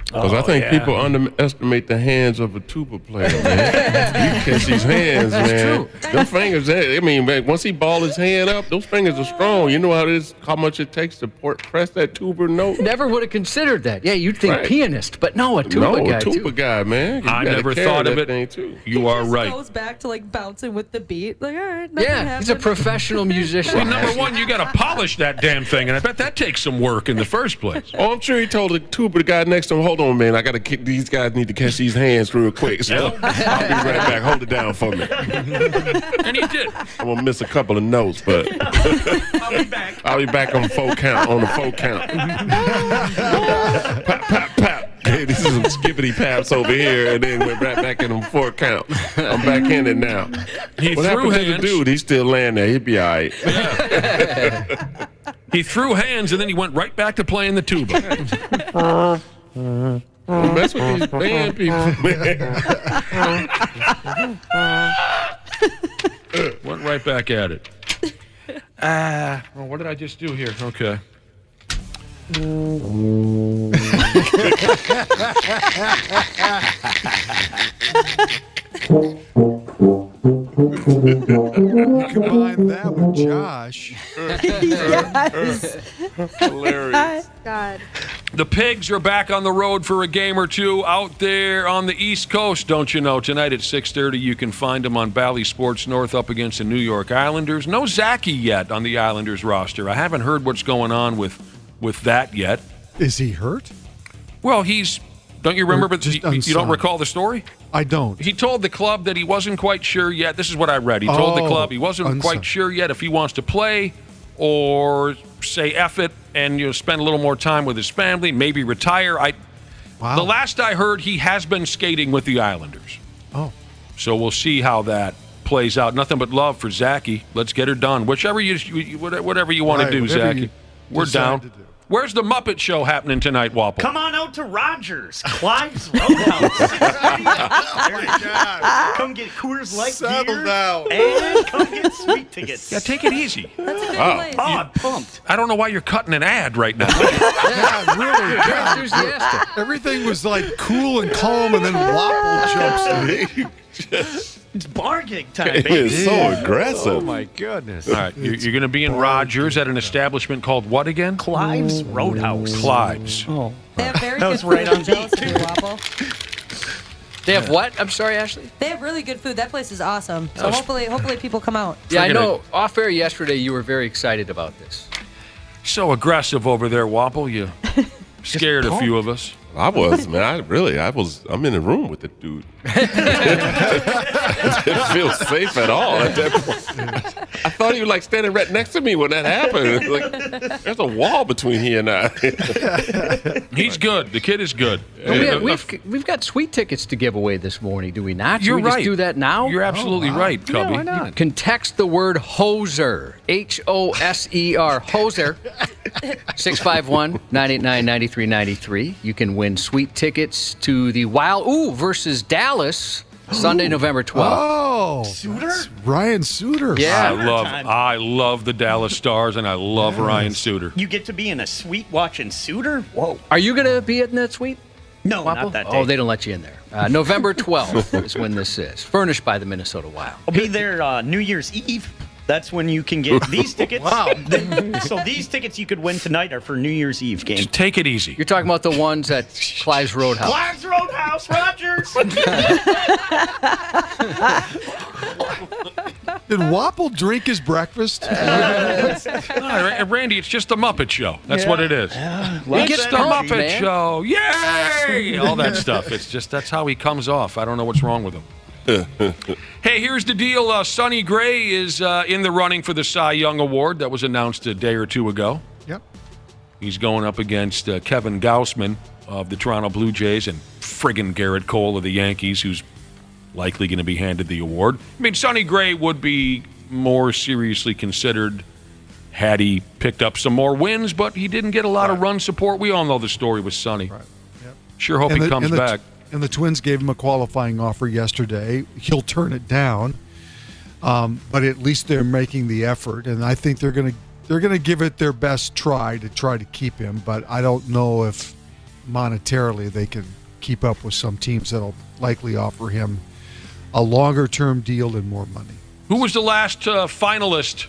Because I think people underestimate the hands of a tuba player, man. You catch these hands, man. Them fingers, I mean, man, once he ball his hand up, those fingers are strong. You know how much it takes to press that tuba note? Never would have considered that. Yeah, you'd think pianist, but no, a tuba guy, a tuba guy, man. You I gotta never carry thought of that it. thing, too. You are right. Goes back to like bouncing with the beat. Like, all right, nothing Yeah, he's a happened. professional musician. Well, number one, you got to polish that damn thing, and I bet that takes some work in the first place. Oh, I'm sure he told the tuba guy next to him, hold on, man, these guys need to catch these hands real quick. So I'll be right back. Hold it down for me. And he did. I'm going to miss a couple of notes, but I'll be back. I'll be back on the 4 count. Pop, pop, pop. Hey, this is some skippity paps over here, and then we're right back in them 4 count. I'm back in it now. What happened to the dude? He's still laying there. He'll be all right. Yeah. He threw hands, and then he went right back to playing the tuba. Don't mess with these band people, man. Went right back at it. Well, what did I just do here? Okay. You combine that with Josh. Yes. Hilarious. God. The Pigs are back on the road for a game or two out there on the East Coast, don't you know? Tonight at 6:30, you can find them on Bally Sports North up against the New York Islanders. No Zachy yet on the Islanders roster. I haven't heard what's going on with that yet. Is he hurt? Well, don't you remember, but you don't recall the story? I don't. He told the club that he wasn't quite sure yet. This is what I read. He told the club he wasn't quite unsigned. sure yet if he wants to play or say F it and spend a little more time with his family, maybe retire. The last I heard, he has been skating with the Islanders. Oh. So we'll see how that plays out. Nothing but love for Zachy. Let's get her done. Whatever you want to do, Zachy. We're down. Where's the Muppet Show happening tonight, Wapple? Come on out to Rogers, Clive's Roadhouse. Come get Coors Light beer down. and come get sweet tickets. Yeah, take it easy. That's a good place. Oh, I'm pumped. I don't know why you're cutting an ad right now. Yeah, really. Very enthusiastic. Everything was like cool and calm, and then Wapple jumps in. It's bar gig time, It baby. is so aggressive. Oh, my goodness. All right, you're going to be in Rogers at an establishment called what again? Clive's Roadhouse. Clive's. Oh. They have very That good was right food. on I'm jealous of you, Waffle. They have what? I'm sorry, Ashley? They have really good food. That place is awesome. So hopefully people come out. Yeah, I know. Off air yesterday, you were very excited about this. So aggressive over there, Wapple. You scared a few of us. I was, man. I'm in the room with the dude. I didn't feel safe at all at that point. I thought he was like standing right next to me when that happened. Like, there's a wall between he and I. He's good. The kid is good. We've got sweet tickets to give away this morning, do we not? Should You're we just right. do that now? You're absolutely right, Cubby. Yeah, why not? You can text the word hoser, Hoser, hoser, 651-989-9393. You can win sweet tickets to the Wild versus Dallas, Sunday, November 12th. Oh, Suter? Ryan Suter. Yeah. I love the Dallas Stars, and I love Ryan Suter. You get to be in a suite watching Suter? Whoa. Are you going to be in that suite? No, Wapple? not that day. Oh, they don't let you in there. November 12th is when this is. Furnished by the Minnesota Wild. I'll be there New Year's Eve. That's when you can get these tickets. Wow. So these tickets you could win tonight are for New Year's Eve game. Just take it easy. You're talking about the ones at Clive's Roadhouse. Clive's Roadhouse, Rogers. Did Wapple drink his breakfast? Randy, it's just the Muppet Show. That's what it is. It's the Muppet Show. Yay! All that stuff. It's just that's how he comes off. I don't know what's wrong with him. Hey, here's the deal. Sonny Gray is in the running for the Cy Young Award that was announced a day or two ago. Yep. He's going up against Kevin Gausman of the Toronto Blue Jays and friggin' Garrett Cole of the Yankees, who's likely going to be handed the award. I mean, Sonny Gray would be more seriously considered had he picked up some more wins, but he didn't get a lot of run support. We all know the story with Sonny. Right. Yep. Sure hope he comes back. And the Twins gave him a qualifying offer yesterday. He'll turn it down, but at least they're making the effort, and I think they're going to give it their best try to keep him. But I don't know if monetarily they can keep up with some teams that'll likely offer him a longer-term deal and more money. Who was the last finalist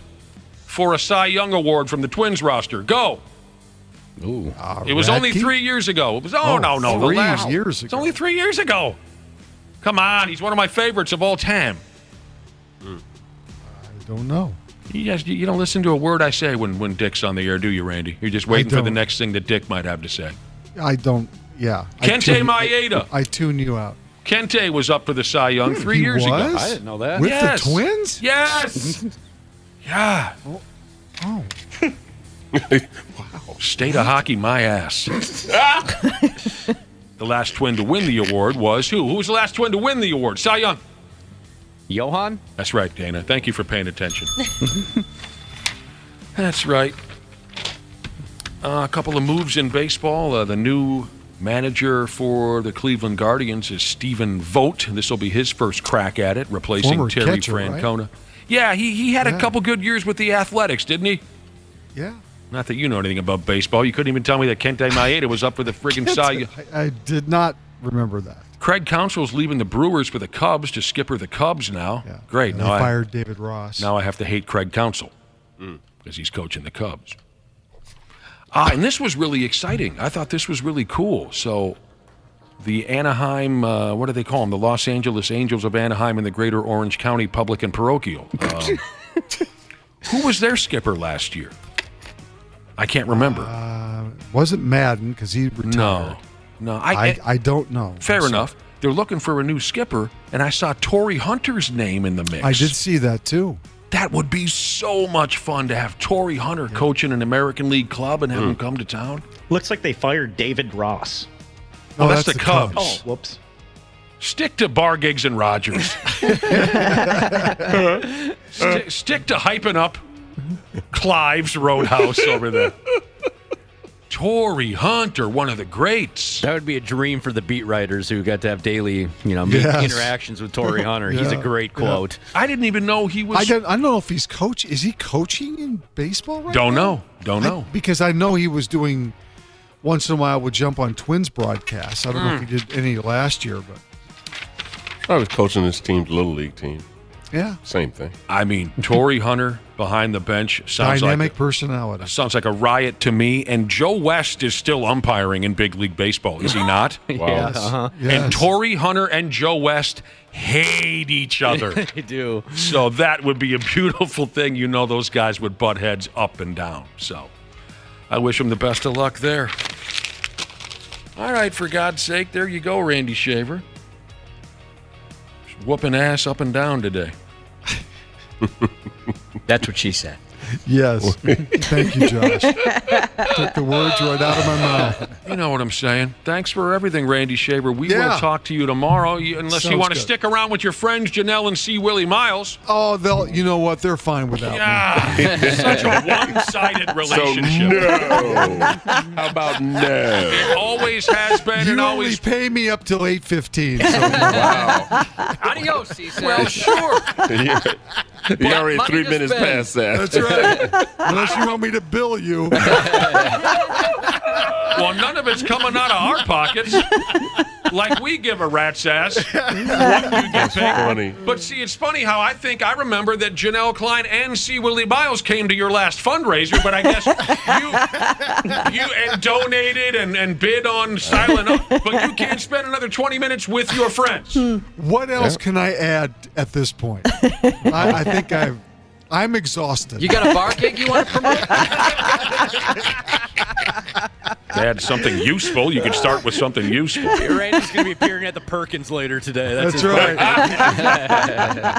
for a Cy Young Award from the Twins roster? Go. Ooh, it was only 3 years ago. It was no. 3 years ago. It's only 3 years ago. Come on, he's one of my favorites of all time. I don't know. You don't listen to a word I say when Dick's on the air, do you, Randy? You're just waiting for the next thing that Dick might have to say. I don't. Yeah. Kente Maeda. I tune you out. Kente was up for the Cy Young 3 years ago. I didn't know that. With the Twins? Yes. Yeah. Oh. Wow. State of hockey, my ass. The last Twin to win the award was who? Who was the last Twin to win the award? Cy Young. Johan? That's right, Dana. Thank you for paying attention. That's right. A couple of moves in baseball. The new manager for the Cleveland Guardians is Stephen Vogt. This will be his first crack at it, replacing Former Terry catcher, Francona. right? Yeah, he had a couple good years with the Athletics, didn't he? Yeah. Not that you know anything about baseball. You couldn't even tell me that Kente Maeda was up for the friggin' Cy Young. I did not remember that. Craig Counsell's leaving the Brewers for the Cubs to skipper the Cubs now. Yeah. Great. And Now they fired David Ross. Now I have to hate Craig Counsell because he's coaching the Cubs. And this was really exciting. I thought this was really cool. So the Anaheim, what do they call them? The Los Angeles Angels of Anaheim and the Greater Orange County Public and Parochial. Who was their skipper last year? I can't remember. Wasn't Madden because he retired. No. I don't know. Fair enough. They're looking for a new skipper, and I saw Torrey Hunter's name in the mix. I did see that too. That would be so much fun to have Torrey Hunter coaching an American League club and have him come to town. Looks like they fired David Ross. Oh, that's the Cubs. Oh, whoops. Stick to bar gigs and Rogers. Stick to hyping up Clive's Roadhouse over there. Torrey Hunter, one of the greats. That would be a dream for the beat writers who got to have daily, interactions with Torrey Hunter. He's a great quote. I didn't even know he was. I don't know if he's coaching. Is he coaching in baseball right Don't now? know. Because I know he was doing, once in a while would jump on Twins broadcasts. I don't know if he did any last year, but. I was coaching this team's little league team. Yeah. Same thing. I mean, Torrey Hunter behind the bench sounds Dynamic like personality. Sounds like a riot to me. And Joe West is still umpiring in big league baseball, is he not? Yes. Uh-huh. Yes. And Torrey Hunter and Joe West hate each other. They do. So that would be a beautiful thing. You know, those guys would butt heads up and down. So I wish them the best of luck there. All right, for God's sake, there you go, Randy Shaver. Whooping ass up and down today. That's what she said. Yes. Thank you, Josh. Took the words right out of my mouth. You know what I'm saying. Thanks for everything, Randy Shaver. We will talk to you tomorrow, unless you want to stick around with your friends, Janel and C Willi Myles. Oh, you know what? They're fine without me. Such a one-sided relationship. So no. How about no? It always has been You and only always. pay me up till 8:15. So Wow. Adios, he said. Well, sure. You're already money 3 to minutes spend. past that. That's right. Unless you want me to bill you. Well, none of it's coming out of our pockets. Like we give a rat's ass. What you get paid. Funny. But see, it's funny how I remember that Janel Klein and C Willi Myles came to your last fundraiser, but I guess you and donated and bid on Silent, but you can't spend another 20 minutes with your friends. What else can I add at this point? I think I'm exhausted. You got a bar gig you want to promote? Add something useful. You could start with something useful. Randy's going to be appearing at the Perkins later today. That's right.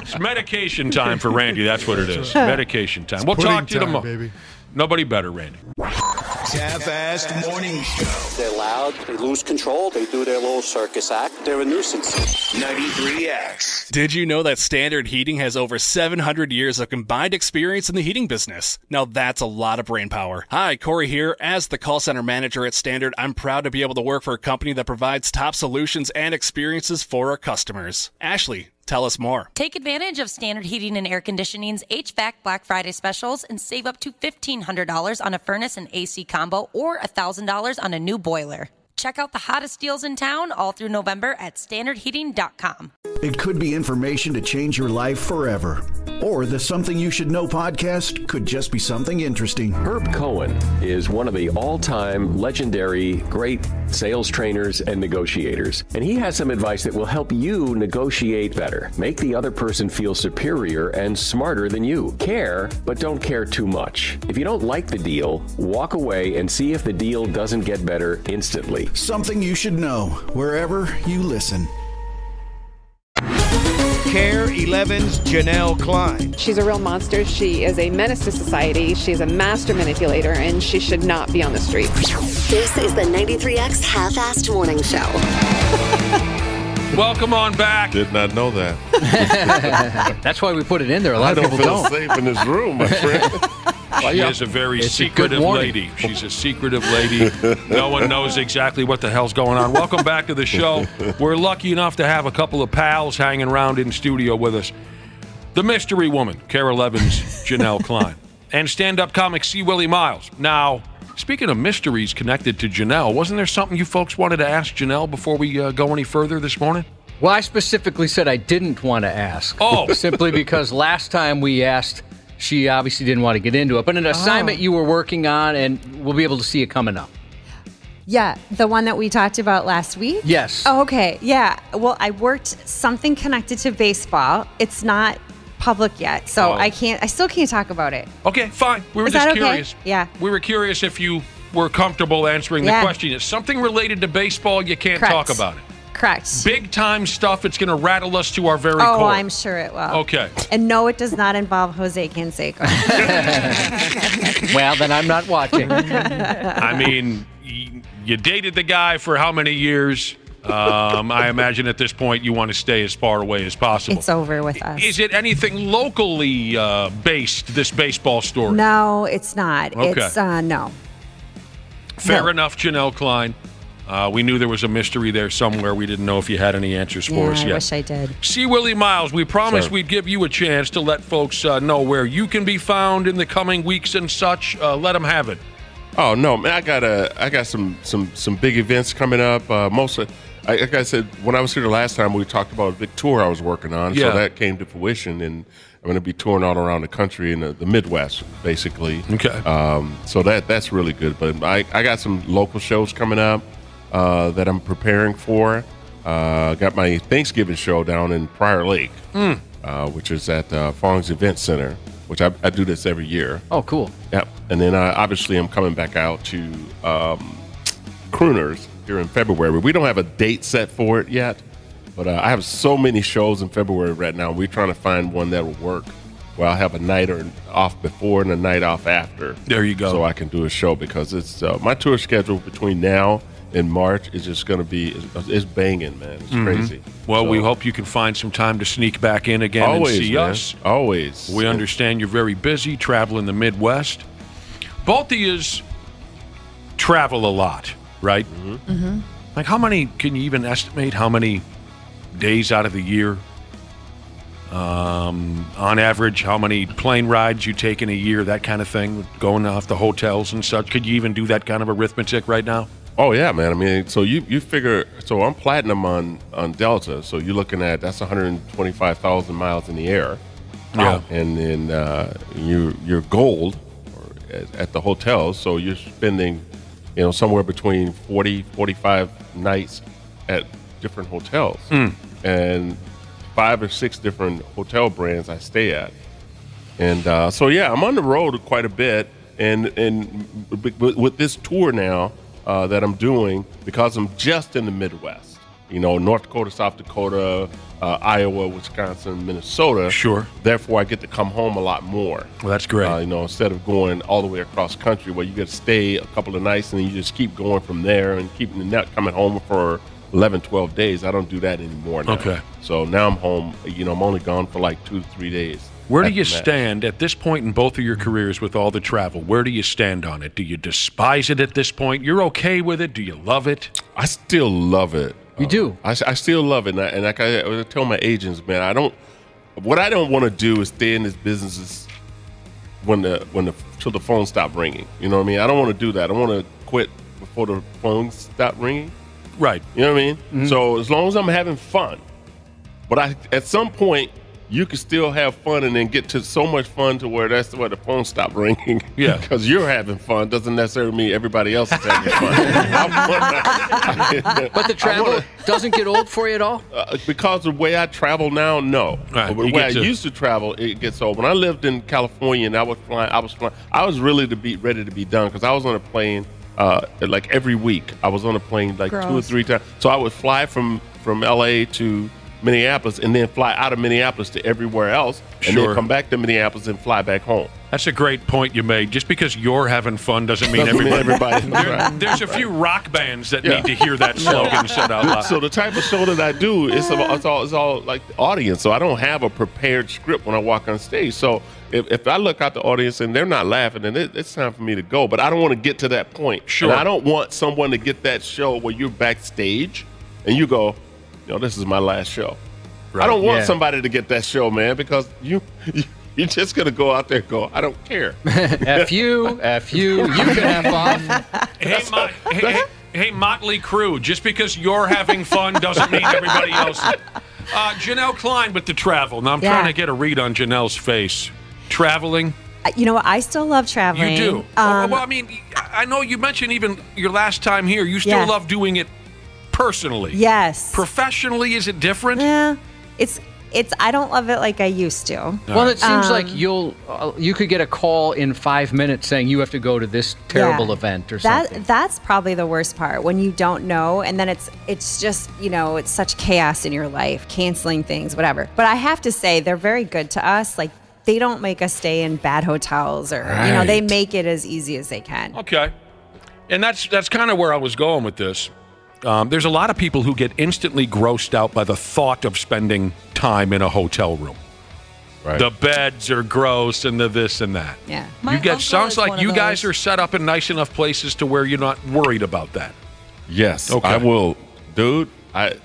It's medication time for Randy. That's what it is. Medication time. We'll Pudding talk to you time, tomorrow. baby. Nobody better, Randy. Half-assed morning show. They're loud, they lose control, they do their little circus act, they're a nuisance. 93X. Did you know that Standard Heating has over 700 years of combined experience in the heating business? Now that's a lot of brain power. Hi, Corey here. As the call center manager at Standard, I'm proud to be able to work for a company that provides top solutions and experiences for our customers. Ashley, tell us more. Take advantage of Standard Heating and Air Conditioning's HVAC Black Friday specials and save up to $1,500 on a furnace and AC combo or $1,000 on a new boiler. Check out the hottest deals in town all through November at standardheating.com. It could be information to change your life forever. Or the Something You Should Know podcast could just be something interesting. Herb Cohen is one of the all-time legendary great sales trainers and negotiators. And he has some advice that will help you negotiate better. Make the other person feel superior and smarter than you. Care, but don't care too much. If you don't like the deal, walk away and see if the deal doesn't get better instantly. Something You Should Know, wherever you listen. KARE 11's Janel Klein. She's a real monster. She is a menace to society. She's a master manipulator, and she should not be on the street. This is the 93X Half-Assed Morning Show. Welcome on back. Did not know that. That's why we put it in there. A lot I of don't people feel don't. safe in this room, my friend. She is a very It's a secretive good warning. lady. She's a secretive lady. No one knows exactly what the hell's going on. Welcome back to the show. We're lucky enough to have a couple of pals hanging around in studio with us. The mystery woman, KARE 11's Janel Klein, and stand-up comic C Willi Myles. Now, speaking of mysteries connected to Janel, wasn't there something you folks wanted to ask Janel before we go any further this morning? Well, I specifically said I didn't want to ask. Oh. Simply because last time we asked, she obviously didn't want to get into it. But an assignment you were working on, and we'll be able to see it coming up. Yeah, the one that we talked about last week? Yes. Oh, okay. Yeah. Well, I worked something connected to baseball. It's not public yet, so I still can't talk about it. Okay, fine. We were Is just that okay? curious. Yeah. We were curious if you were comfortable answering the question. It's something related to baseball, you can't Correct. talk about it. Correct. Big time stuff, it's going to rattle us to our very core. Oh, I'm sure it will. Okay. And no, it does not involve Jose Canseco. Well, then I'm not watching. I mean, you dated the guy for how many years? I imagine at this point you want to stay as far away as possible. It's over with us. Is it anything locally based, this baseball story? No, it's not. Okay. It's, no. Fair enough, Janel Klein. We knew there was a mystery there somewhere. We didn't know if you had any answers for us yet. I wish I did. C Willi Myles, we promised Sir. we'd give you a chance to let folks know where you can be found in the coming weeks and such. Let them have it. Oh no, man! I got some big events coming up. Mostly, like I said, when I was here the last time, we talked about a big tour I was working on. Yeah. So that came to fruition, and I'm going to be touring all around the country in the Midwest, basically. Okay. So that's really good. But I got some local shows coming up that I'm preparing for. Got my Thanksgiving show down in Prior Lake, which is at Fong's Event Center, which I do this every year. Oh, cool. Yep. And then obviously I'm coming back out to Crooners here in February. We don't have a date set for it yet, but I have so many shows in February right now. We're trying to find one that will work. Well, I'll have a night or off before and a night off after. There you go. So I can do a show because it's my tour schedule between now and March is just going to be it's banging, man. It's crazy. Well, we hope you can find some time to sneak back in again always, and see man. us. Always. We understand you're very busy traveling the Midwest. Both of yous travel a lot, right? Mm-hmm. Like, how many, can you even estimate how many days out of the year, on average, how many plane rides you take in a year, that kind of thing, going off the hotels and such? Could you even do that kind of arithmetic right now? Oh, yeah, man. I mean, so you figure, so I'm platinum on Delta, so you're looking at, that's 125,000 miles in the air. Yeah. And then you're gold at the hotels, so you're spending, somewhere between 40, 45 nights at different hotels. And 5 or 6 different hotel brands I stay at. And so, yeah, I'm on the road quite a bit. And with this tour now that I'm doing, because I'm just in the Midwest, North Dakota, South Dakota, Iowa, Wisconsin, Minnesota. Sure. Therefore, I get to come home a lot more. Well, that's great. Instead of going all the way across country where you get to stay a couple of nights and then you just keep going from there and keeping the net coming home for 11, 12 days. I don't do that anymore now. Okay. So now I'm home. I'm only gone for like 2 to 3 days. Where do you stand at this point in both of your careers with all the travel? Where do you stand on it? Do you despise it at this point? You're okay with it? Do you love it? I still love it. You do? I still love it. And like I tell my agents, man, what I don't want to do is stay in this business till the phone stop ringing. You know what I mean? I don't want to do that. I want to quit before the phone stop ringing. Right. You know what I mean? Mm-hmm. So as long as I'm having fun, but at some point you can still have fun and then get to so much fun to where that's where the phone stopped ringing. Yeah. Because you're having fun doesn't necessarily mean everybody else is having fun. But the travel doesn't get old for you at all? Because the way I travel now, no. Right. But the way I used to travel, it gets old. When I lived in California and I was flying, I was really ready to be done because I was on a plane like every week. I was on a plane like 2 or 3 times. So I would fly from LA to Minneapolis and then fly out of Minneapolis to everywhere else and then come back to Minneapolis and fly back home. That's a great point you made. Just because you're having fun doesn't mean everybody. There's a few rock bands that need to hear that slogan said out loud. So the type of show that I do is it's all like the audience. So I don't have a prepared script when I walk on stage. So if I look out the audience and they're not laughing, then it's time for me to go. But I don't want to get to that point. Sure. And I don't want someone to get that show where you're backstage and you go, this is my last show. Right. I don't want somebody to get that show, man, because you're just going to go out there and go, I don't care. F you, you can F off. Hey, Motley Crue, just because you're having fun doesn't mean everybody else is. Janel Klein with the travel. Now, I'm trying to get a read on Janel's face. Traveling? You know what? I still love traveling. You do? Well, I mean, I know you mentioned even your last time here, you still love doing it personally. Yes. Professionally, is it different? Yeah. It's I don't love it like I used to. Well, it seems like you could get a call in 5 minutes saying you have to go to this terrible event or something. That's probably the worst part, when you don't know, and then it's just, it's such chaos in your life, canceling things, whatever. But I have to say, they're very good to us. Like, they don't make us stay in bad hotels or, they make it as easy as they can. Okay. And that's kind of where I was going with this. There's a lot of people who get instantly grossed out by the thought of spending time in a hotel room. Right. The beds are gross and the this and that. Yeah. Sounds like you guys are set up in nice enough places to where you're not worried about that. Yes, okay. I will. Dude,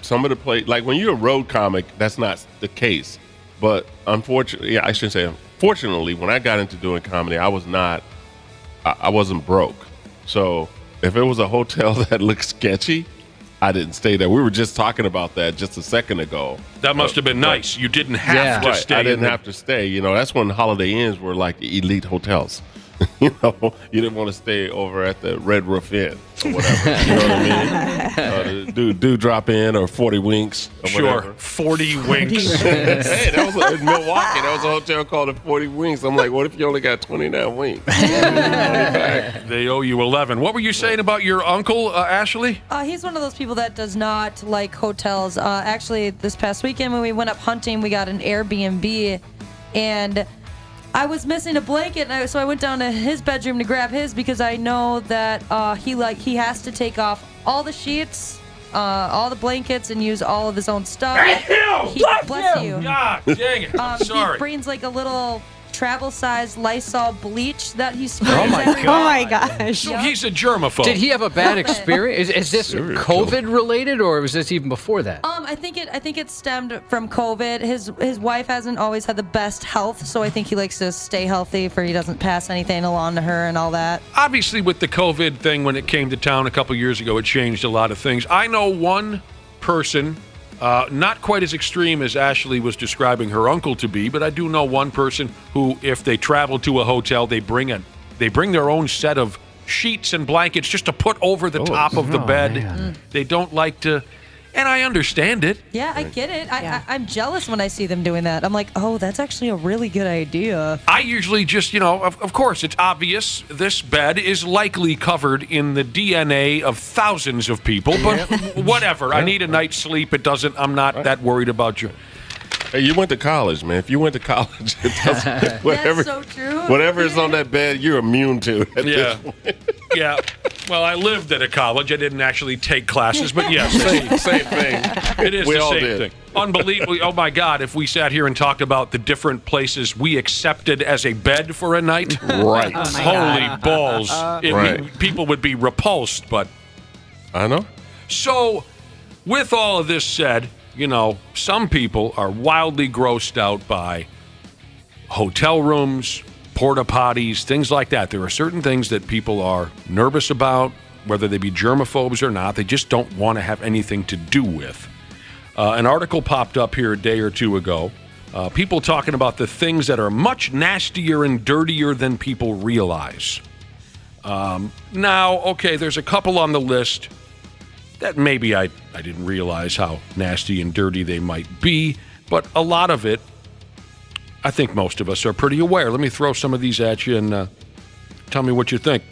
some of the places, like when you're a road comic, that's not the case. But unfortunately, I shouldn't say unfortunately, when I got into doing comedy, I wasn't broke. So if it was a hotel that looked sketchy, I didn't stay there. We were just talking about that just a second ago. That must have been nice. You didn't have to stay. I didn't have to stay. You know, that's when Holiday Inns were like the elite hotels. You know, you didn't want to stay over at the Red Roof Inn or whatever. You know what I mean? Do drop in or 40 Winks or whatever. 40 Winks. Hey, that was in Milwaukee. That was a hotel called the 40 Winks. I'm like, what if you only got 29 winks? They owe you 11. What were you saying about your uncle, Ashley? He's one of those people that does not like hotels. Actually, this past weekend when we went up hunting, we got an Airbnb, and I was missing a blanket, so I went down to his bedroom to grab his because I know that he has to take off all the sheets, all the blankets, and use all of his own stuff. Bless you. God dang it! I'm sorry. He brings like a little travel-sized Lysol bleach that he sprays. Oh my gosh! So he's a germaphobe. Did he have a bad experience? Is this COVID related, or was this even before that? I think it stemmed from COVID. His wife hasn't always had the best health, so I think he likes to stay healthy for he doesn't pass anything along to her and all that. Obviously, with the COVID thing, when it came to town a couple years ago, it changed a lot of things. I know one person, not quite as extreme as Ashley was describing her uncle to be, but I do know one person who, if they travel to a hotel, they bring their own set of sheets and blankets just to put over the top of the bed. They don't like to. And I understand it. Yeah, I get it. I'm jealous when I see them doing that. I'm like, oh, that's actually a really good idea. I usually just, of course, it's obvious this bed is likely covered in the DNA of thousands of people, but whatever. I need a night's sleep. I'm not that worried about you. Hey, you went to college, man. If you went to college, whatever, that's so true. Whatever is on that bed, you're immune to at this point. Yeah. Well, I lived at a college. I didn't actually take classes, but yes. Same thing. It is the same thing. Unbelievably. Oh, my God. If we sat here and talked about the different places we accepted as a bed for a night. Right. Holy balls. People would be repulsed, but. I know. So, with all of this said, some people are wildly grossed out by hotel rooms, porta potties, things like that. There are certain things that people are nervous about, whether they be germaphobes or not. They just don't want to have anything to do with. An article popped up here a day or two ago. People talking about the things that are much nastier and dirtier than people realize. Now, okay, there's a couple on the list that maybe I didn't realize how nasty and dirty they might be, but a lot of it, I think most of us are pretty aware. Let me throw some of these at you and tell me what you think.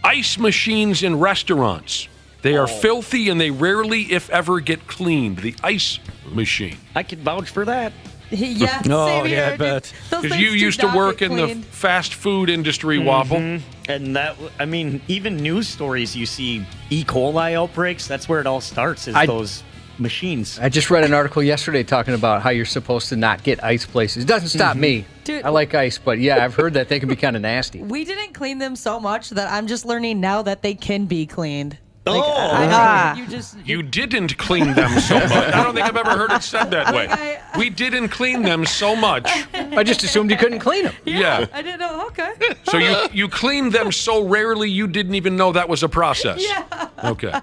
Ice machines in restaurants. They are filthy and they rarely, if ever, get cleaned. The ice machine. I could vouch for that. Yeah, same here. I bet. Because you used to work in the fast food industry, Wobble. And even news stories, you see E. coli outbreaks. That's where it all starts, is those machines. I just read an article yesterday talking about how you're supposed to not get ice places. It doesn't stop me. Dude, I like ice, but yeah, I've heard that they can be kind of nasty. We didn't clean them so much that I'm just learning now that they can be cleaned. You didn't clean them so much. I don't think I've ever heard it said that way. We didn't clean them so much. I just assumed you couldn't clean them. Yeah. I didn't know. Okay. So you cleaned them so rarely you didn't even know that was a process. Yeah. Okay.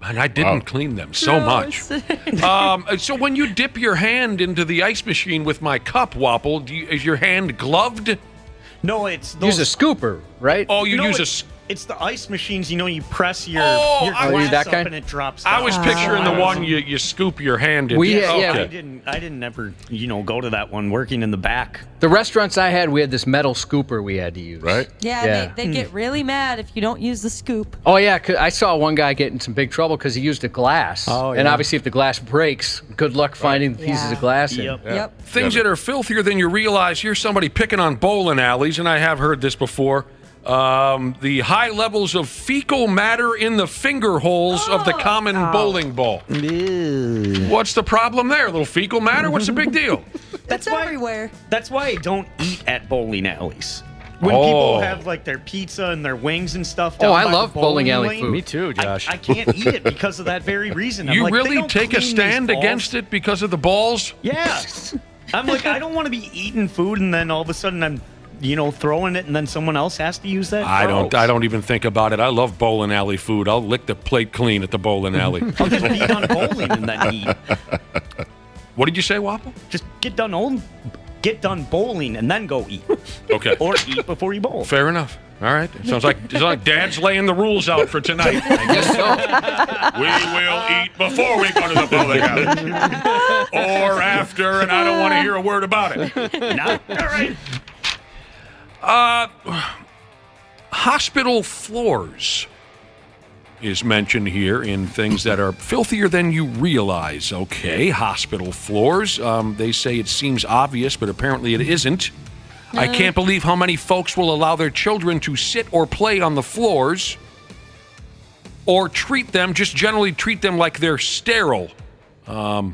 And I didn't clean them so much. So when you dip your hand into the ice machine with my cup, Wapple, is your hand gloved? No, it's use a scooper, right? Oh, use it's the ice machines. You press your glass that up kind? and it drops down. I was picturing the one you scoop your hand in. I didn't ever go to that one. Working in the back. The restaurants I had, we had this metal scooper we had to use. Right? Yeah. They get really mad if you don't use the scoop. Oh yeah, 'cause I saw one guy get in some big trouble because he used a glass. Oh, and obviously, if the glass breaks, good luck finding pieces of glass. Yep. Things that are filthier than you realize. Here's somebody picking on bowling alleys, and I have heard this before. The high levels of fecal matter in the finger holes of the common bowling ball. What's the problem there? A little fecal matter? What's the big deal? That's everywhere. That's why I don't eat at bowling alleys. When people have their pizza and their wings and stuff down I by love the bowling alley lane, food. Me too, Josh. I can't eat it because of that very reason. I'm You like, really they don't take a clean stand these balls. against it because of the balls? Yeah. I'm like, I don't want to be eating food and then all of a sudden I'm throwing it and then someone else has to use that? I don't even think about it. I love bowling alley food. I'll lick the plate clean at the bowling alley. I'll just be done bowling and then eat. What did you say, Wapple? Just get done bowling and then go eat. Okay. Or eat before you bowl. Fair enough. All right. It sounds like Dad's laying the rules out for tonight. I guess so. We will eat before we go to the bowling alley. Or after, and I don't want to hear a word about it. No? All right. Hospital floors is mentioned here in things that are filthier than you realize. Okay, hospital floors. They say it seems obvious, but apparently it isn't. I can't believe how many folks will allow their children to sit or play on the floors or generally treat them like they're sterile. All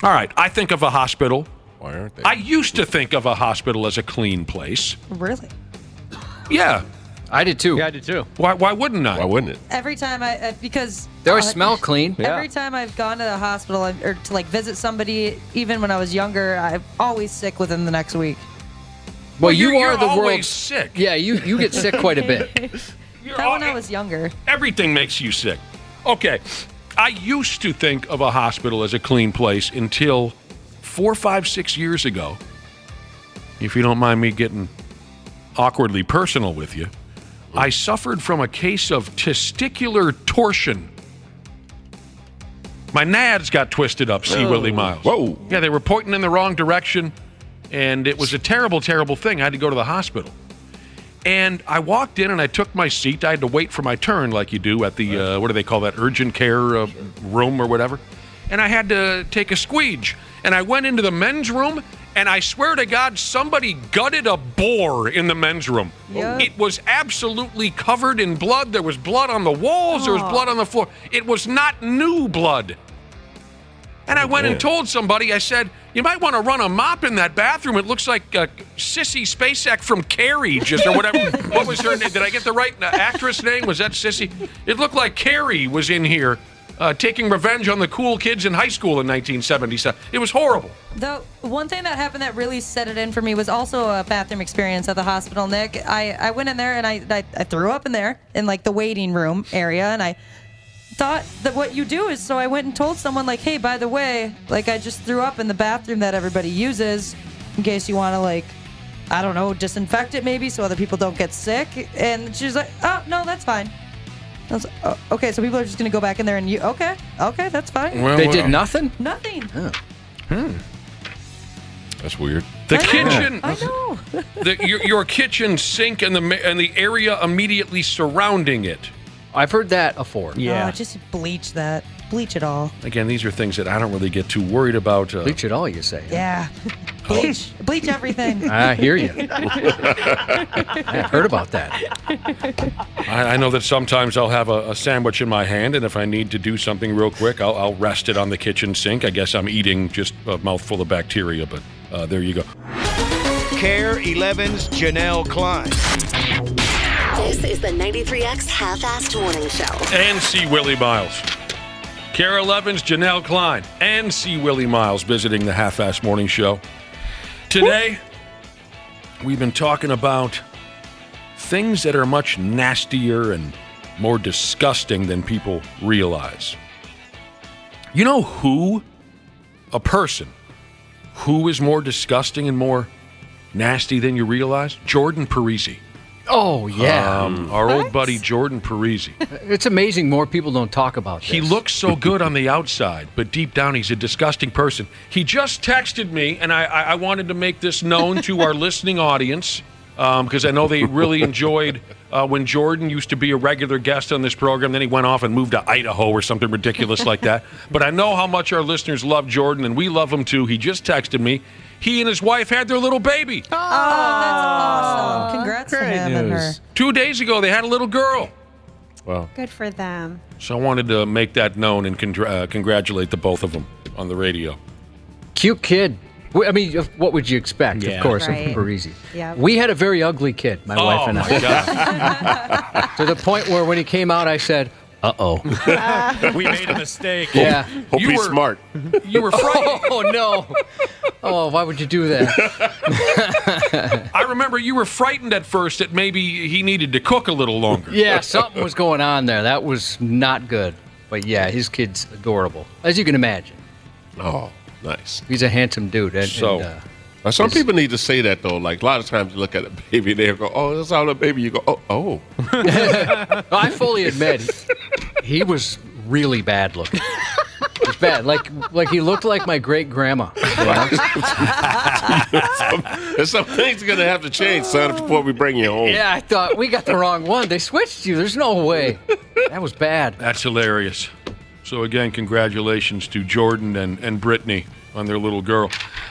right, I think of a hospital. Why aren't they? I used to think of a hospital as a clean place. Really? Yeah. I did too. Yeah, I did too. Why wouldn't I? Why wouldn't it? Every time because They always smell clean. Every time I've gone to the hospital or to visit somebody, even when I was younger, I'm always sick within the next week. Well, you are you're the always world's sick. Yeah, you get sick quite a bit. Not when I was younger. Everything makes you sick. Okay, I used to think of a hospital as a clean place until 4, 5, 6 years ago. If you don't mind me getting awkwardly personal with you, I suffered from a case of testicular torsion. My nads got twisted up, C Willi Myles. Whoa. Yeah, they were pointing in the wrong direction, and it was a terrible, terrible thing. I had to go to the hospital. And I walked in and I took my seat. I had to wait for my turn like you do at the, what do they call that, urgent care room or whatever. And I had to take a squeege. And I went into the men's room, and I swear to God, somebody gutted a boar in the men's room. Yep. It was absolutely covered in blood. There was blood on the walls. There was blood on the floor. It was not new blood. And I went and told somebody, I said, you might want to run a mop in that bathroom. It looks like Sissy Spacek from KARE, or whatever. What was her name? Did I get the right actress name? Was that Sissy? It looked like KARE was in here taking revenge on the cool kids in high school in 1977. It was horrible. The one thing that happened that really set it in for me was also a bathroom experience at the hospital, Nick. I went in there and I threw up in there in the waiting room area, and I thought that what you do is, so I went and told someone hey, by the way, I just threw up in the bathroom that everybody uses in case you want to I don't know, disinfect it maybe so other people don't get sick. And she's like, oh, no, that's fine. I was like, oh, okay, so people are just going to go back in there and okay, that's fine. Well, they did nothing? Nothing. Oh. That's weird. The kitchen. I know. Your kitchen sink and the area immediately surrounding it. I've heard that before. Yeah. Oh, just bleach that. Bleach it all. Again, these are things that I don't really get too worried about. Bleach it all, you say? Yeah. Bleach. Bleach everything. I hear you. I've heard about that. I know that sometimes I'll have a sandwich in my hand, and if I need to do something real quick, I'll rest it on the kitchen sink. I guess I'm eating just a mouthful of bacteria, but there you go. KARE 11's Janel Klein. This is the 93X Half-Assed Morning Show. And C Willi Myles. KARE 11's Janel Klein and C Willi Myles visiting the Half-Assed Morning Show. Today, we've been talking about things that are much nastier and more disgusting than people realize. You know who? A person who is more disgusting and more nasty than you realize? Jordan Parisi. Oh, yeah. Our old buddy Jordan Parisi. It's amazing more people don't talk about this. He looks so good on the outside, but deep down he's a disgusting person. He just texted me, and I wanted to make this known to our listening audience because I know they really enjoyed when Jordan used to be a regular guest on this program. Then he went off and moved to Idaho or something ridiculous like that. But I know how much our listeners love Jordan, and we love him too. He just texted me. He and his wife had their little baby. Oh, that's awesome. Congrats to him and her. 2 days ago, they had a little girl. Well, Good for them. So I wanted to make that known and congratulate the both of them on the radio. Cute kid. I mean, what would you expect, Yeah. of course, Right. of Parisi? Yep. We had a very ugly kid, my wife and I. My God. To the point where when he came out, I said, Uh-oh. We made a mistake. Yeah. Hope he's smart. You were frightened. Oh, no. Oh, why would you do that? I remember you were frightened at first that maybe he needed to cook a little longer. Yeah, something was going on there. That was not good. But, yeah, his kid's adorable, as you can imagine. Oh, nice. He's a handsome dude. Now, some people need to say that, though. Like, a lot of times you look at a baby, they go, oh, that's all a baby. You go, oh. I fully admit, he was really bad looking. It was bad. Like he looked like my great-grandma. There's some things going to have to change, son, before we bring you home. Yeah, I thought we got the wrong one. They switched you. There's no way. That was bad. That's hilarious. So, again, congratulations to Jordan and Brittany on their little girl.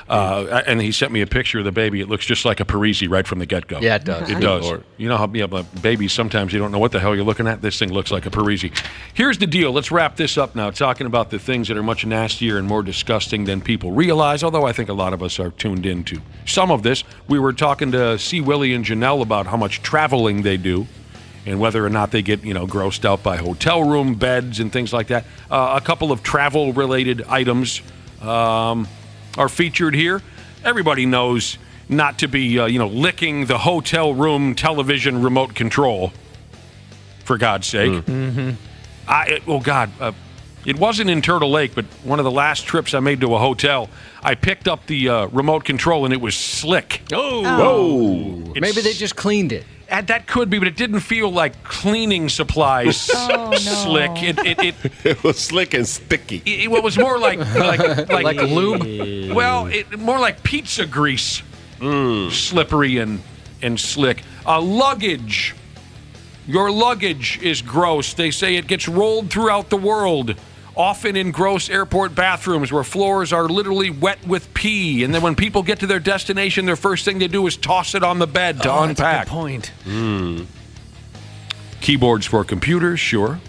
And he sent me a picture of the baby. It looks just like a Parisi right from the get-go. Yeah, it does. It does. You know how babies, sometimes you don't know what the hell you're looking at? This thing looks like a Parisi. Here's the deal. Let's wrap this up now, talking about the things that are much nastier and more disgusting than people realize, although I think a lot of us are tuned into some of this. We were talking to C Willi and Janel about how much traveling they do and whether or not they get, grossed out by hotel room beds and things like that. A couple of travel-related items are featured here. Everybody knows not to be, licking the hotel room television remote control, for God's sake. Mm-hmm. It wasn't in Turtle Lake, but one of the last trips I made to a hotel, I picked up the remote control, and it was slick. Oh. Maybe they just cleaned it. That could be, but it didn't feel like cleaning supplies slick. It was slick and sticky. It was more like lube. Well, more like pizza grease, slippery and slick. Luggage. Your luggage is gross. They say it gets rolled throughout the world, often in gross airport bathrooms where floors are literally wet with pee. And then when people get to their destination, their first thing they do is toss it on the bed to unpack. That's a good point. Keyboards for computers, sure.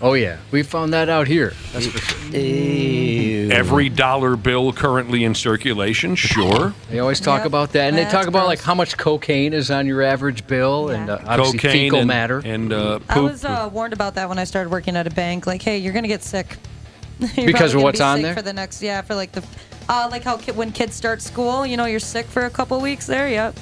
Oh, yeah. We found that out here. That's for sure. Every dollar bill currently in circulation, sure. They always talk about that. And they talk about like how much cocaine is on your average bill and obviously cocaine fecal matter. And poop. I was warned about that when I started working at a bank. Like, hey, you're going to get sick. Because of what's on there? For the next, for like the, like how when kids start school, you're sick for a couple weeks there. Yep.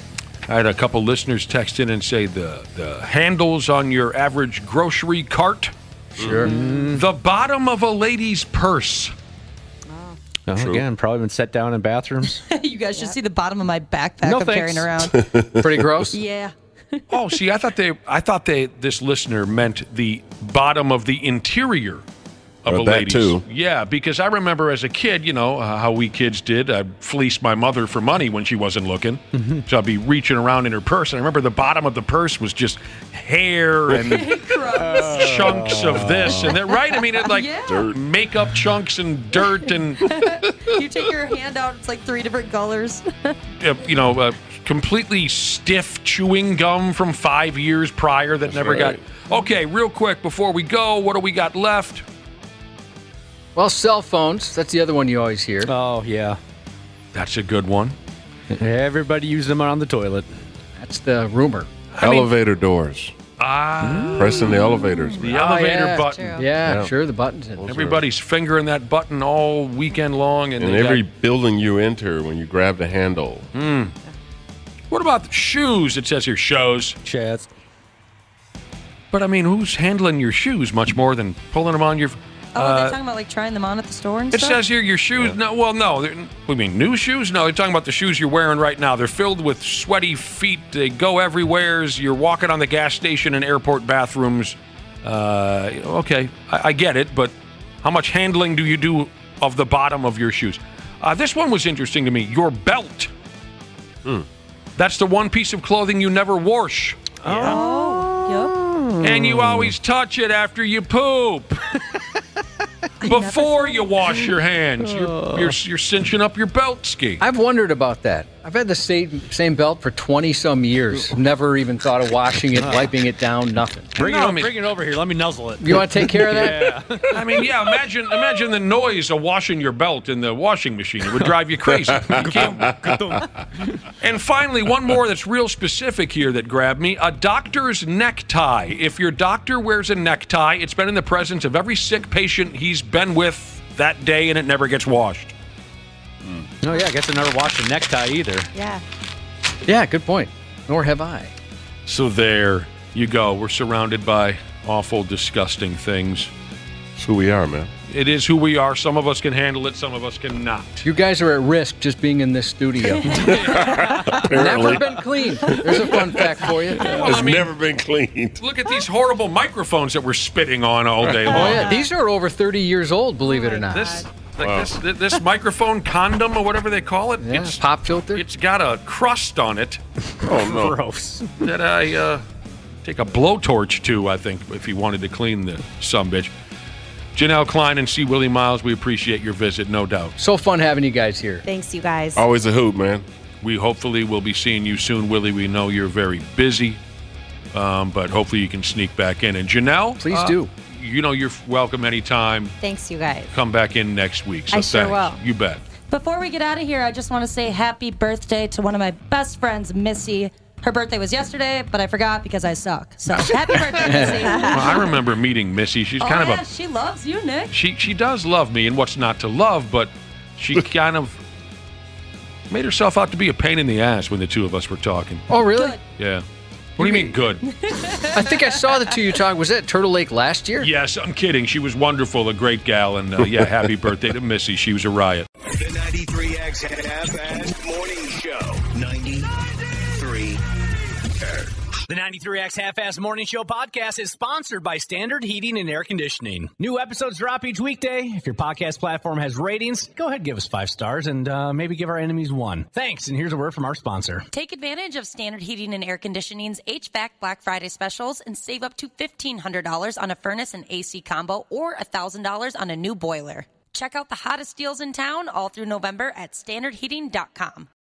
I had a couple listeners text in and say the handles on your average grocery cart. Sure. The bottom of a lady's purse. Again, probably been set down in bathrooms. You guys should see the bottom of my backpack I'm carrying around. Pretty gross. Yeah. Oh, see, I thought this listener meant the bottom of the interior of a lady's. Too. Yeah, because I remember as a kid, how we kids did. I'd fleece my mother for money when she wasn't looking. Mm-hmm. So I'd be reaching around in her purse. And I remember the bottom of the purse was just hair and chunks of this and that. Right? I mean, dirt, makeup chunks and dirt and. You take your hand out, it's like 3 different colors. Completely stiff chewing gum from 5 years prior that never got. Okay, real quick before we go, what do we got left? Well, cell phones. That's the other one you always hear. Oh, yeah. That's a good one. Everybody uses them on the toilet. That's the rumor. Elevator doors. Pressing the elevators. The elevator button. True. Yeah, sure, the button's in. Everybody's fingering that button all weekend long. And every building you enter when you grab the handle. What about the shoes? It says here, shows. Chats. But, I mean, who's handling your shoes much more than pulling them on your... are they talking about like trying them on at the store and stuff? It says here your shoes. Yeah. No. We mean new shoes? No, they're talking about the shoes you're wearing right now. They're filled with sweaty feet. They go everywhere. You're walking on the gas station and airport bathrooms. Okay, I get it, but how much handling do you do of the bottom of your shoes? This one was interesting to me. Your belt. That's the one piece of clothing you never wash. Oh. Yep. And you always touch it after you poop. Before you wash your hands, you're cinching up your belt ski. I've wondered about that. I've had the same belt for 20-some years. Never even thought of washing it, wiping it down, nothing. Bring it over here. Let me nuzzle it. You want to take care of that? Yeah. I mean, yeah, imagine the noise of washing your belt in the washing machine. It would drive you crazy. You can't. And finally, one more that's real specific here that grabbed me. A doctor's necktie. If your doctor wears a necktie, it's been in the presence of every sick patient he's been with that day, and it never gets washed. Oh, yeah, I guess I never washed a necktie either. Yeah. Yeah, good point. Nor have I. So there you go. We're surrounded by awful, disgusting things. It's who we are, man. It is who we are. Some of us can handle it. Some of us cannot. You guys are at risk just being in this studio. Never been cleaned. There's a fun fact for you. It's never been cleaned. Look at these horrible microphones that we're spitting on all day long. Oh, yeah. These are over 30 years old, believe it or not. This microphone condom or whatever they call it. Yeah, it's pop filter. It's got a crust on it. Oh, no. Gross. That I take a blowtorch to, I think, if you wanted to clean the sumbitch. Janel Klein and C Willi Myles, we appreciate your visit, no doubt. So fun having you guys here. Thanks, you guys. Always a hoot, man. We hopefully will be seeing you soon, Willie. We know you're very busy, but hopefully you can sneak back in. And Janel, please do. You know you're welcome anytime. Thanks, you guys. Come back in next week. So I sure thanks. will. You bet. Before we get out of here, I just want to say happy birthday to one of my best friends, Missy. Her birthday was yesterday, but I forgot because I suck. So happy birthday, Missy. Well, I remember meeting Missy. She's kind of she loves you, Nick. She does love me, and what's not to love, but she kind of made herself out to be a pain in the ass when the two of us were talking. Oh, really? Good. Yeah. What do you mean good? I think I saw the two you talking. Was that Turtle Lake last year? Yes, I'm kidding. She was wonderful, a great gal, and yeah, happy birthday to Missy. She was a riot. The 93X Half-Assed Morning Show. 93. The 93X Half-Ass Morning Show podcast is sponsored by Standard Heating and Air Conditioning. New episodes drop each weekday. If your podcast platform has ratings, go ahead and give us 5 stars and maybe give our enemies 1. Thanks, and here's a word from our sponsor. Take advantage of Standard Heating and Air Conditioning's HVAC Black Friday specials and save up to $1,500 on a furnace and AC combo or $1,000 on a new boiler. Check out the hottest deals in town all through November at standardheating.com.